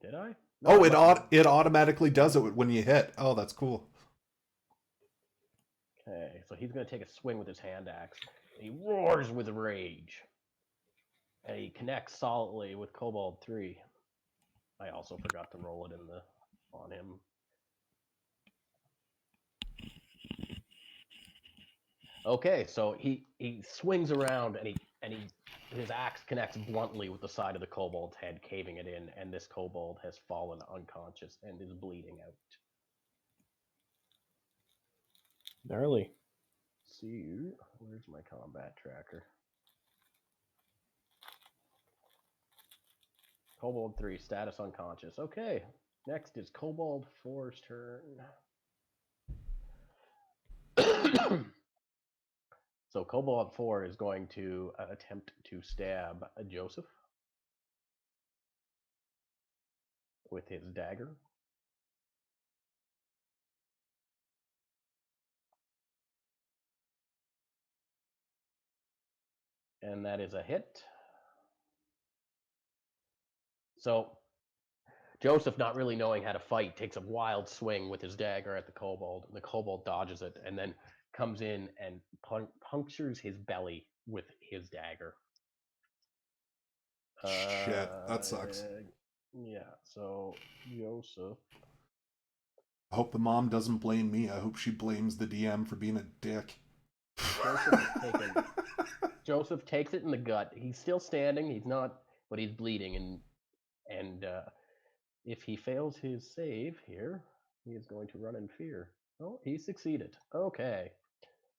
Did I? No, Oh, I must have. it automatically does it when you hit. Oh, that's cool. Okay, so he's going to take a swing with his hand axe. He roars with rage. And he connects solidly with Kobold 3. I also forgot to roll it on him. Okay, so he swings around and his axe connects bluntly with the side of the kobold's head, caving it in, and this kobold has fallen unconscious and is bleeding out. Gnarly. See, where's my combat tracker? Kobold 3, status unconscious. Okay, next is Kobold 4's turn. So Kobold 4 is going to attempt to stab Joseph with his dagger. And that is a hit. So Joseph, not really knowing how to fight, takes a wild swing with his dagger at the kobold, and the kobold dodges it, and then comes in and punctures his belly with his dagger. Shit, that sucks. Yeah, so Joseph I hope the mom doesn't blame me. I hope she blames the DM for being a dick. Joseph takes it in the gut. He's still standing. He's not, but he's bleeding. And if he fails his save here, he is going to run in fear. Oh, he succeeded. Okay.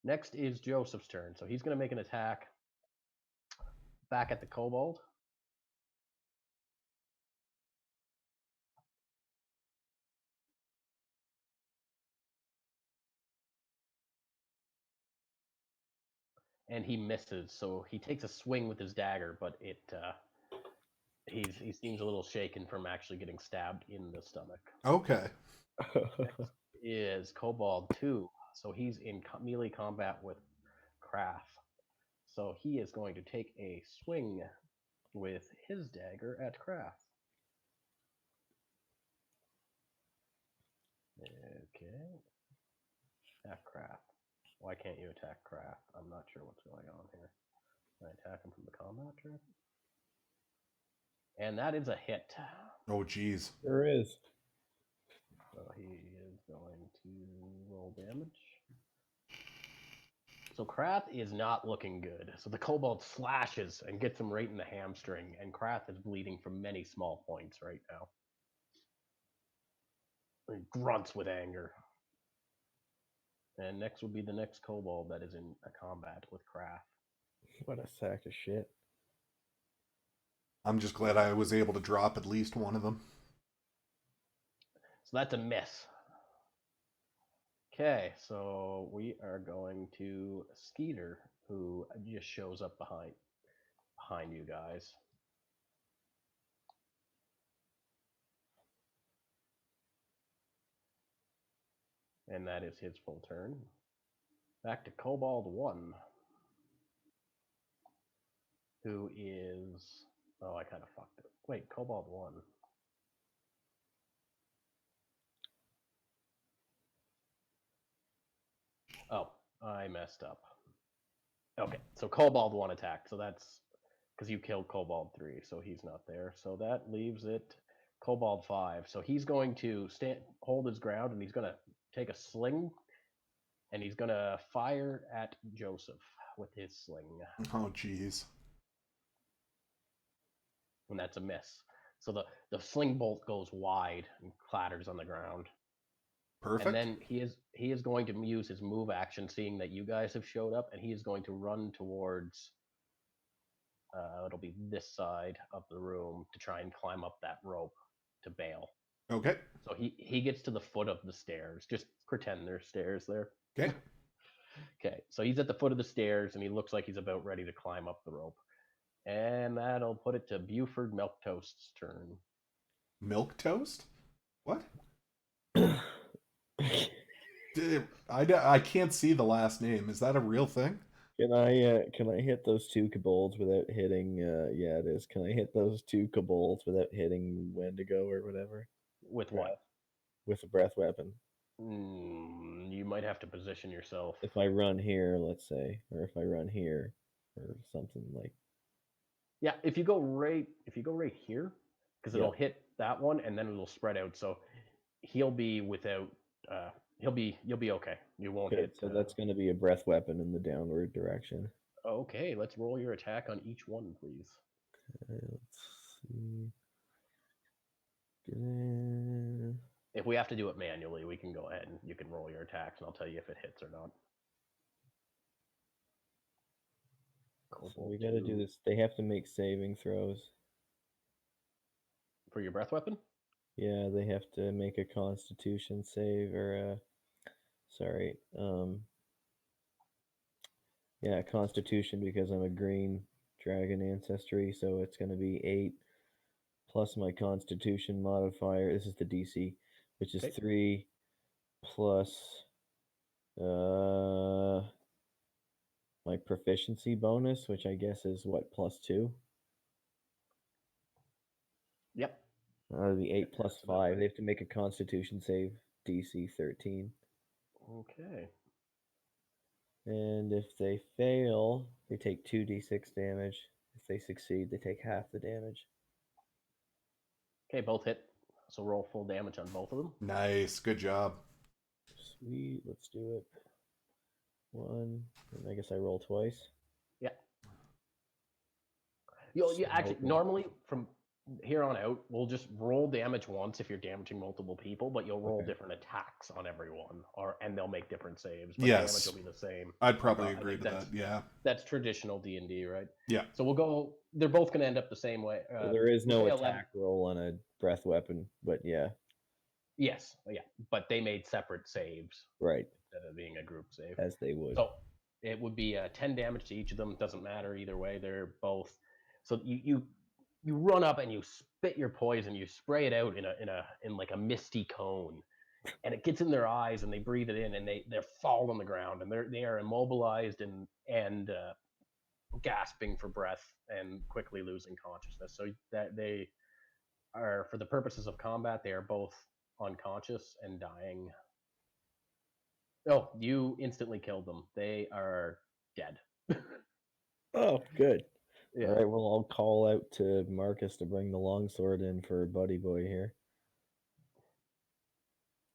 Next is Joseph's turn. So he's going to make an attack back at the kobold. And he misses. So he takes a swing with his dagger, but he seems a little shaken from actually getting stabbed in the stomach. Okay. Next is Kobold 2. So he's in melee combat with Krath. So he is going to take a swing with his dagger at Krath. Okay. Attack Krath. Why can't you attack Krath? I'm not sure what's going on here. Can I attack him from the combat trip? And that is a hit. Oh, geez. There is. So he is going to roll damage. So Krath is not looking good. So the kobold slashes and gets him right in the hamstring, and Krath is bleeding from many small points right now. He grunts with anger. And next would be the next kobold that is in a combat with Krath. What a sack of shit. I'm just glad I was able to drop at least one of them. So that's a miss. Okay, so we are going to Skeeter, who just shows up behind you guys. And that is his full turn. Back to Kobold 1, who is... Oh, I kind of fucked it. Wait, Kobold 1. Oh, I messed up. Okay, so Kobold 1 attack. So that's because you killed Kobold 3, so he's not there. So that leaves it Kobold 5. So he's going to hold his ground, and he's going to take a sling, and he's going to fire at Joseph with his sling. Oh, geez. And that's a miss. So the sling bolt goes wide and clatters on the ground. Perfect. And then he is going to use his move action, seeing that you guys have showed up, and he is going to run towards it'll be this side of the room to try and climb up that rope to bail. Okay. So he gets to the foot of the stairs. Just pretend there's stairs there. Okay. Okay, so he's at the foot of the stairs, and he looks like he's about ready to climb up the rope. And that'll put it to Buford Milktoast's turn. Milk toast? What? I can't see the last name. Is that a real thing? Can I hit those two kobolds without hitting? Yeah, it is. Can I hit those two kobolds without hitting Wendigo or whatever? With what? With a breath weapon. You might have to position yourself. If I run here, let's say, or if I run here, or something like. Yeah, if you go right here, because it'll hit that one, and then it'll spread out. So he'll be without. You'll be okay. You won't hit. So that's going to be a breath weapon in the downward direction. Okay, let's roll your attack on each one, please. Let's see. If we have to do it manually, we can go ahead and you can roll your attacks, and I'll tell you if it hits or not. So we got to do this. They have to make saving throws. For your breath weapon? Yeah, they have to make a Constitution save or yeah, Constitution, because I'm a green dragon ancestry, so it's going to be 8 plus my Constitution modifier. This is the DC, which is 3 plus my proficiency bonus, which I guess is what, +2? Yep. That'll be 8 plus 5. They have to make a Constitution save, DC 13. Okay. And if they fail, they take 2d6 damage. If they succeed, they take half the damage. Okay, both hit. So roll full damage on both of them. Nice. Good job. Sweet. Let's do it. 1. And I guess I roll twice. Yeah. You actually Smoking. normally from here on out, we'll just roll damage once if you're damaging multiple people, but you'll roll Okay. different attacks on everyone, and they'll make different saves. But Yes. damage will be the same. I'd probably I agree think to that. Yeah. That's traditional D&D, right? Yeah. So we'll go. They're both going to end up the same way. So there is no say attack 11. roll on a breath weapon, but yeah, Yes, yeah, but they made separate saves right, instead of being a group save. as they would. So it would be 10 damage to each of them. Doesn't matter either way. They're both. So you run up and you spit your poison. You spray it out in like a misty cone, and it gets in their eyes, and they breathe it in, and they fall on the ground, and they are immobilized and gasping for breath and quickly losing consciousness. So that they are, for the purposes of combat, they are both unconscious and dying. Oh, you instantly killed them. They are dead. Oh, good. Yeah. All right, well, I'll call out to Marcus to bring the longsword in for Buddy Boy here.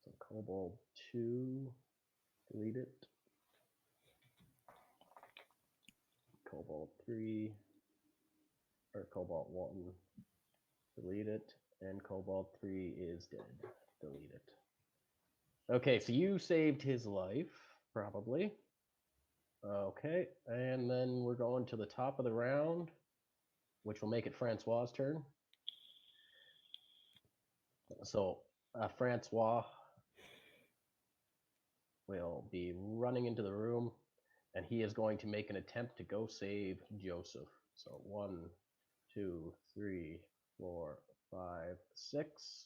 So Kobold 2, delete it. Kobold 3, or Kobold 1, delete it. And Kobold 3 is dead. Delete it. Okay, so you saved his life, probably. Okay, and then we're going to the top of the round, which will make it Francois's turn. So Francois will be running into the room, and he is going to make an attempt to go save Joseph. So 1, 2, 3, 4, 5, 6.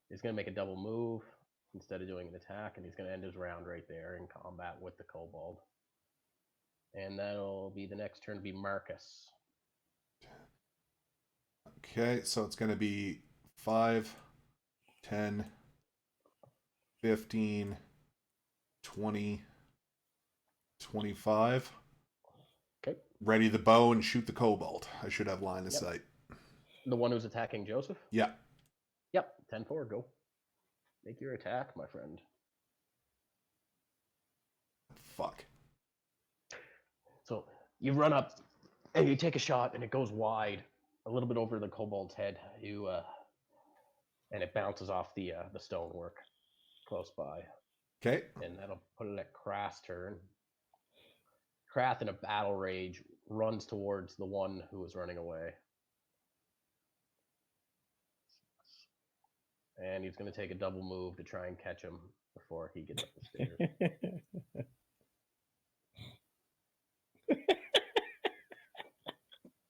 He's going to make a double move instead of doing an attack, and he's going to end his round right there in combat with the kobold. And that'll be the next turn to be Marcus. Okay, so it's going to be 5, 10, 15, 20, 25. Okay. Ready the bow and shoot the kobold. I should have line of Yep. sight. The one who's attacking Joseph? Yeah. Yep, 10-4, go. Make your attack, my friend. Fuck. So you run up and you take a shot, and it goes wide, a little bit over the kobold's head. And it bounces off the stonework close by. Okay. And that'll put it at Krath's turn. Krath, in a battle rage, runs towards the one who was running away. And he's going to take a double move to try and catch him before he gets up the stairs.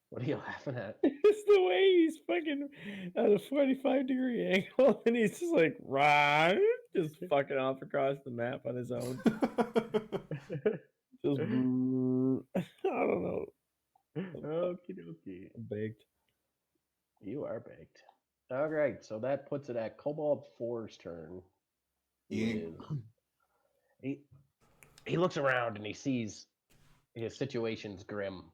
What are you laughing at? It's the way he's fucking at a 45-degree angle, and he's just like, right, just fucking off across the map on his own. Just, I don't know. Okie dokie. I'm baked. You are baked. All right, so that puts it at Kobold 4's turn. Yeah. He looks around and he sees his situation's grim.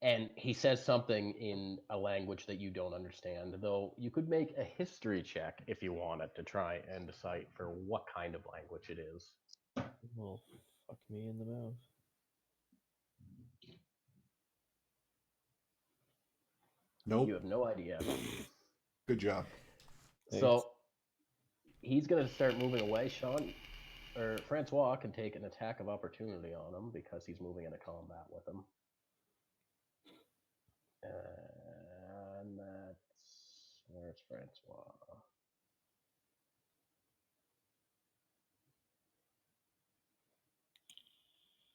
And he says something in a language that you don't understand, though you could make a history check if you wanted to try and decide for what kind of language it is. Well, fuck me in the mouth. Nope. You have no idea. Good job. So he's going to start moving away. Sean, or Francois can take an attack of opportunity on him because he's moving into combat with him. And that's, where's Francois?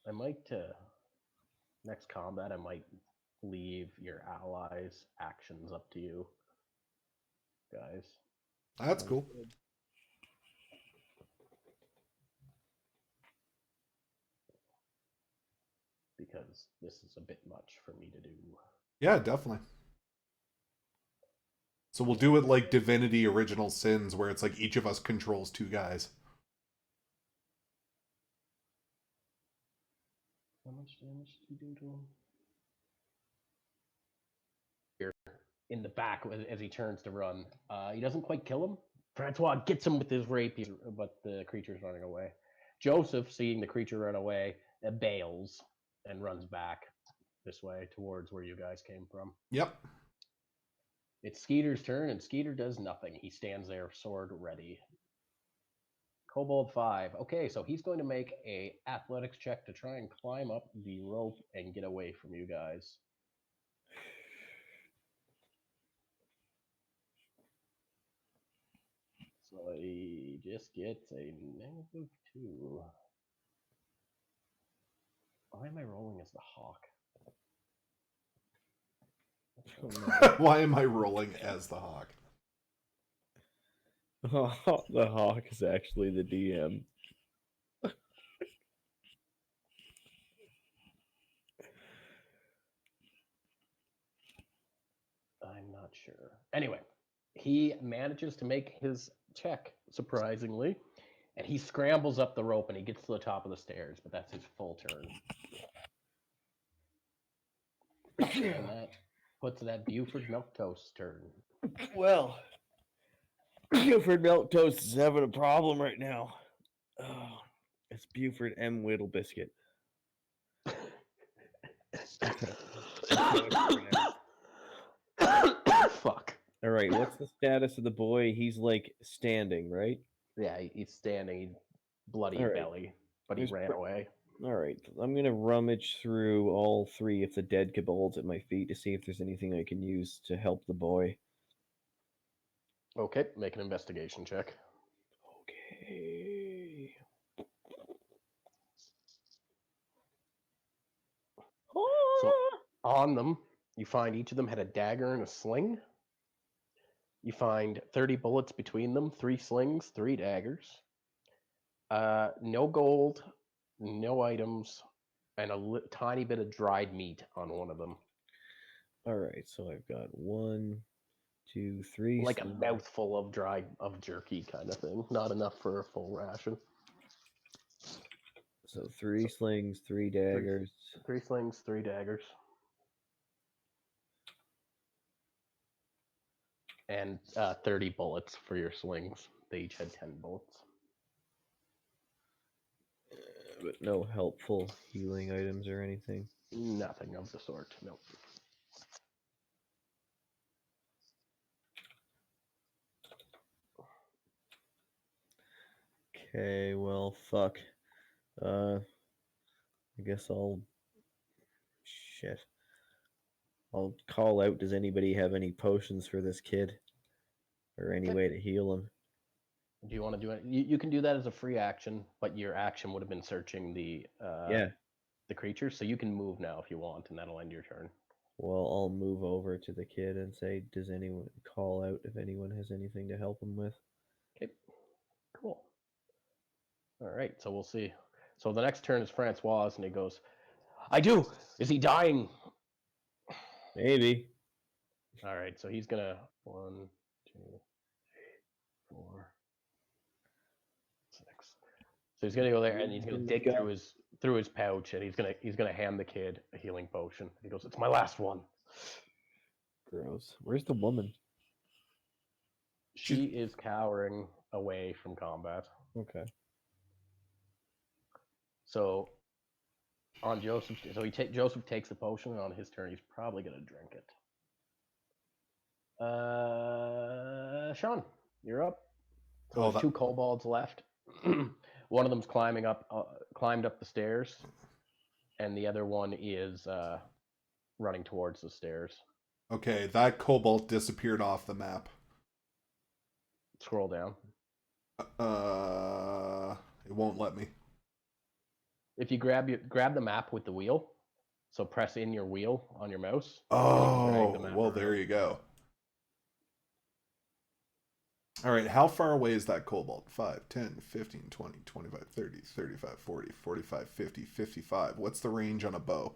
I might, next combat, I might leave your allies' actions up to you, guys. That's cool. Because this is a bit much for me to do. Yeah, definitely. So we'll do it like Divinity Original Sins, where it's like each of us controls 2 guys. How much damage did you do to him? Here, in the back as he turns to run. He doesn't quite kill him. Francois gets him with his rapier, but the creature's running away. Joseph, seeing the creature run away, bails and runs back this way towards where you guys came from. Yep. It's Skeeter's turn, and Skeeter does nothing. He stands there, sword ready. Kobold 5. Okay, so he's going to make a athletics check to try and climb up the rope and get away from you guys. So he just gets a -2. Why am I rolling as the hawk? Why am I rolling as the hawk? The hawk is actually the DM. I'm not sure. Anyway, he manages to make his check, surprisingly, and he scrambles up the rope and he gets to the top of the stairs, but that's his full turn. And that puts that Buford Milquetoast's turn. Well, Buford Milquetoast is having a problem right now. Oh, it's Buford M. Whittle Biscuit. Fuck. All right, what's the status of the boy? He's like standing, right? Yeah, he's standing, bloody All right. belly, but he ran away. All right, I'm gonna rummage through all three of the dead kobolds at my feet to see if there's anything I can use to help the boy. Okay, make an investigation check. Okay. So on them, you find each of them had a dagger and a sling. You find 30 bullets between them, 3 slings, 3 daggers. No gold, no items, and a tiny bit of dried meat on one of them. All right, so I've got 1, 2, 3. Like a mouthful of jerky kind of thing. Not enough for a full ration. So 3 slings, 3 daggers. 3 slings, 3 daggers. And 30 bullets for your slings. They each had 10 bullets. But no helpful healing items or anything. Nothing of the sort, no. Okay, well, fuck. I guess shit. I'll call out, does anybody have any potions for this kid? Or any way to heal him? Do you want to do it? You can do that as a free action, but your action would have been searching the creature, so you can move now if you want, and that'll end your turn. Well, I'll move over to the kid and say, does anyone call out if anyone has anything to help him with? Okay, cool. All right, so we'll see. So the next turn is Francois, and he goes, I do! Is he dying? Maybe. All right, so he's gonna 1, 2, 4, 6. So he's gonna go there, and he's gonna dig through his pouch, and he's gonna hand the kid a healing potion. He goes, "It's my last one." Gross. Where's the woman? She is cowering away from combat. Okay. So on Joseph, Joseph takes the potion, and on his turn, he's probably gonna drink it. Sean, you're up. So there's 2 kobolds left. One of them's climbed up the stairs, and the other one is running towards the stairs. Okay, that kobold disappeared off the map. Scroll down. It won't let me. If you grab the map with the wheel, so press in your wheel on your mouse. Oh, well, there you go. All right, how far away is that kobold? 5, 10, 15, 20, 25, 30, 35, 40, 45, 50, 55. What's the range on a bow?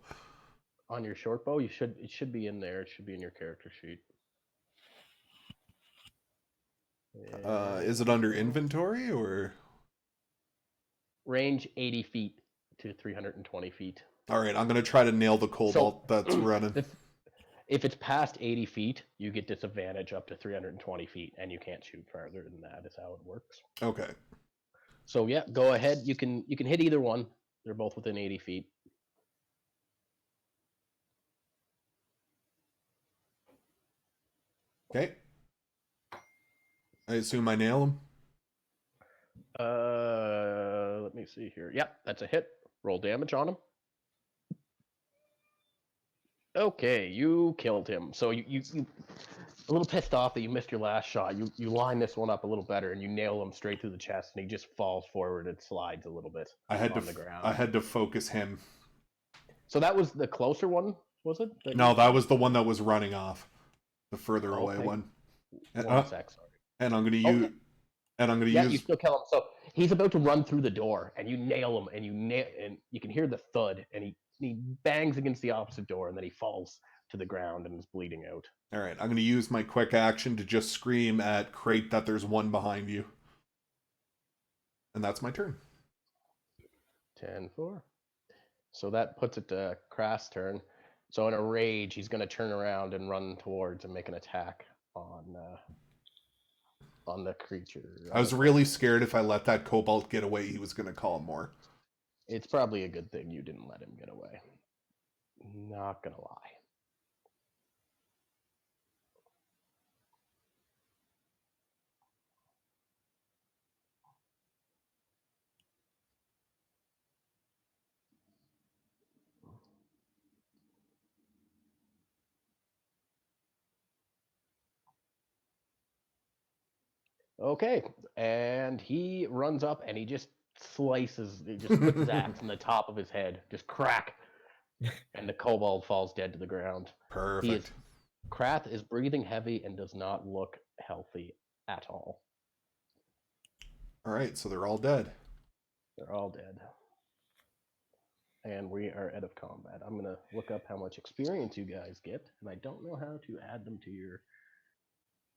On your short bow, it should be in there. It should be in your character sheet. Is it under inventory or? Range 80 feet to 320 feet. All right, I'm going to try to nail the kobold that's running. If it's past 80 feet, you get disadvantage up to 320 feet, and you can't shoot farther than that. Is how it works. Okay. So yeah, go ahead. You can hit either one. They're both within 80 feet. Okay. I assume I nail him. Let me see here. Yep, that's a hit. Roll damage on him. Okay, you killed him. So you a little pissed off that you missed your last shot. You line this one up a little better, and you nail him straight through the chest, and he just falls forward and slides a little bit on the ground. I had to focus him. So that was the closer one, was it? No, that was the one that was running off. The further away Okay. one. One sec, sorry. And I'm gonna Okay. use. And I'm gonna Yeah, use. you still kill him. So he's about to run through the door, and you nail him, and and you can hear the thud, and he bangs against the opposite door, and then he falls to the ground and is bleeding out. All right, I'm gonna use my quick action to just scream at Crate that there's one behind you, and that's my turn. 10-4. So that puts it to Crass' turn. So in a rage, he's going to turn around and run towards and make an attack on the creature. I was really scared if I let that Cobalt get away, he was gonna call more. It's probably a good thing you didn't let him get away. Not gonna lie. Okay, and he runs up and he just slices, he just puts his axe in the top of his head, just crack, and the kobold falls dead to the ground. Perfect. Krath is breathing heavy and does not look healthy at all. All right, so they're all dead. They're all dead. And we are out of combat. I'm going to look up how much experience you guys get, and I don't know how to add them to your...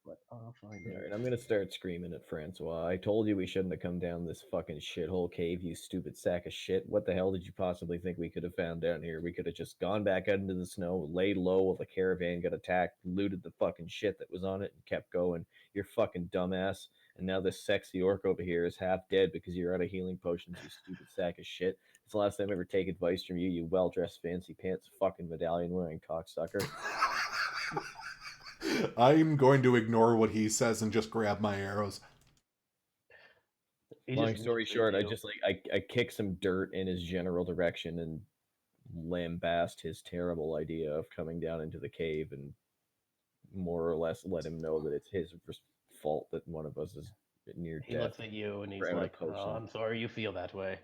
But I'll find out. All right, I'm gonna start screaming at Francois. I told you we shouldn't have come down this fucking shithole cave, you stupid sack of shit. What the hell did you possibly think we could have found down here? We could have just gone back out into the snow, laid low while the caravan got attacked, looted the fucking shit that was on it, and kept going. You're fucking dumbass. And now this sexy orc over here is half dead because you're out of healing potions, you stupid sack of shit. It's the last time I ever take advice from you, you well-dressed fancy pants fucking medallion wearing cocksucker. I'm going to ignore what he says and just grab my arrows. Long story short, I kick some dirt in his general direction and lambast his terrible idea of coming down into the cave and more or less let him know that it's his fault that one of us is near death. He looks at you and he's like, "Oh, I'm sorry you feel that way."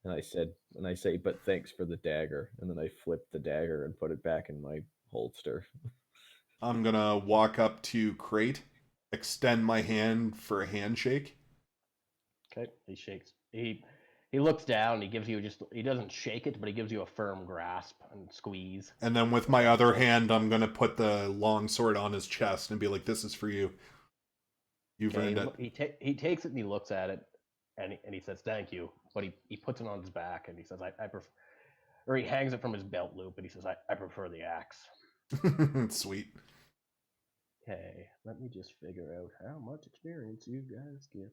And I say, but thanks for the dagger. And then I flip the dagger and put it back in my holster. I'm gonna walk up to Crate, extend my hand for a handshake. Okay, he shakes. He looks down. He gives you he doesn't shake it, but he gives you a firm grasp and squeeze. And then with my other hand, I'm gonna put the long sword on his chest and be like, "This is for you. You've earned it." He takes it and he looks at it, and he says, "Thank you." But he puts it on his back and he says, "I prefer," or he hangs it from his belt loop and he says, "I prefer the axe." Sweet. Okay, let me just figure out how much experience you guys get.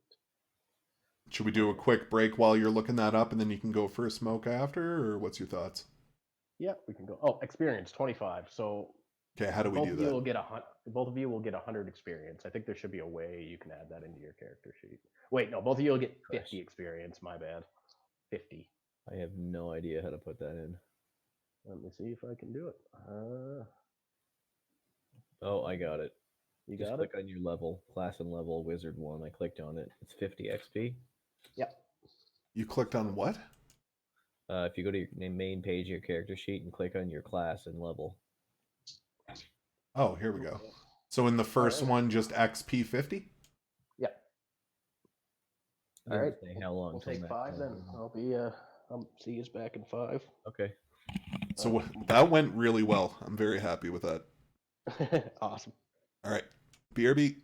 Should we do a quick break while you're looking that up, and then you can go for a smoke after, or what's your thoughts? Yeah, we can go. Oh, experience 25. So okay, how do we do that? Both of you will get 100 experience. I think there should be a way you can add that into your character sheet. Wait, no, both of you will get 50 experience. My bad. 50. I have no idea how to put that in. Let me see if I can do it. Oh, I got it. You just got click it? on your level, class and level, wizard 1. I clicked on it. It's 50 XP. Yep. You clicked on what? If you go to your main page of your character sheet and click on your class and level. Oh, here we go. So in the first one, just XP 50? Yep. All right. How long? We'll take 5 then. I'll see you back in 5. Okay. So that went really well. I'm very happy with that. Awesome. All right. BRB.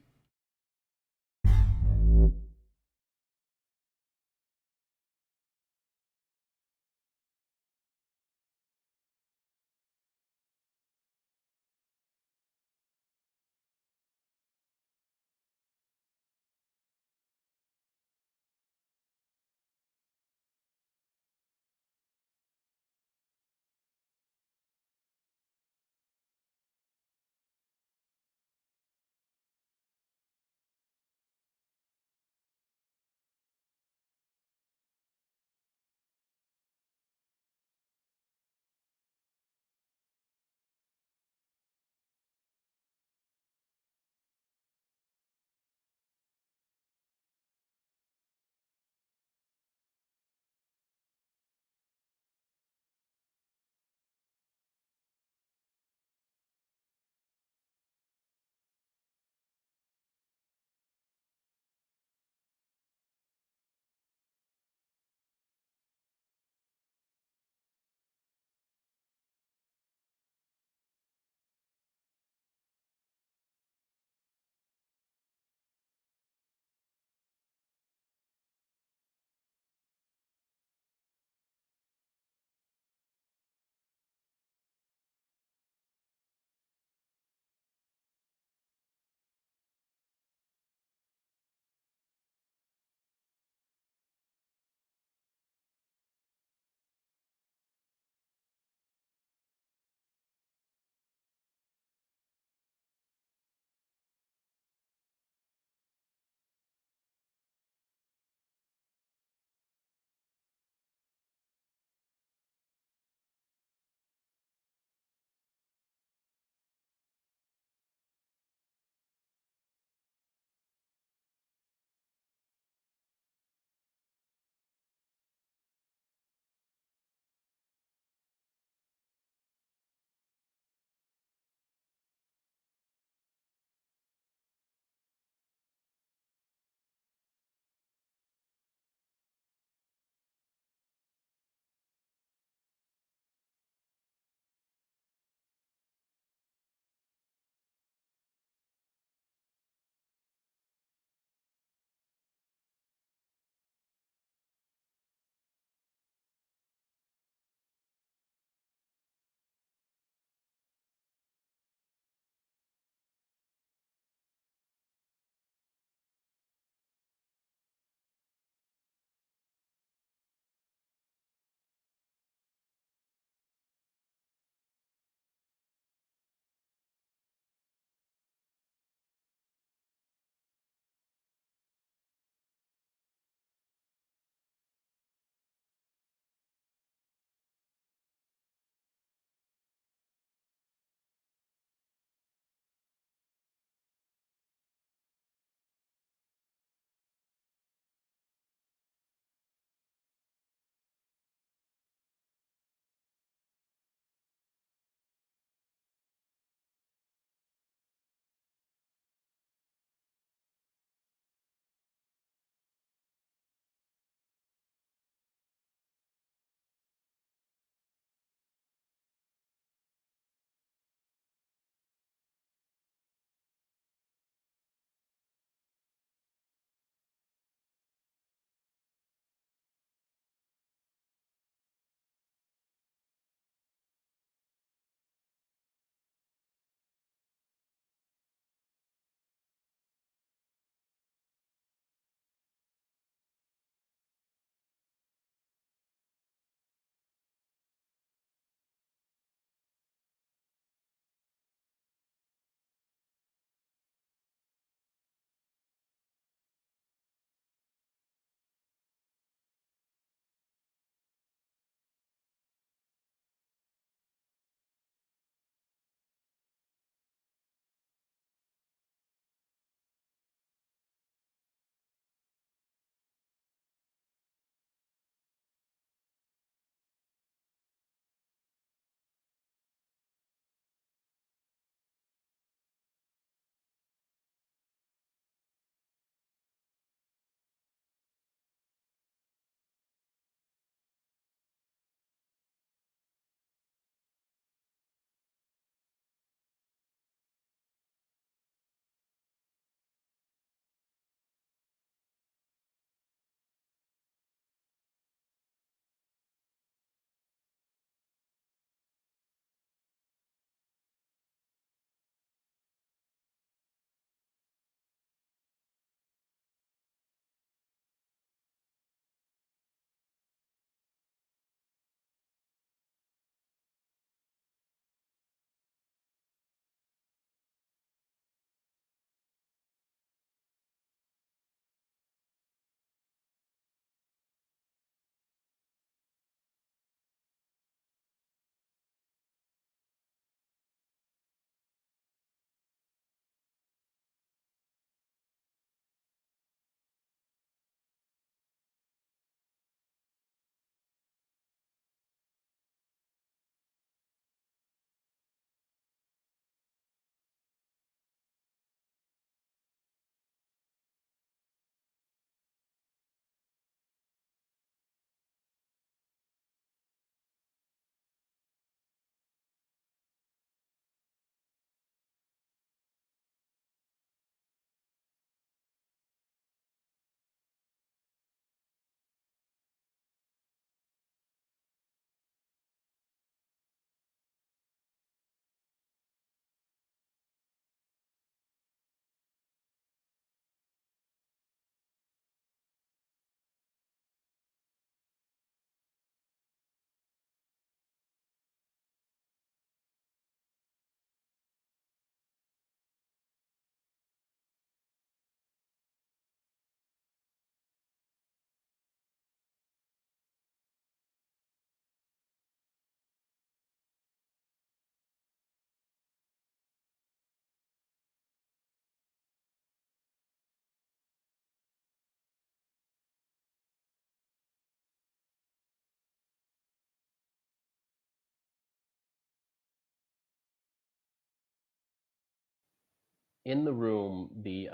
in the room, the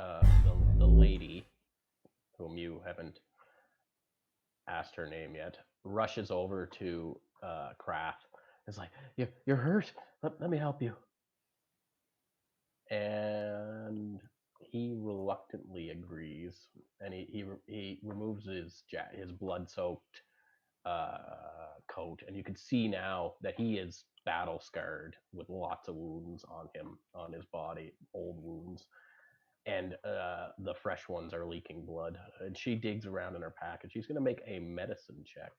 lady, whom you haven't asked her name yet, rushes over to Kraft. It's like, you're hurt. Let me help you. And he reluctantly agrees, and he removes his blood soaked coat, and you can see now that he is battle scarred with lots of wounds on him, on his body, old wounds, and the fresh ones are leaking blood. And she digs around in her package. She's going to make a medicine check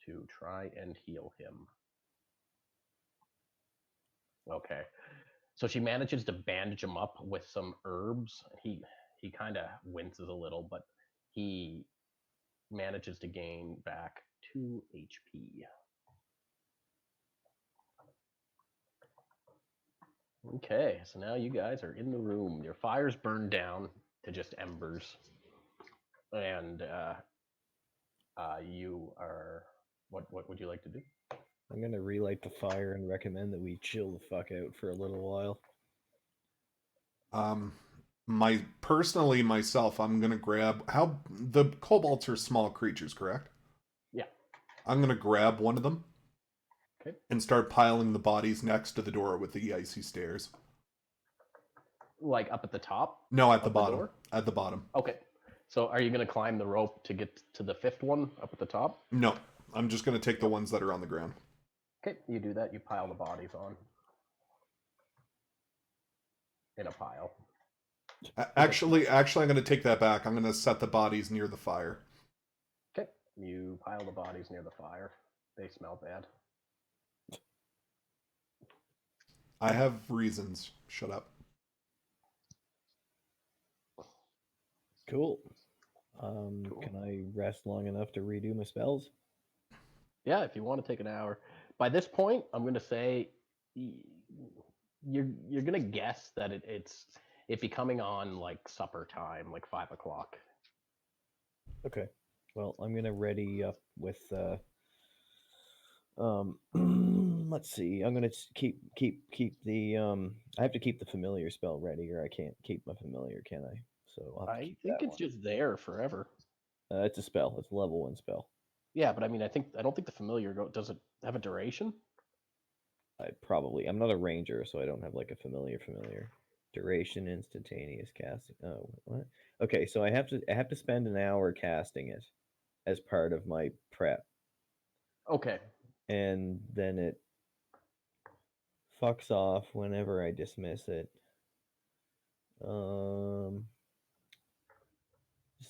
to try and heal him. Okay. So she manages to bandage him up with some herbs. He kind of winces a little, but he manages to gain back 2 HP. Okay, so now you guys are in the room. Your fire's burned down to just embers, and you are. What would you like to do? I'm gonna relight the fire and recommend that we chill the fuck out for a little while. Myself, I'm gonna grab how the kobolds are small creatures, correct? Yeah. I'm gonna grab one of them. Okay. And start piling the bodies next to the door with the icy stairs. Like up at the top? No, at the of bottom. door? At the bottom. Okay. So are you going to climb the rope to get to the fifth one up at the top? No, I'm just gonna take the ones that are on the ground. Okay, you do that. You pile the bodies on in a pile. Actually, I'm gonna take that back. I'm gonna set the bodies near the fire. Okay, you pile the bodies near the fire. They smell bad. I have reasons. Shut up. Cool. Can I rest long enough to redo my spells? Yeah, if you want to take an hour. By this point, I'm going to say you're going to guess that it be coming on like supper time, like 5 o'clock. Okay. Well, I'm gonna ready up with let's see. I'm gonna keep the I have to keep the familiar spell ready, or I can't keep my familiar, can I? So I'll have to I keep think that it's just there forever. one. It's a spell. It's a level 1 spell. Yeah, but I mean, I don't think the familiar does it have a duration? I'm not a ranger, so I don't have like a familiar. Duration instantaneous casting. Oh, what? Okay, so I have to spend an hour casting it as part of my prep, Okay. and then it fucks off whenever I dismiss it. Just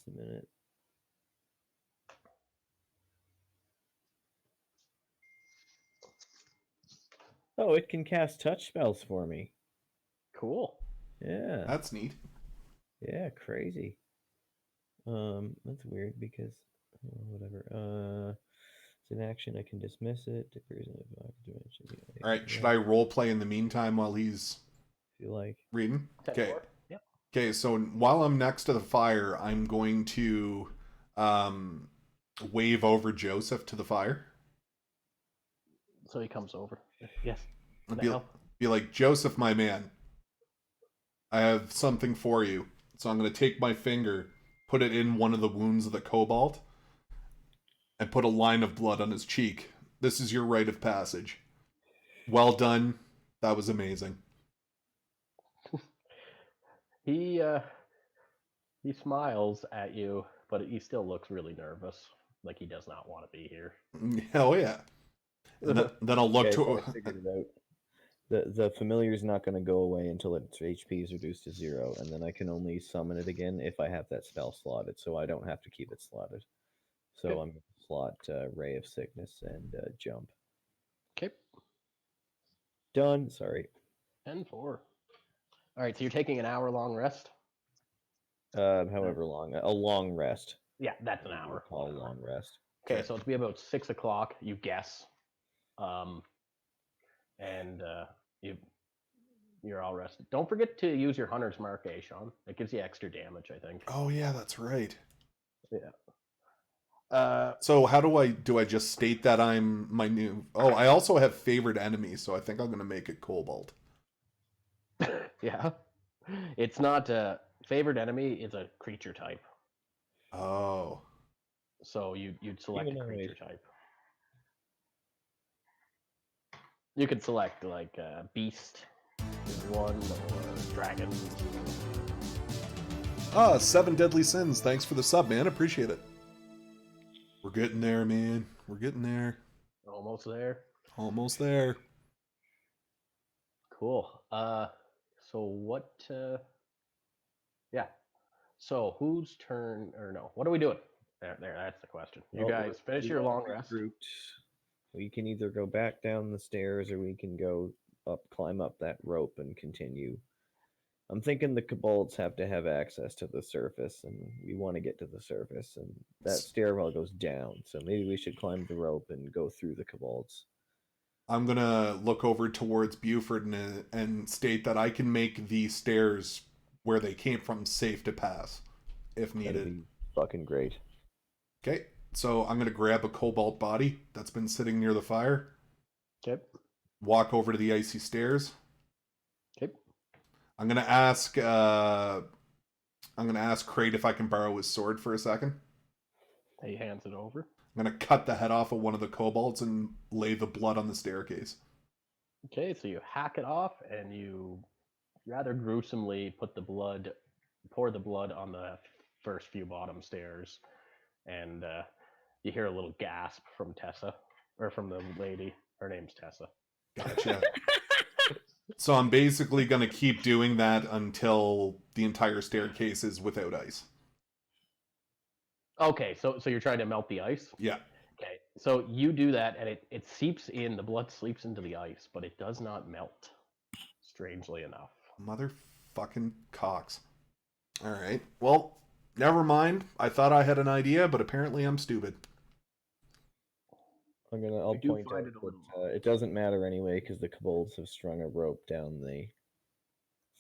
a minute. Oh, it can cast touch spells for me. Cool. Yeah. That's neat. Yeah, crazy. That's weird because whatever. It's an action. I can dismiss it. All right. Should I role play in the meantime while he's feel like reading? Okay. Yeah. Okay. So while I'm next to the fire, I'm going to wave over Joseph to the fire. So he comes over. Yes. Be like, Joseph, my man, I have something for you. So I'm going to take my finger, put it in one of the wounds of the cobalt, and put a line of blood on his cheek. This is your rite of passage. Well done. That was amazing. He smiles at you, but he still looks really nervous, like he does not want to be here. Hell yeah. And then I'll look so I figured it out. The familiar is not going to go away until its HP is reduced to 0, and then I can only summon it again if I have that spell slotted, so I don't have to keep it slotted. So Okay. I'm going to slot Ray of Sickness and Jump. Okay. Done. Sorry. 10-4. All right, so you're taking an hour-long rest? However long. A long rest. Yeah, that's an hour. Call a long rest. Okay, so it'll be about 6 o'clock, you guess. And you're all rested. Don't forget to use your Hunter's Mark, Sean. It gives you extra damage, I think. Oh yeah, that's right. Yeah. So how do I just state that I'm my new... Oh, I also have favored enemies, so I think I'm going to make it Cobalt. Yeah. It's not a favored enemy, it's a creature type. Oh. So you'd select a Humanoid. creature type. You could select like beast is one or dragon. Ah, 7 Deadly Sins. Thanks for the sub, man. Appreciate it. We're getting there, man. We're getting there. Almost there. Almost there. Cool. So what? Yeah. So whose turn? Or no? What are we doing? There. That's the question. You Well, guys finish we your all long rest. regrouped. We can either go back down the stairs or we can go up, climb up that rope and continue. I'm thinking the kobolds have to have access to the surface, and we want to get to the surface, and that stairwell goes down. So maybe we should climb the rope and go through the kobolds. I'm gonna look over towards Buford and state that I can make the stairs where they came from safe to pass, if That'd needed. be fucking great. Okay, so I'm gonna grab a cobalt body that's been sitting near the fire, Okay. walk over to the icy stairs. Okay. I'm gonna ask Crate if I can borrow his sword for a second. He hands it over. I'm gonna cut the head off of one of the kobolds and lay the blood on the staircase. Okay, so you hack it off and you rather gruesomely pour the blood on the first few bottom stairs, and you hear a little gasp from Tessa, or from the lady. Her name's Tessa. Gotcha. So I'm basically gonna keep doing that until the entire staircase is without ice. Okay, so you're trying to melt the ice? Yeah. Okay, so you do that, and it seeps in, the blood seeps into the ice, but it does not melt, strangely enough. Motherfucking cocks. Alright. Well, never mind. I thought I had an idea, but apparently I'm stupid. I'll do point find out it a little that it doesn't matter anyway because the kobolds have strung a rope down the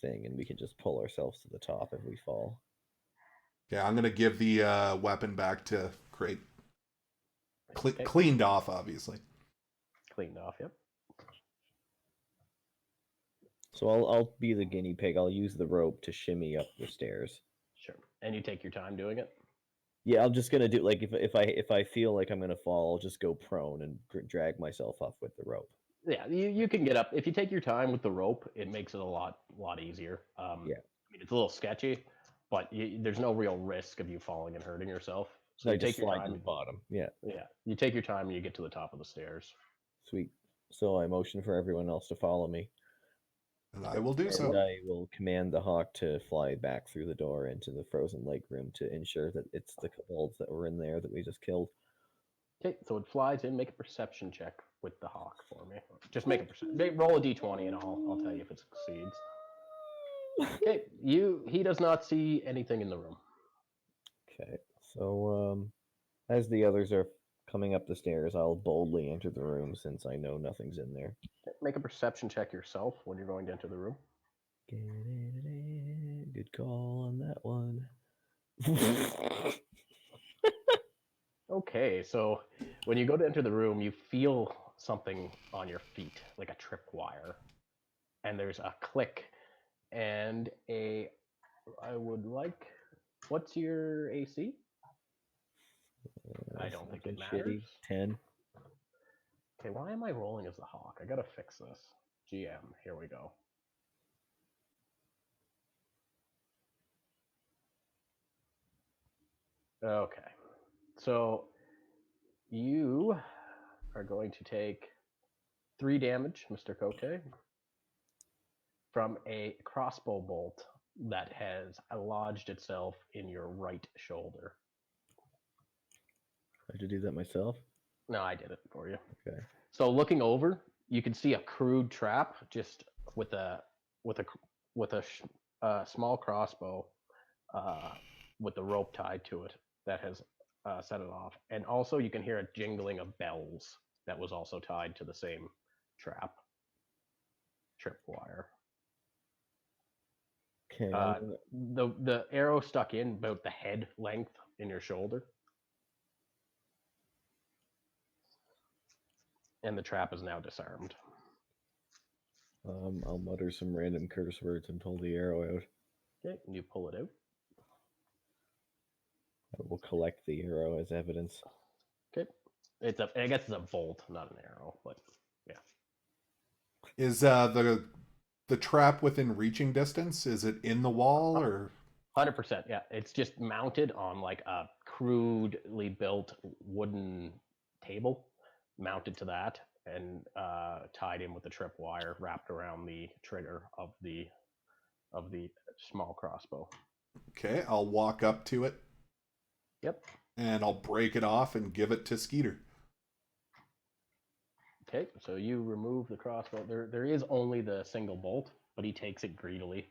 thing, and we can just pull ourselves to the top if we fall. Yeah, I'm gonna give the weapon back to Crate. Okay. Cleaned off, obviously. Cleaned off, yep. So I'll be the guinea pig. I'll use the rope to shimmy up the stairs. Sure. And you take your time doing it? Yeah, I'm just gonna do like if I feel like I'm gonna fall, I'll just go prone and drag myself up with the rope. Yeah, you can get up. If you take your time with the rope, it makes it a lot easier. Yeah. I mean, it's a little sketchy, but there's no real risk of you falling and hurting yourself. So I you just take your slide to time. the bottom. Yeah. Yeah, you take your time and you get to the top of the stairs. Sweet. So I motion for everyone else to follow me. And I will do And so. I will command the hawk to fly back through the door into the frozen lake room to ensure that it's the kobolds that were in there that we just killed. Okay, so it flies in. Make a perception check with the hawk for me. Just make a perception. Roll a d20 and I'll tell you if it succeeds. Okay, he does not see anything in the room. Okay. So as the others are coming up the stairs, I'll boldly enter the room since I know nothing's in there. Okay, make a perception check yourself when you're going to enter the room. Good call on that one. Okay, so when you go to enter the room, you feel something on your feet, like a tripwire. And there's a click and what's your AC? I don't think it matters. 10. Okay, why am I rolling as the hawk? I gotta fix this. GM, here we go. Okay, so you are going to take 3 damage, Mr. Cote, from a crossbow bolt that has lodged itself in your right shoulder. I have to do that myself? No, I did it for you. Okay. So looking over, you can see a crude trap just with a small crossbow with the rope tied to it that has set it off. And also you can hear a jingling of bells that was also tied to the same tripwire. Okay. The arrow stuck in about the head length in your shoulder. And the trap is now disarmed. I'll mutter some random curse words and pull the arrow out. Okay, and you pull it out. I will collect the arrow as evidence. Okay, I guess it's a bolt, not an arrow, but yeah. Is the trap within reaching distance? Is it in the wall or? 100%, yeah. It's just mounted on like a crudely built wooden table, mounted to that, and tied in with the tripwire wrapped around the trigger of the small crossbow. Okay, I'll walk up to it Yep. and I'll break it off and give it to Skeeter. Okay, so you remove the crossbow. There is only the single bolt, but he takes it greedily.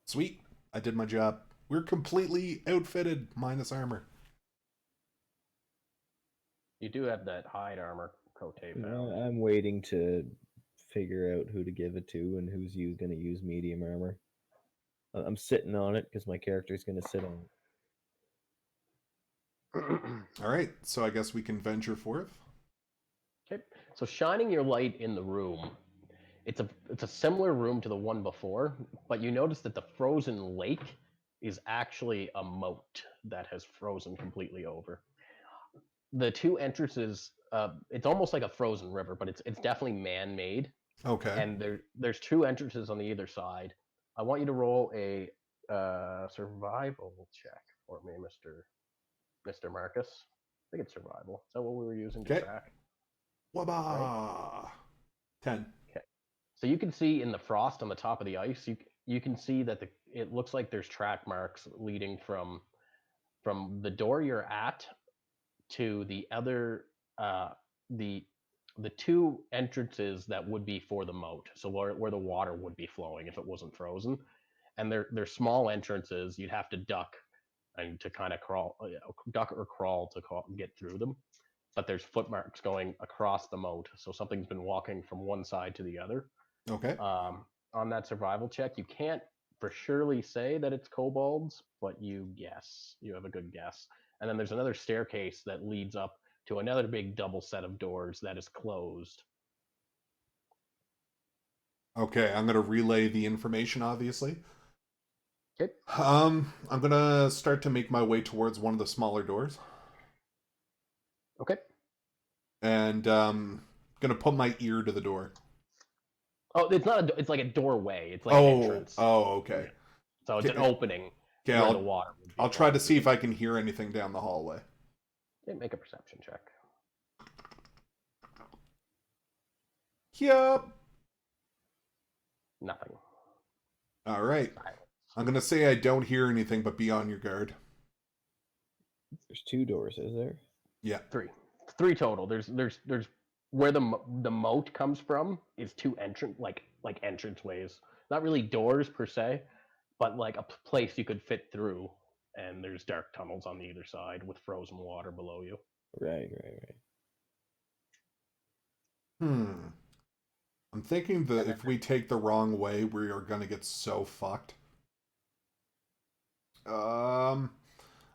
Sweet, I did my job. We're completely outfitted, minus armor. You do have that hide armor coat You know, found. I'm waiting to figure out who to give it to and who's going to use medium armor. I'm sitting on it because my character's going to sit on it. All right, so I guess we can venture forth. Okay, so shining your light in the room, it's a similar room to the one before, but you notice that the frozen lake is actually a moat that has frozen completely over. The two entrances, it's almost like a frozen river, but it's definitely man-made, Okay. and there's two entrances on the either side. I want you to roll a survival check for me, Mr. Marcus. I think it's survival. Is that what we were using to Okay. track? Wabba! 10. Okay. So you can see in the frost on the top of the ice, you can see that it looks like there's track marks leading from the door you're at to the other the two entrances that would be for the moat. So where the water would be flowing if it wasn't frozen. And they're small entrances. You'd have to duck and to kind of duck or crawl to get through them. But there's footmarks going across the moat, so something's been walking from one side to the other. Okay. On that survival check, you can't for surely say that it's kobolds, but you guess. You have a good guess. And then there's another staircase that leads up to another big double set of doors that is closed. Okay, I'm gonna relay the information, obviously. Okay. I'm gonna start to make my way towards one of the smaller doors. Okay. And gonna put my ear to the door. Oh, it's not it's like a doorway. It's like an entrance. Okay. Yeah. So it's an opening Okay, where the water would be. I'll try to see if I can hear anything down the hallway. Okay, make a perception check. Yup. Nothing. All right. Silence. I'm gonna say I don't hear anything, but be on your guard. There's two doors, is there? Yeah. Three total. There's where the moat comes from is two entranceways. Not really doors per se, but like a place you could fit through. And there's dark tunnels on either side with frozen water below you. Right. I'm thinking that if we take the wrong way, we are gonna get so fucked. I'm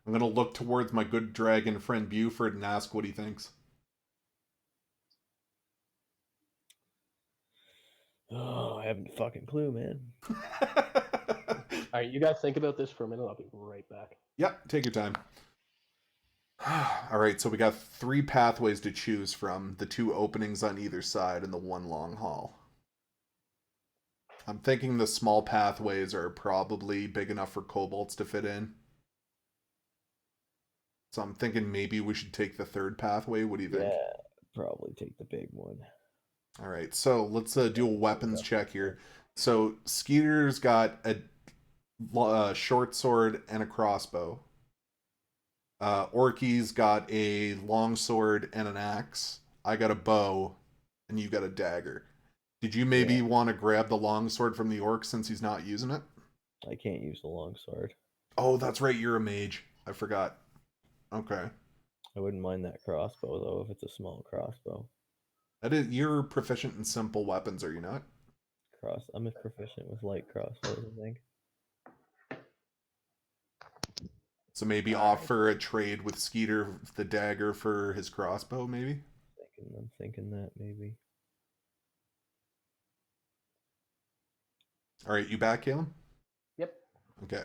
gonna look towards my good dragon friend Buford and ask what he thinks. Oh, I haven't a fucking clue, man. All right, you guys think about this for a minute. I'll be right back. Yep, take your time. All right, so we got 3 pathways to choose from, the 2 openings on either side and the 1 long hall. I'm thinking the small pathways are probably big enough for kobolds to fit in. So I'm thinking maybe we should take the 3rd pathway. What do you think? Yeah, probably take the big one. All right, so let's do a weapons check here. So Skeeter's got a short sword and a crossbow. Orky's got a long sword and an axe. I got a bow, and you got a dagger. Did you maybe want to grab the long sword from the orc since he's not using it? I can't use the long sword. Oh, that's right, you're a mage. I forgot. Okay. I wouldn't mind that crossbow though if it's a small crossbow. You're proficient in simple weapons, are you not? I'm as proficient with light crossbows, I think. So maybe offer a trade with Skeeter the dagger for his crossbow, maybe? I think I'm thinking that maybe. All right, you back, Kalen? Yep. Okay.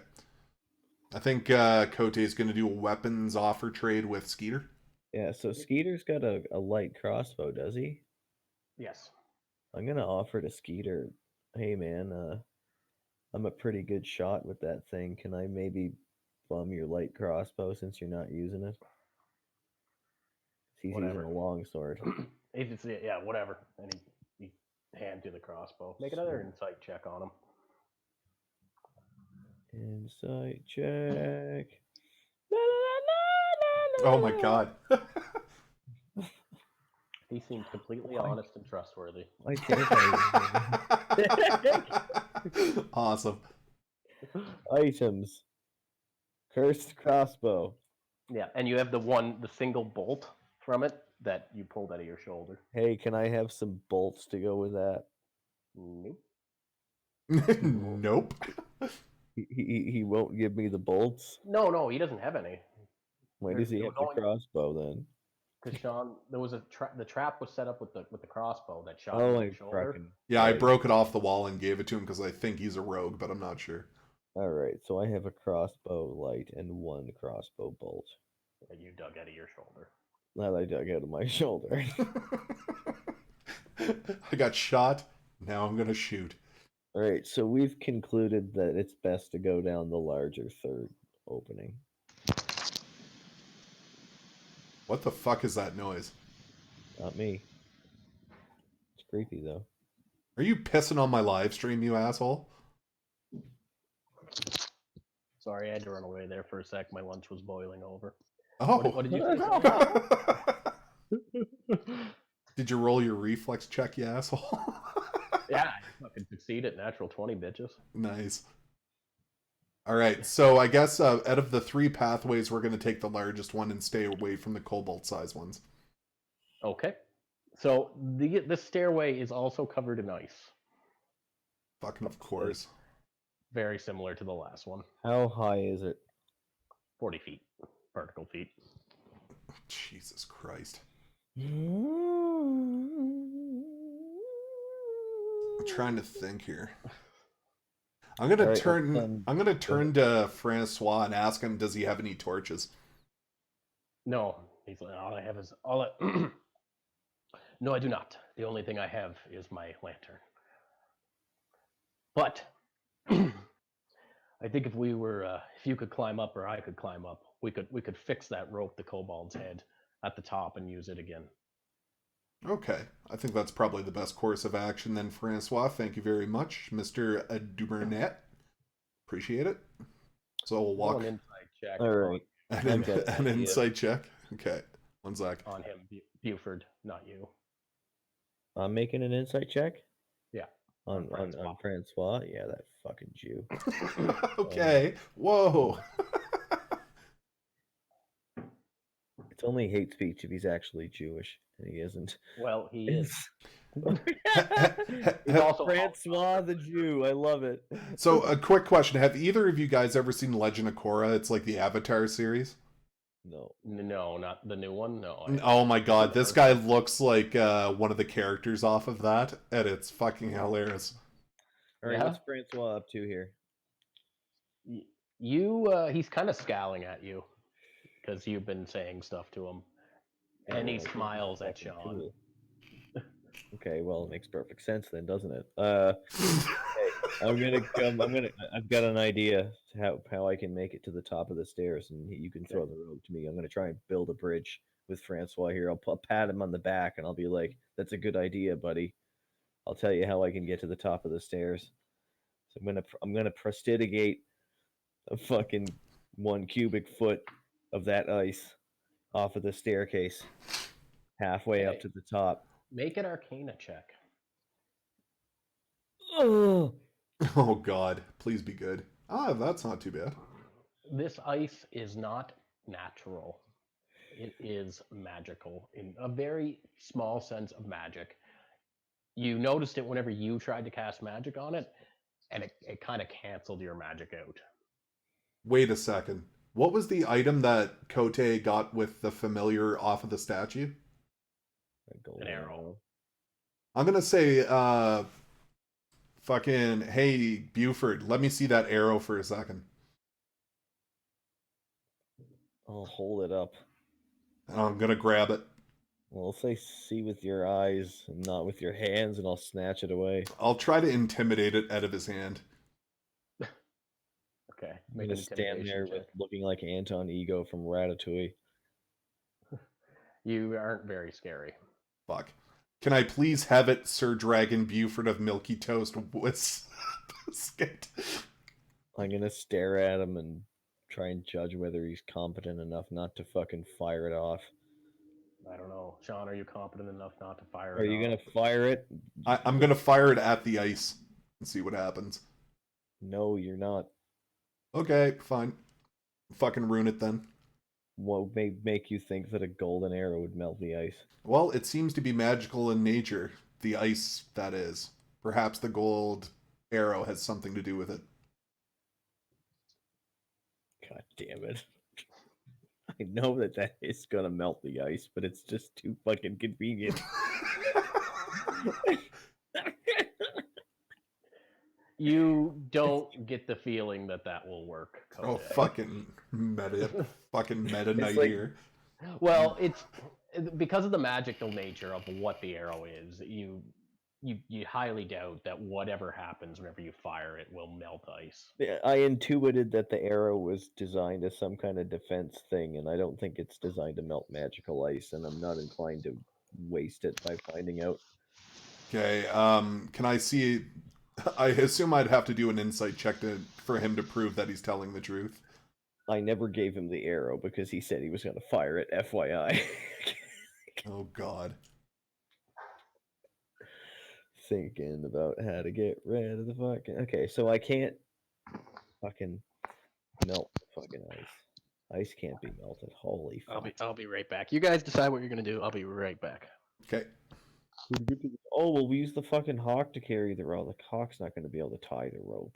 I think Kote is going to do a weapons offer trade with Skeeter. Yeah, so Skeeter's got a light crossbow, does he? Yes. I'm gonna offer to Skeeter, hey man, I'm a pretty good shot with that thing. Can I maybe bum your light crossbow since you're not using it? He's Whatever. using a long sword. Yeah, whatever. And he hand to the crossbow. Make another insight check on him. Insight check. Oh my god. He seems completely honest and trustworthy. I think Awesome. items. Cursed crossbow. Yeah, and you have the single bolt from it that you pulled out of your shoulder. Hey, can I have some bolts to go with that? Nope. Nope. He won't give me the bolts. No, he doesn't have any. Why does he have the crossbow then? Because Sean, there was the trap was set up with the crossbow that shot Oh, in I your shoulder. fucking Yeah, I right. broke it off the wall and gave it to him because I think he's a rogue, but I'm not sure. All right, so I have a crossbow light and one crossbow bolt That you dug out of your shoulder. that I dug out of my shoulder. I got shot. Now I'm going to shoot. All right, so we've concluded that it's best to go down the larger third opening. What the fuck is that noise? Not me. It's creepy though. Are you pissing on my live stream, you asshole? Sorry, I had to run away there for a sec. My lunch was boiling over. Oh. What did you say? Did you roll your reflex check, you asshole? Yeah, I fucking succeeded. Natural 20, bitches. Nice. All right, so I guess out of the three pathways, we're going to take the largest one and stay away from the cobalt-sized ones. Okay. So the stairway is also covered in ice. Fucking of course. Very similar to the last one. How high is it? 40 feet. Vertical feet. Jesus Christ. I'm trying to think here. I'm gonna turn. I'm gonna turn to Francois and ask him, does he have any torches? No, he's like, all I have is No, I do not. The only thing I have is my lantern. But I think if you could climb up or I could climb up, we could fix that rope to Kobold's head at the top and use it again. Okay, I think that's probably the best course of action then, Francois. Thank you very much, Mr. Dubernet. Appreciate it. So we'll walk. An insight check. All right. An insight check. Okay, one sec. On him, Buford, not you. I'm making an insight check? Yeah. On Francois? Yeah, that fucking Jew. Okay. Whoa. It's only hate speech if he's actually Jewish, and he isn't. Well, he is. He's also Francois the Jew. I love it. So, a quick question: have either of you guys ever seen Legend of Korra? It's like the Avatar series. No, not the new one. No. Oh my god, this guy looks like one of the characters off of that, and it's fucking hilarious. All right, what's Francois up to here? He's kind of scowling at you because you've been saying stuff to him, and he smiles at Sean. Cool. Okay, well, it makes perfect sense then, doesn't it? I've got an idea to how I can make it to the top of the stairs, and you can throw the rope to me. I'm gonna try and build a bridge with Francois here. I'll pat him on the back, and I'll be like, "That's a good idea, buddy. I'll tell you how I can get to the top of the stairs." So I'm gonna prestidigate a fucking 1 cubic foot of that ice off of the staircase, halfway up to the top. Make an Arcana check. Oh god, please be good. That's not too bad. This ice is not natural. It is magical in a very small sense of magic. You noticed it whenever you tried to cast magic on it, and it kind of canceled your magic out. Wait a second. What was the item that Kote got with the familiar off of the statue? A golden An arrow. I'm gonna say, fucking, hey Buford, let me see that arrow for a second. I'll hold it up. And I'm gonna grab it. Well, I'll say see with your eyes and not with your hands, and I'll snatch it away. I'll try to intimidate it out of his hand. Okay. I'm Make gonna an stand intimidation there check. with looking like Anton Ego from Ratatouille. You aren't very scary. Fuck. Can I please have it, Sir Dragon Buford of Milky Toast Biscuit? I'm gonna stare at him and try and judge whether he's competent enough not to fucking fire it off. I don't know. Sean, are you competent enough not to fire Are it you off? gonna fire it? I'm gonna fire it at the ice and see what happens. No, you're not. Okay, fine. Fucking ruin it then. What may make you think that a golden arrow would melt the ice? Well, it seems to be magical in nature. The ice, that is. Perhaps the gold arrow has something to do with it. God damn it. I know that is gonna melt the ice, but it's just too fucking convenient. You don't get the feeling that that will work. Oh, Kodak. fucking meta night like- here. Well, it's because of the magical nature of what the arrow is. You highly doubt that whatever happens whenever you fire it will melt ice. I intuited that the arrow was designed as some kind of defense thing, and I don't think it's designed to melt magical ice, and I'm not inclined to waste it by finding out. Okay, can I see... I assume I'd have to do an insight check for him to prove that he's telling the truth. I never gave him the arrow because he said he was going to fire it, FYI. Oh, God. Thinking about how to get rid of the fucking... Okay, so I can't fucking melt the fucking ice. Ice can't be melted. Holy fuck. I'll be right back. You guys decide what you're gonna do. I'll be right back. Okay. Oh, well, we use the fucking hawk to carry the rope. The hawk's not going to be able to tie the rope.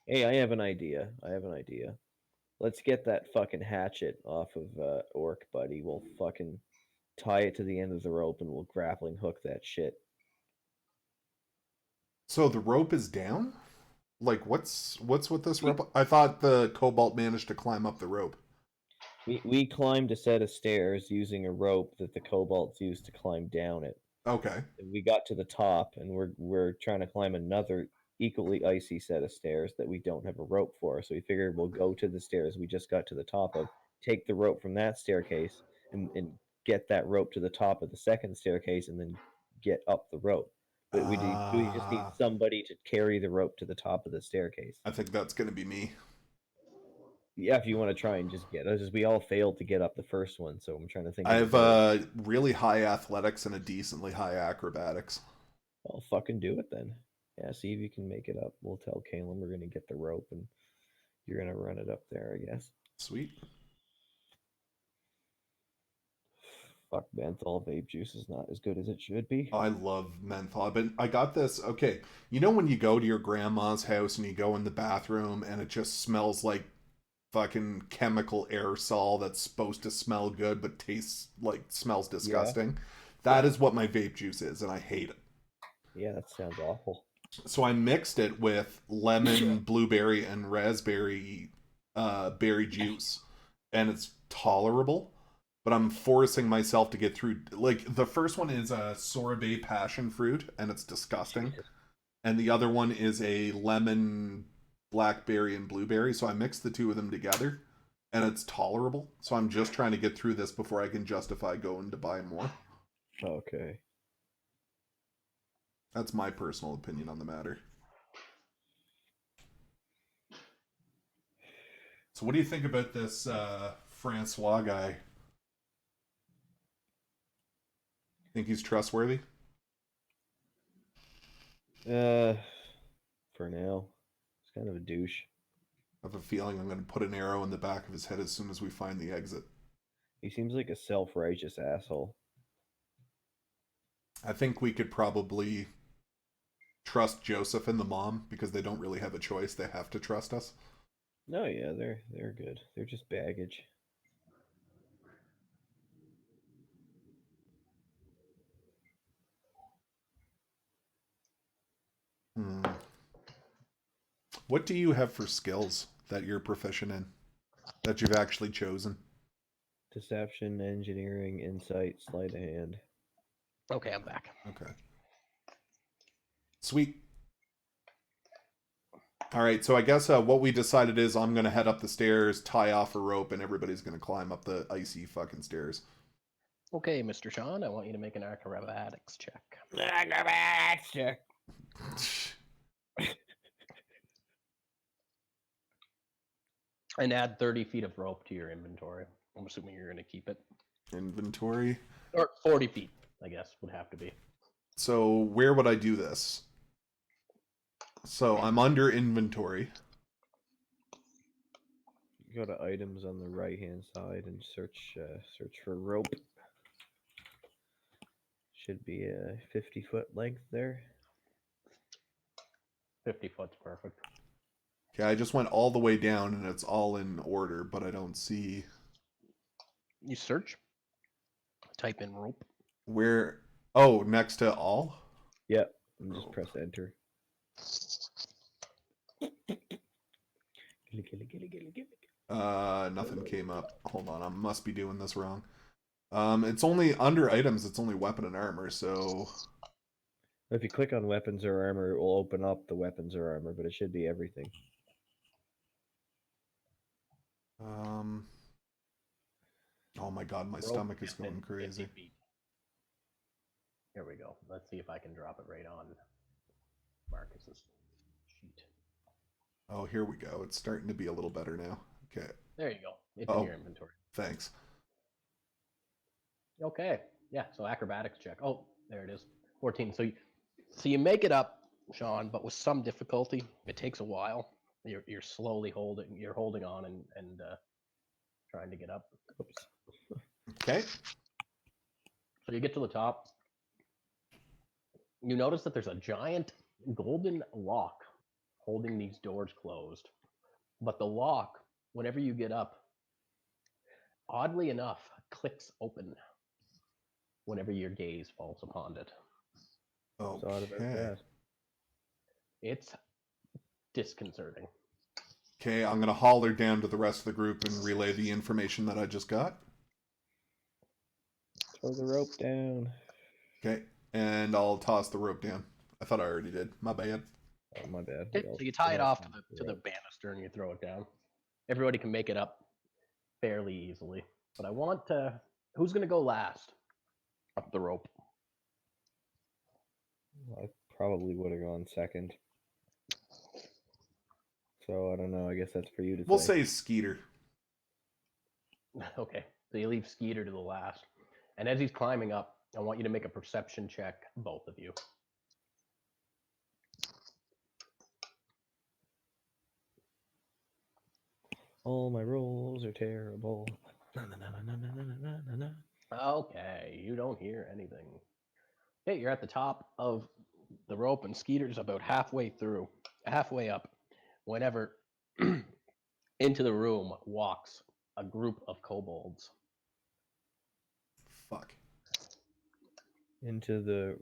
Hey, I have an idea. Let's get that fucking hatchet off of Orc, buddy. We'll fucking tie it to the end of the rope and we'll grappling hook that shit. So the rope is down? Like, what's with this rope? I thought the Cobalt managed to climb up the rope. We climbed a set of stairs using a rope that the kobolds used to climb down it. Okay. And we got to the top, and we're trying to climb another equally icy set of stairs that we don't have a rope for. So we figured we'll go to the stairs we just got to the top of, take the rope from that staircase, and get that rope to the top of the second staircase, and then get up the rope. But we just need somebody to carry the rope to the top of the staircase. I think that's going to be me. Yeah, if you want to try and just get us, we all failed to get up the first one, so I'm trying to think. I have really high athletics and a decently high acrobatics. I'll fucking do it then. Yeah, see if you can make it up. We'll tell Caleb we're gonna get the rope and you're gonna run it up there, I guess. Sweet. Fuck, menthol vape juice is not as good as it should be. I love menthol, but I got this. Okay, you know when you go to your grandma's house and you go in the bathroom and it just smells like fucking chemical aerosol that's supposed to smell good but smells disgusting? That is what my vape juice is, and I hate it. Yeah, that sounds awful. So I mixed it with lemon, blueberry, and raspberry berry juice, and it's tolerable. But I'm forcing myself to get through. Like, the first one is a sorbet passion fruit, and it's disgusting. And the other one is a lemon, blackberry, and blueberry. So I mixed the two of them together, and it's tolerable. So I'm just trying to get through this before I can justify going to buy more. Okay. That's my personal opinion on the matter. So what do you think about this Francois guy? Think he's trustworthy? For now. It's kind of a douche. I have a feeling I'm going to put an arrow in the back of his head as soon as we find the exit. He seems like a self-righteous asshole. I think we could probably trust Joseph and the mom because they don't really have a choice. They have to trust us. No, yeah, they're good. They're just baggage. Hmm. What do you have for skills that you're proficient in? That you've actually chosen? Deception, engineering, insight, sleight of hand. Okay, I'm back. Okay. Sweet. All right, so I guess what we decided is I'm going to head up the stairs, tie off a rope, and everybody's going to climb up the icy fucking stairs. Okay, Mr. Sean, I want you to make an acrobatics check. Acrobatics check. And add 30 feet of rope to your inventory. I'm assuming you're going to keep it. Inventory. Or 40 feet, I guess, would have to be. So where would I do this? So I'm under inventory. Go to items on the right hand side and search for rope. Should be a 50-foot length there. 50 foot's perfect. Okay, I just went all the way down and it's all in order, but I don't see You search, type in rope. where. Oh, next to all? Yep. And just Rope. press enter. Nothing came up. Hold on, I must be doing this wrong. It's only under items, it's only weapon and armor, so If you click on weapons or armor, it will open up the weapons or armor, but it should be everything. Oh my god, my Rope stomach is and going 50 crazy. feet. Here we go. Let's see if I can drop it right on Marcus's sheet. Oh, here we go. It's starting to be a little better now. Okay, There you go. It's Oh. in your inventory. thanks. Okay. Yeah, so acrobatics check. Oh, there it is. 14. So you make it up, Sean, but with some difficulty. It takes a while. You're slowly holding on and trying to get up. Oops. Okay. So you get to the top. You notice that there's a giant golden lock holding these doors closed. But the lock, whenever you get up, oddly enough, clicks open whenever your gaze falls upon it. Thought about Okay. that. It's disconcerting. Okay, I'm gonna holler down to the rest of the group and relay the information that I just got. Throw the rope down. Okay, and I'll toss the rope down. I thought I already did. My bad. Oh, my bad. Okay, so you tie it off to the banister and you throw it down. Everybody can make it up fairly easily. But I want who's going to go last up the rope? I probably would have gone second. So I don't know. I guess that's for you to We'll say. say Skeeter. Okay, so you leave Skeeter to the last. And as he's climbing up, I want you to make a perception check, both of you. All my rolls are terrible. Okay, you don't hear anything. Okay, you're at the top of the rope, and Skeeter's about halfway up, whenever into the room walks a group of kobolds. Fuck. Into the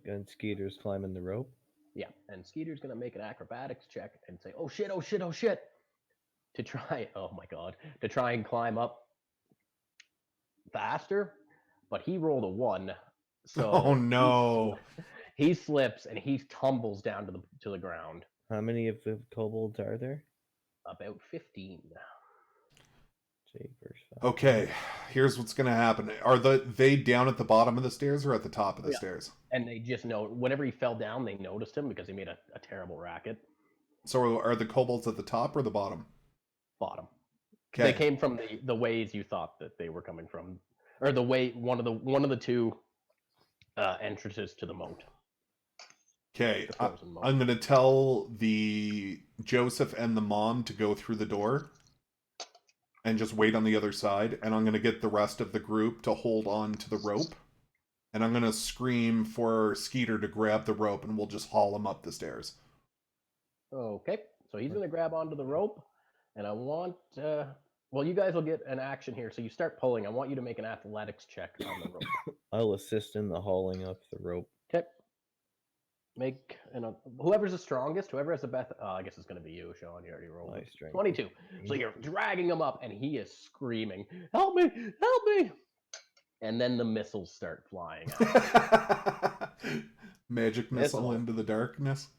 and Skeeter's climbing the rope. Yeah, and Skeeter's gonna make an acrobatics check and say, "Oh shit! Oh shit! Oh shit!" to try. Oh my god! To try and climb up faster, but he rolled a 1, so Oh no. he slips and he tumbles down to the ground. How many of the kobolds are there? About 15. Jeepers. Okay, here's what's gonna happen. Are they down at the bottom of the stairs or at the top of the Yeah. stairs? And they just know whenever he fell down, they noticed him because he made a terrible racket. So are the kobolds at the top or the bottom? Bottom. Okay. They came from the ways you thought that they were coming from, or the way one of the two entrances to the moat. Okay, The frozen moat. I'm gonna tell the Joseph and the mom to go through the door and just wait on the other side, and I'm gonna get the rest of the group to hold on to the rope, and I'm gonna scream for Skeeter to grab the rope, and we'll just haul him up the stairs. Okay, so he's gonna grab onto the rope, and I want. Well, you guys will get an action here, so you start pulling. I want you to make an athletics check on the rope. I'll assist in the hauling up the rope. Okay. Make and whoever's the strongest, whoever has the best. I guess it's going to be you, Sean. You already rolled. My strength. 22. So you're dragging him up, and he is screaming, "Help me! Help me!" And then the missiles start flying out. Magic missile into the darkness.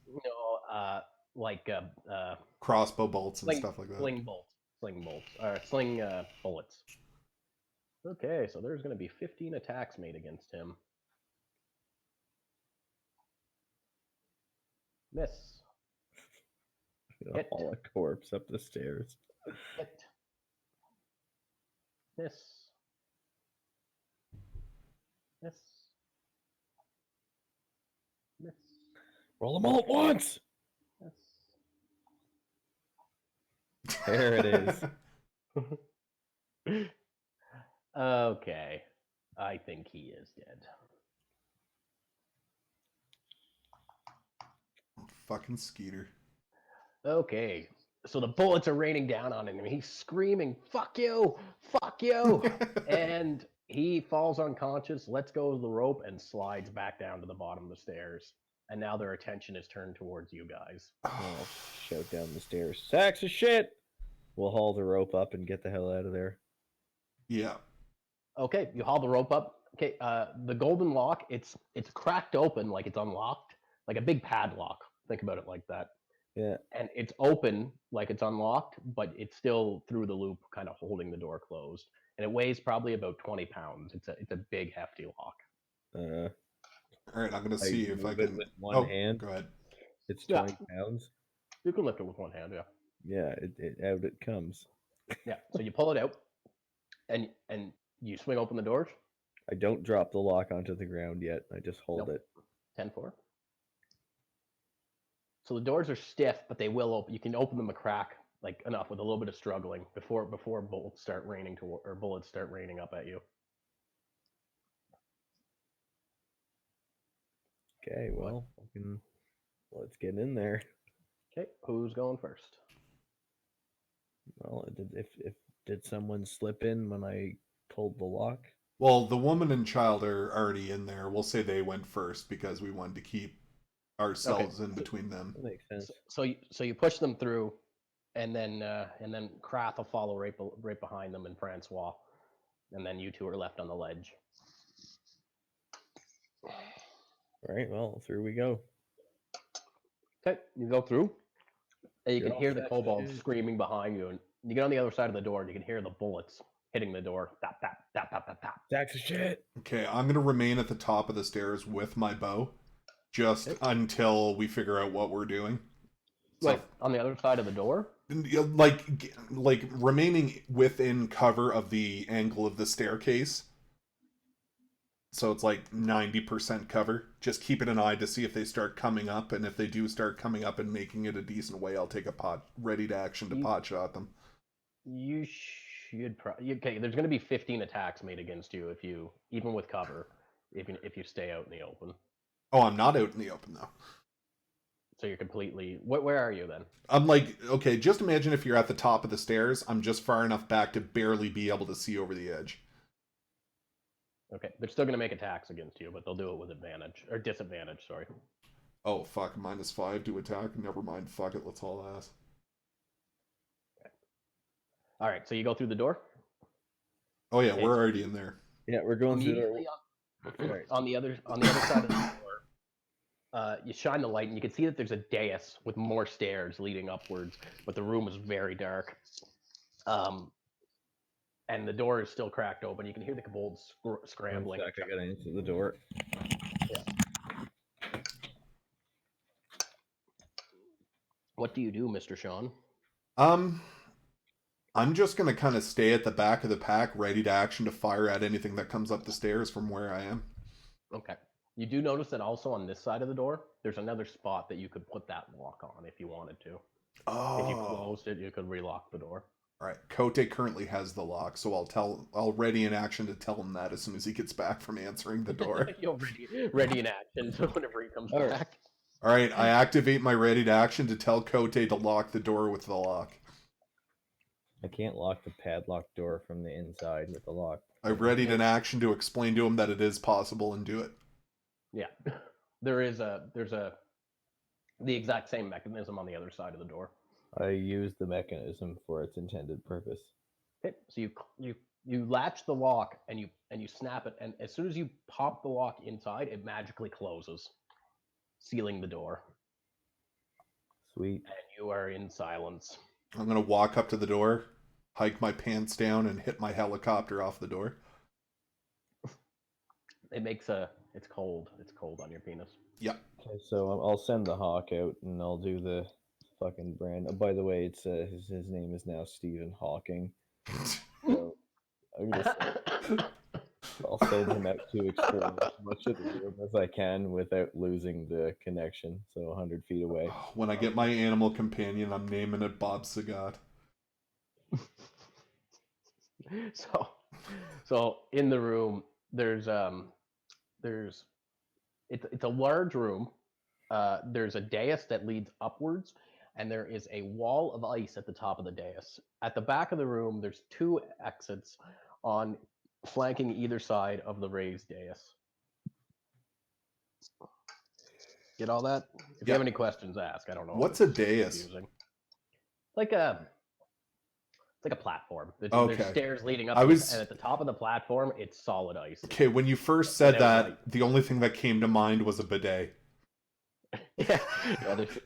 Like Crossbow bolts and stuff like that. sling bolts, or sling bullets. Okay, so there's going to be 15 attacks made against him. Miss. Hit. Haul a corpse up the stairs. Hit. Miss. Miss. Miss. Roll them all at once. Miss. There it is. Okay. I think he is dead. Fucking Skeeter. Okay. So the bullets are raining down on him. He's screaming, "Fuck you! Fuck you!" And he falls unconscious, lets go of the rope, and slides back down to the bottom of the stairs. And now their attention is turned towards you guys. I'll shout down the stairs. Sacks of shit! We'll haul the rope up and get the hell out of there. Yeah. Okay, you haul the rope up. Okay, the golden lock, it's cracked open like it's unlocked, like a big padlock. Think about it like that. Yeah. And it's open like it's unlocked, but it's still through the loop, kind of holding the door closed. And it weighs probably about 20 pounds. It's a big, hefty lock. All right, I'm gonna I see if I move it can. with one hand. Go ahead. It's Yeah. 20 pounds. You can lift it with one hand, yeah. Yeah, out it comes. Yeah. So you pull it out, and you swing open the doors. I don't drop the lock onto the ground yet. I just hold Nope. it. 10-4. So the doors are stiff, but they will open. You can open them a crack, like enough with a little bit of struggling before bullets start raining bullets start raining up at you. Okay, well, let's get in there. Okay, who's going first? Well, did someone slip in when I pulled the lock? Well, the woman and child are already in there. We'll say they went first because we wanted to keep ourselves in between them. That makes sense. So you push them through, and then Krath will follow right behind them, and Francois, and then you two are left on the ledge. All right, well, through we go. Okay, you go through, and you You're can all hear the set, kobolds dude. screaming behind you, and you get on the other side of the door, and you can hear the bullets hitting the door. Tap, tap, tap, tap, tap, tap. Sacks of shit. Okay, I'm gonna remain at the top of the stairs with my bow, just until we figure out what we're doing. Wait, on the other side of the door? Like remaining within cover of the angle of the staircase. So it's like 90% cover. Just keeping an eye to see if they start coming up, and if they do start coming up and making it a decent way, I'll take a ready to action to pot shot them. You should probably. Okay, there's going to be 15 attacks made against you even with cover, if you stay out in the open. Oh, I'm not out in the open though. So you're completely. Where are you then? I'm like, okay, just imagine if you're at the top of the stairs. I'm just far enough back to barely be able to see over the edge. Okay, they're still going to make attacks against you, but they'll do it with advantage or disadvantage. Sorry. Oh fuck! -5 to attack. Never mind. Fuck it. Let's haul ass. Okay. All right, so you go through the door. Oh yeah, we're already in there. Yeah, we're going through on the other side of the door. You shine the light, and you can see that there's a dais with more stairs leading upwards, but the room is very dark. And the door is still cracked open. You can hear the kobolds scrambling. I gotta answer the door. Yeah. What do you do, Mr. Sean? I'm just gonna kind of stay at the back of the pack, ready to action to fire at anything that comes up the stairs from where I am. Okay. You do notice that also on this side of the door, there's another spot that you could put that lock on if you wanted to. Oh. If you closed it, you could relock the door. All right. Kote currently has the lock, so I'll ready in action to tell him that as soon as he gets back from answering the door. You're ready in action, so whenever he comes back. All right. I activate my ready to action to tell Kote to lock the door with the lock. I can't lock the padlock door from the inside with the lock. I readied an action to explain to him that it is possible and do it. Yeah. There's a The exact same mechanism on the other side of the door. I use the mechanism for its intended purpose. Okay, so you latch the lock and you snap it, and as soon as you pop the lock inside, it magically closes, sealing the door, Sweet. and you are in silence. I'm gonna walk up to the door, hike my pants down, and hit my helicopter off the door. It makes a. It's cold. It's cold on your penis. Yep. Okay, so I'll send the hawk out and I'll do the fucking brand. Oh, by the way, it's his name is now Stephen Hawking. So I'm gonna I'll send him out to explore as much of the room as I can without losing the connection. So 100 feet away. When I get my animal companion, I'm naming it Bob Sagat. So in the room, there's it's a large room. There's a dais that leads upwards, and there is a wall of ice at the top of the dais. At the back of the room, there's 2 exits on flanking either side of the raised dais. Get all that? If you have any questions, ask. I don't know. What's a dais? Confusing. Like it's like a platform. Okay. There's stairs leading up, I to was- it, and at the top of the platform, it's solid ice. Okay, when you first said Without that, light. the only thing that came to mind was a bidet. Yeah. There's-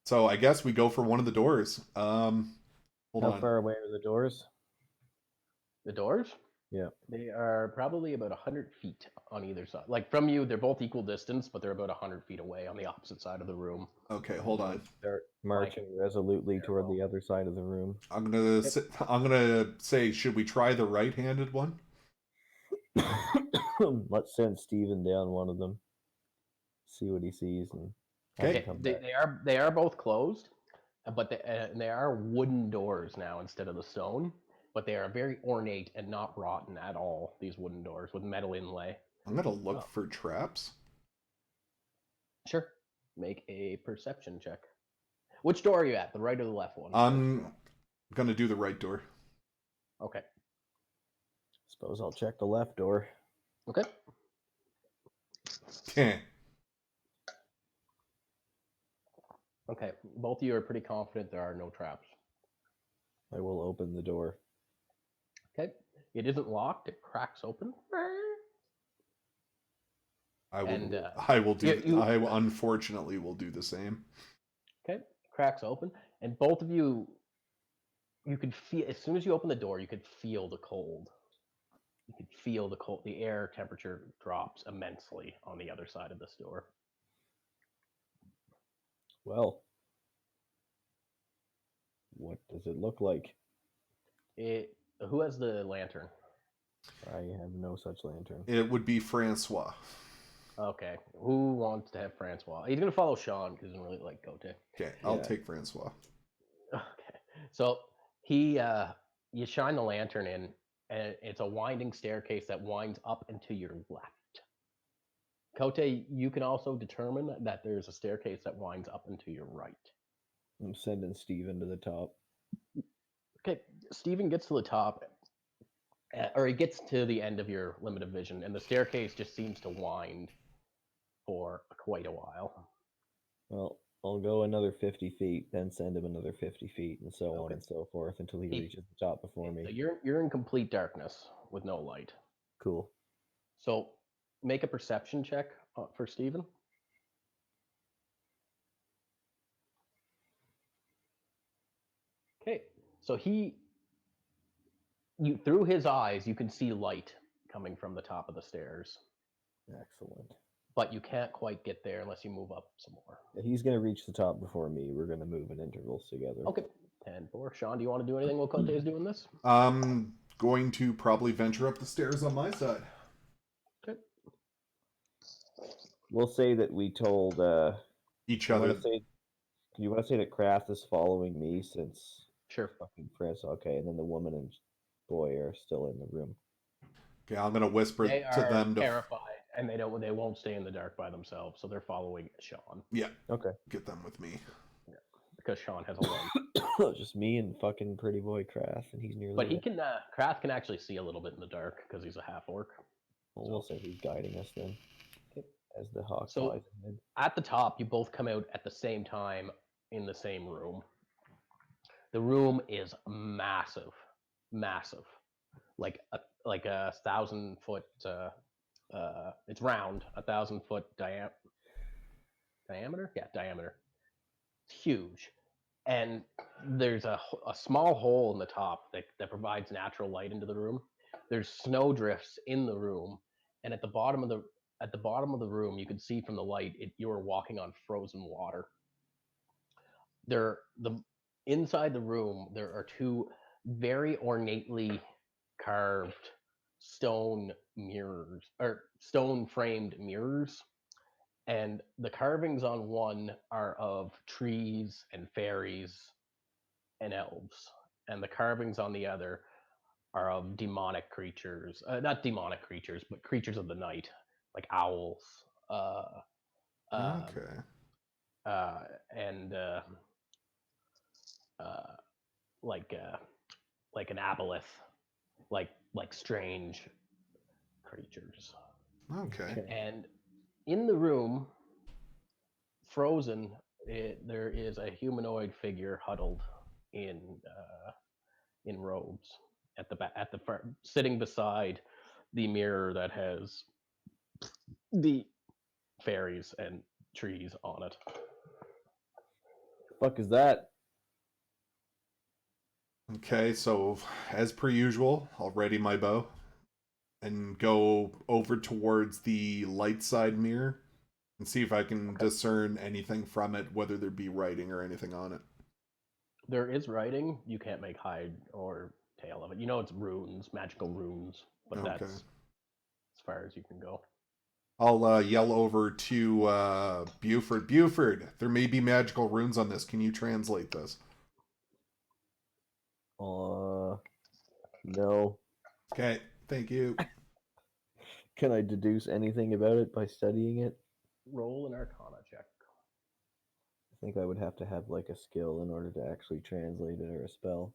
So I guess we go for one of the doors. Hold How on. far away are the doors? The doors? Yeah. They are probably about 100 feet on either side. Like from you, they're both equal distance, but they're about 100 feet away on the opposite side of the room. Okay, hold on. Start marching resolutely toward the other side of the room. I'm gonna say, should we try the right-handed one? Let's send Steven down one of them. See what he sees and have Okay. him come back. They are both closed, but they are wooden doors now instead of the stone. But they are very ornate and not rotten at all. These wooden doors with metal inlay. I'm gonna look for traps. Sure. Make a perception check. Which door are you at? The right or the left one? I'm gonna do the right door. Okay. Suppose I'll check the left door. Okay. Okay. Okay. Both of you are pretty confident there are no traps. I will open the door. Okay. It isn't locked. It cracks open. I will. And, I will do. you- I unfortunately will do the same. Okay. Cracks open, and both of you, you could feel as soon as you open the door, you could feel the cold. You could feel the cold. The air temperature drops immensely on the other side of this door. Well, what does it look like? Who has the lantern? I have no such lantern. It would be Francois. Okay. Who wants to have Francois? He's gonna follow Sean because he doesn't really like Cote. Okay, I'll Yeah. take Francois. Okay. So he you shine the lantern in, and it's a winding staircase that winds up and to your left. Cote, you can also determine that there's a staircase that winds up and to your right. I'm sending Steven to the top. Okay, Steven gets to the top, or he gets to the end of your limit of vision, and the staircase just seems to wind for quite a while. Well, I'll go another 50 feet, then send him another 50 feet, and so on Okay. and so forth until he He- reaches the top before So me. you're in complete darkness with no light. Cool. So make a perception check for Steven. Okay, so you through his eyes, you can see light coming from the top of the stairs, Excellent. but you can't quite get there unless you move up some more. Yeah, he's going to reach the top before me. We're going to move in intervals together. Okay, 10-4. Sean, do you want to do anything while Cote is doing this? I'm going to probably venture up the stairs on my side. Okay. We'll say that we told. Each I other. wanna say, do you want to say that Kraft is following me since Sure. fucking Chris? Okay, and then the woman and boy are still in the room. Okay, I'm gonna whisper They to are them to terrified, and they won't stay in the dark by themselves, so they're following Sean Okay. get them with me. because Sean has a light. Just me and fucking pretty boy Kraft, and he's nearly. But he dead. can, Kraft can actually see a little bit in the dark because he's a half orc. Well, we'll say he's guiding us then. as the hawk So- flies ahead. At the top, you both come out at the same time in the same room. The room is massive, massive, like a 1,000-foot. It's round, 1,000-foot diameter. Yeah, diameter. It's huge, and there's a small hole in the top that provides natural light into the room. There's snow drifts in the room, and at the bottom of the room, you can see from the light you are walking on frozen water. Inside the room there are two very ornately carved stone mirrors or stone framed mirrors, and the carvings on one are of trees and fairies and elves, and the carvings on the other are of demonic creatures, not demonic creatures but creatures of the night, like owls, um, Okay. and uh, like an aboleth, like strange creatures. Okay. And in the room, frozen, there is a humanoid figure huddled in robes at the front, sitting beside the mirror that has the fairies and trees on it. Fuck is that? Okay, so as per usual, I'll ready my bow and go over towards the light side mirror and see if I can discern anything from it, whether there be writing or anything on it. There is writing. You can't make hide or tail of it. You know it's runes, magical runes, but Okay. that's as far as you can go. I'll yell over to Buford. Buford, there may be magical runes on this. Can you translate this? No. Okay, thank you. Can I deduce anything about it by studying it? Roll an Arcana check. I think I would have to have like a skill in order to actually translate it or a spell.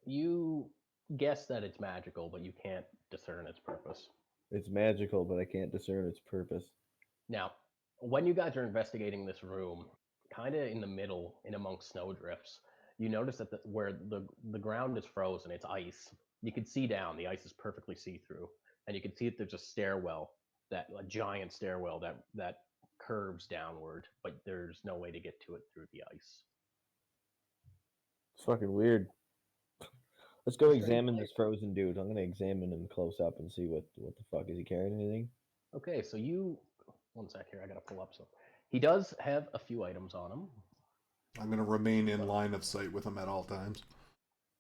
You guess that it's magical, but you can't discern its purpose. It's magical, but I can't discern its purpose. Now, when you guys are investigating this room, kind of in the middle, in amongst snowdrifts, you notice that where the ground is frozen, it's ice. You can see down. The ice is perfectly see-through, and you can see that there's a stairwell, a giant stairwell that curves downward, but there's no way to get to it through the ice. It's fucking weird. Let's go Strange examine place. this frozen dude. I'm gonna examine him close up and see what the fuck is he carrying anything? Okay, so one sec here, I gotta pull up some. He does have a few items on him. I'm going to remain in line of sight with him at all times.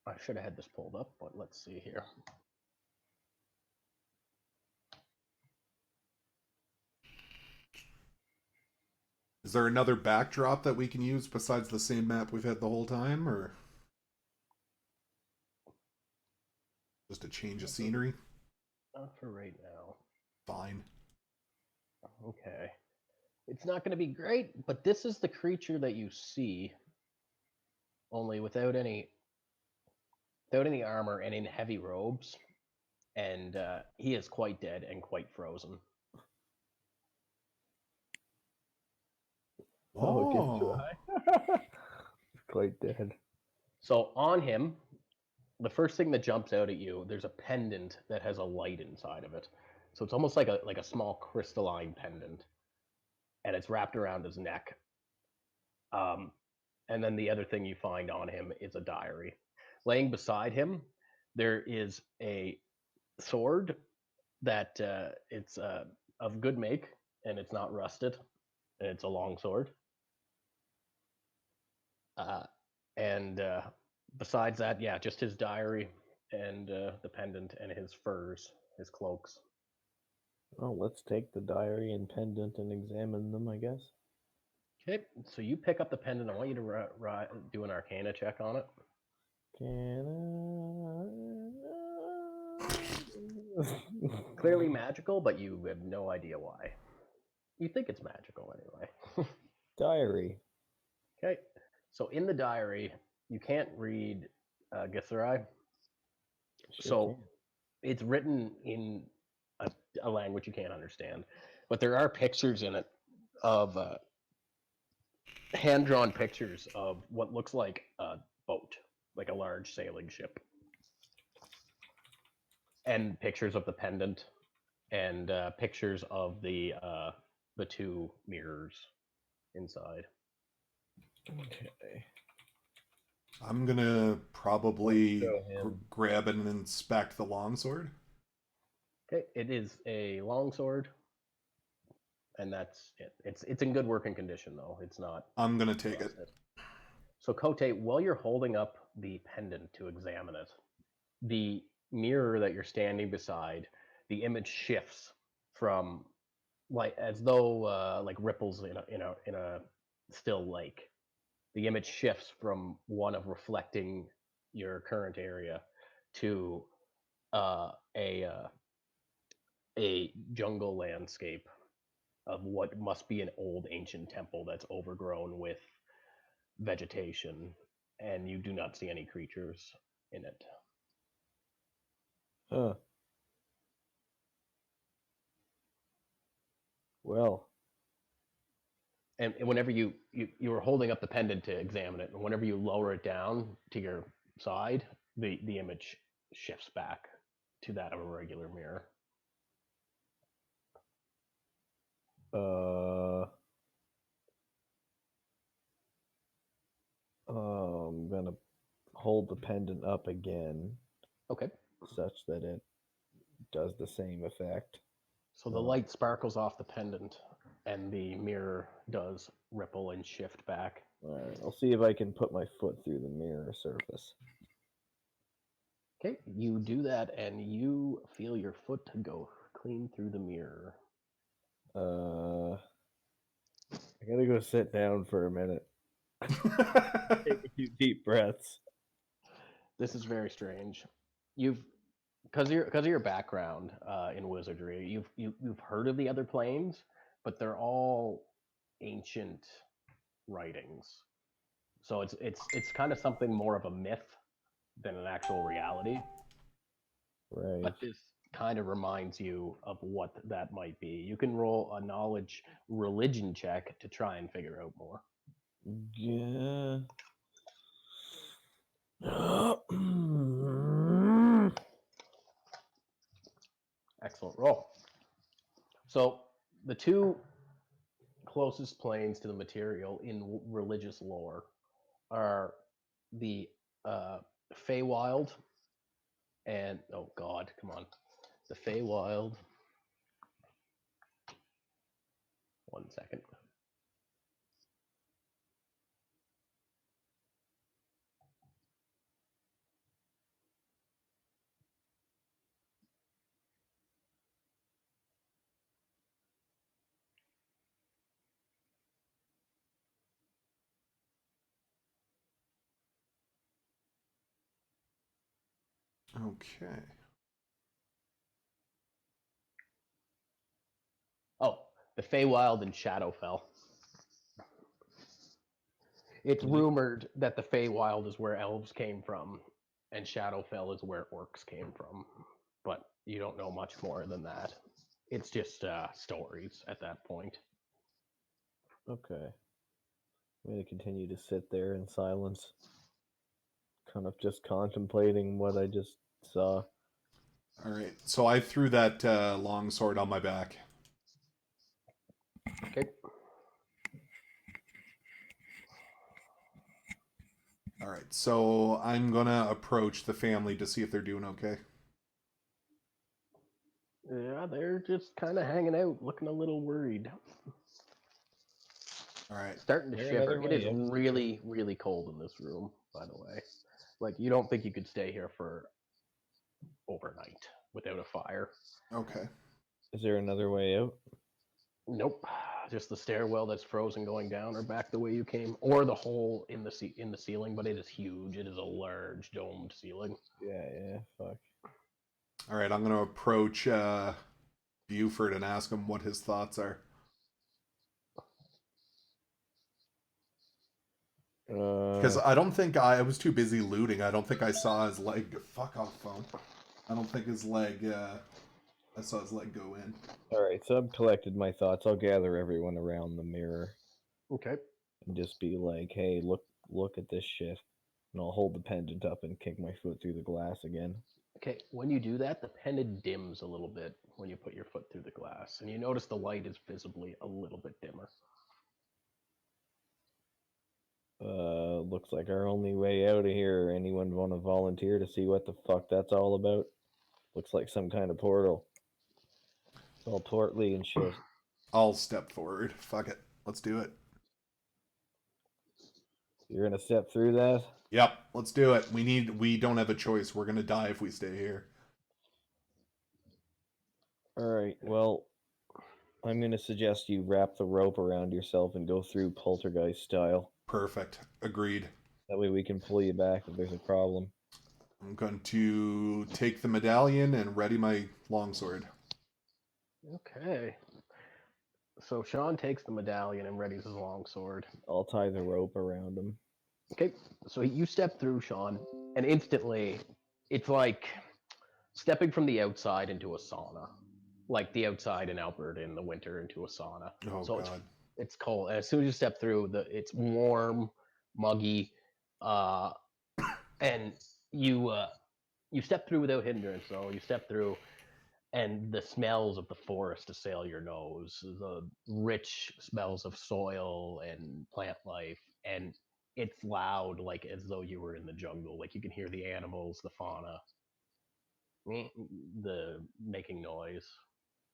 I should have had this pulled up, but let's see here. Is there another backdrop that we can use besides the same map we've had the whole time, or just a change of scenery? Not for right now. Fine. Okay. It's not going to be great, but this is the creature that you see, only without any armor and in heavy robes, and he is quite dead and quite frozen. Oh, it gets too Oh. high. Quite dead. So on him, the first thing that jumps out at you, there's a pendant that has a light inside of it. So it's almost like a small crystalline pendant, and it's wrapped around his neck. And then the other thing you find on him is a diary. Laying beside him, there is a sword that it's of good make, and it's not rusted, and it's a long sword. And besides that, yeah, just his diary and the pendant and his furs, his cloaks. Well, let's take the diary and pendant and examine them, I guess. Okay, so you pick up the pendant. I want you to do an Arcana check on it. Clearly magical, but you have no idea why. You think it's magical anyway. Diary. Okay, so in the diary, you can't read Githzerai. Sure So can. it's written in a language you can't understand. But there are pictures in it of hand-drawn pictures of what looks like a boat, like a large sailing ship, and pictures of the pendant, and pictures of the two mirrors inside. Okay. I'm gonna probably Show him. grab and inspect the longsword. Okay, it is a longsword, and that's it. It's in good working condition though. It's not. I'm gonna take it. So Kote, while you're holding up the pendant to examine it, the mirror that you're standing beside, the image shifts from like as though like ripples in a still lake. The image shifts from one of reflecting your current area to uh, a uh, a jungle landscape of what must be an old ancient temple that's overgrown with vegetation, and you do not see any creatures in it. Huh. Well, And whenever you were holding up the pendant to examine it, and whenever you lower it down to your side, the image shifts back to that of a regular mirror. I'm gonna hold the pendant up again, Okay. such that it does the same effect. So the light sparkles off the pendant, and the mirror does ripple and shift back. All right, I'll see if I can put my foot through the mirror surface. Okay, you do that, and you feel your foot go clean through the mirror. I gotta go sit down for a minute. Take a few deep breaths. This is very strange. You've because of your background in wizardry, you've heard of the other planes, but they're all ancient writings. So it's kind of something more of a myth than an actual reality. Right. But this kind of reminds you of what that might be. You can roll a knowledge religion check to try and figure out more. Yeah. Excellent roll. So the two closest planes to the material in religious lore are the Feywild and oh god, come on, the Feywild. 1 second. Okay. Oh, the Feywild and Shadowfell. It's rumored that the Feywild is where elves came from, and Shadowfell is where orcs came from. But you don't know much more than that. It's just stories at that point. Okay. I'm gonna continue to sit there in silence, kind of just contemplating what I just saw. All right. So I threw that long sword on my back. Okay. All right. So I'm gonna approach the family to see if they're doing okay. Yeah, they're just kind of hanging out, looking a little worried. All right. Starting to There shiver. another It is way out? really, really cold in this room, by the way. Like, you don't think you could stay here for overnight without a fire. Okay. Is there another way out? Nope. Just the stairwell that's frozen going down or back the way you came, or the hole in the ceiling, but it is huge. It is a large domed ceiling. Yeah, fuck. All right. I'm gonna approach Buford and ask him what his thoughts are. Because I don't think I was too busy looting. I don't think I saw his leg. Fuck off, phone. I don't think his leg. I I saw his leg go in. All right, so I've collected my thoughts. I'll gather everyone around the mirror Okay. and just be like, "Hey, look at this shit." And I'll hold the pendant up and kick my foot through the glass again. Okay, when you do that, the pendant dims a little bit when you put your foot through the glass, and you notice the light is visibly a little bit dimmer. Looks like our only way out of here. Anyone want to volunteer to see what the fuck that's all about? Looks like some kind of portal. It's all portly and shit. I'll step forward. Fuck it. Let's do it. You're gonna step through that? Yep, let's do it. We don't have a choice. We're gonna die if we stay here. All right. Well, I'm gonna suggest you wrap the rope around yourself and go through poltergeist style. Perfect. Agreed. That way we can pull you back if there's a problem. I'm going to take the medallion and ready my longsword. Okay. So Sean takes the medallion and readies his longsword. I'll tie the rope around him. Okay, so you step through, Sean, and instantly it's like stepping from the outside into a sauna. Like the outside in Alberta in the winter into a sauna. Oh, So God. it's cold. And as soon as you step through, it's warm, muggy, and you step through without hindrance. So you step through, and the smells of the forest assail your nose. The rich smells of soil and plant life, and it's loud, like as though you were in the jungle. Like you can hear the animals, the fauna, the making noise,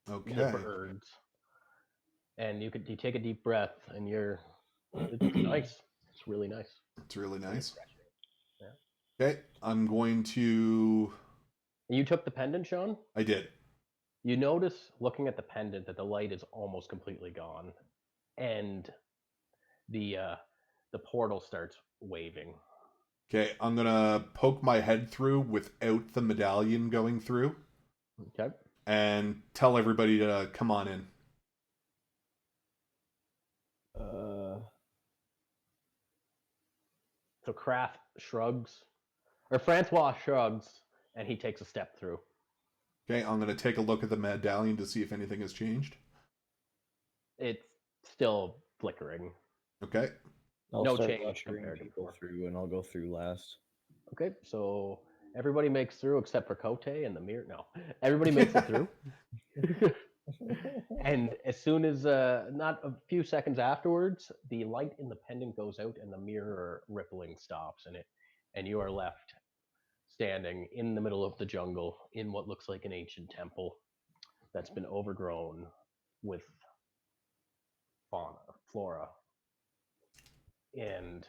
the Okay. birds, and you take a deep breath, and it's nice. It's really nice. It's really nice. Yeah. Okay, I'm going to... And you took the pendant, Sean? I did. You notice, looking at the pendant, that the light is almost completely gone, and the portal starts waving. Okay, I'm gonna poke my head through without the medallion going through. Okay. And tell everybody to come on in. So Kraft shrugs, or Francois shrugs, and he takes a step through. Okay, I'm gonna take a look at the medallion to see if anything has changed. It's still flickering. Okay. I'll No start change ushering compared to people before. through, and I'll go through last. Okay, so everybody makes through except for Cote and the mirror. No, everybody makes it through. And as soon as, not a few seconds afterwards, the light in the pendant goes out and the mirror rippling stops, and you are left standing in the middle of the jungle in what looks like an ancient temple that's been overgrown with fauna, flora, and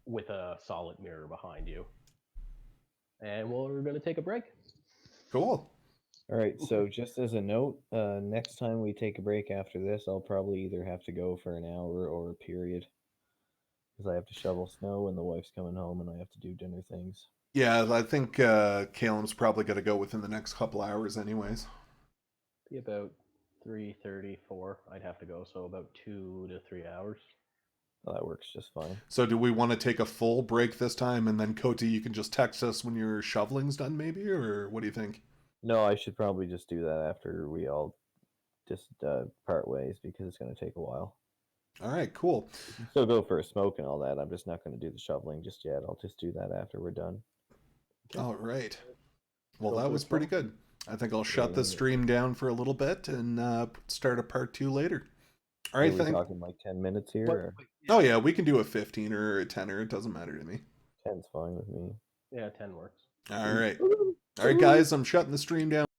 with a solid mirror behind you. And we're going to take a break. Cool. All right, so just as a note, next time we take a break after this, I'll probably either have to go for an hour or a period because I have to shovel snow and the wife's coming home and I have to do dinner things. Yeah, I think Caleb's probably gonna go within the next couple hours anyways. Be about 3:30, 4. I'd have to go, so about 2 to 3 hours. Well, that works just fine. So do we want to take a full break this time, and then Cody, you can just text us when your shoveling's done, maybe, or what do you think? No, I should probably just do that after we all just part ways because it's going to take a while. All right, cool. We can still go for a smoke and all that. I'm just not going to do the shoveling just yet. I'll just do that after we're done. Okay. All right. Well, Go that for was a pretty smoke. good. I think I'll shut the stream down for a little bit and start a part 2 later. All right, Are we talking like 10 minutes here? Or? Oh yeah, we can do a 15 or a 10 or it doesn't matter to me. 10's fine with me. Yeah, 10 works. All right. All right, guys, I'm shutting the stream down.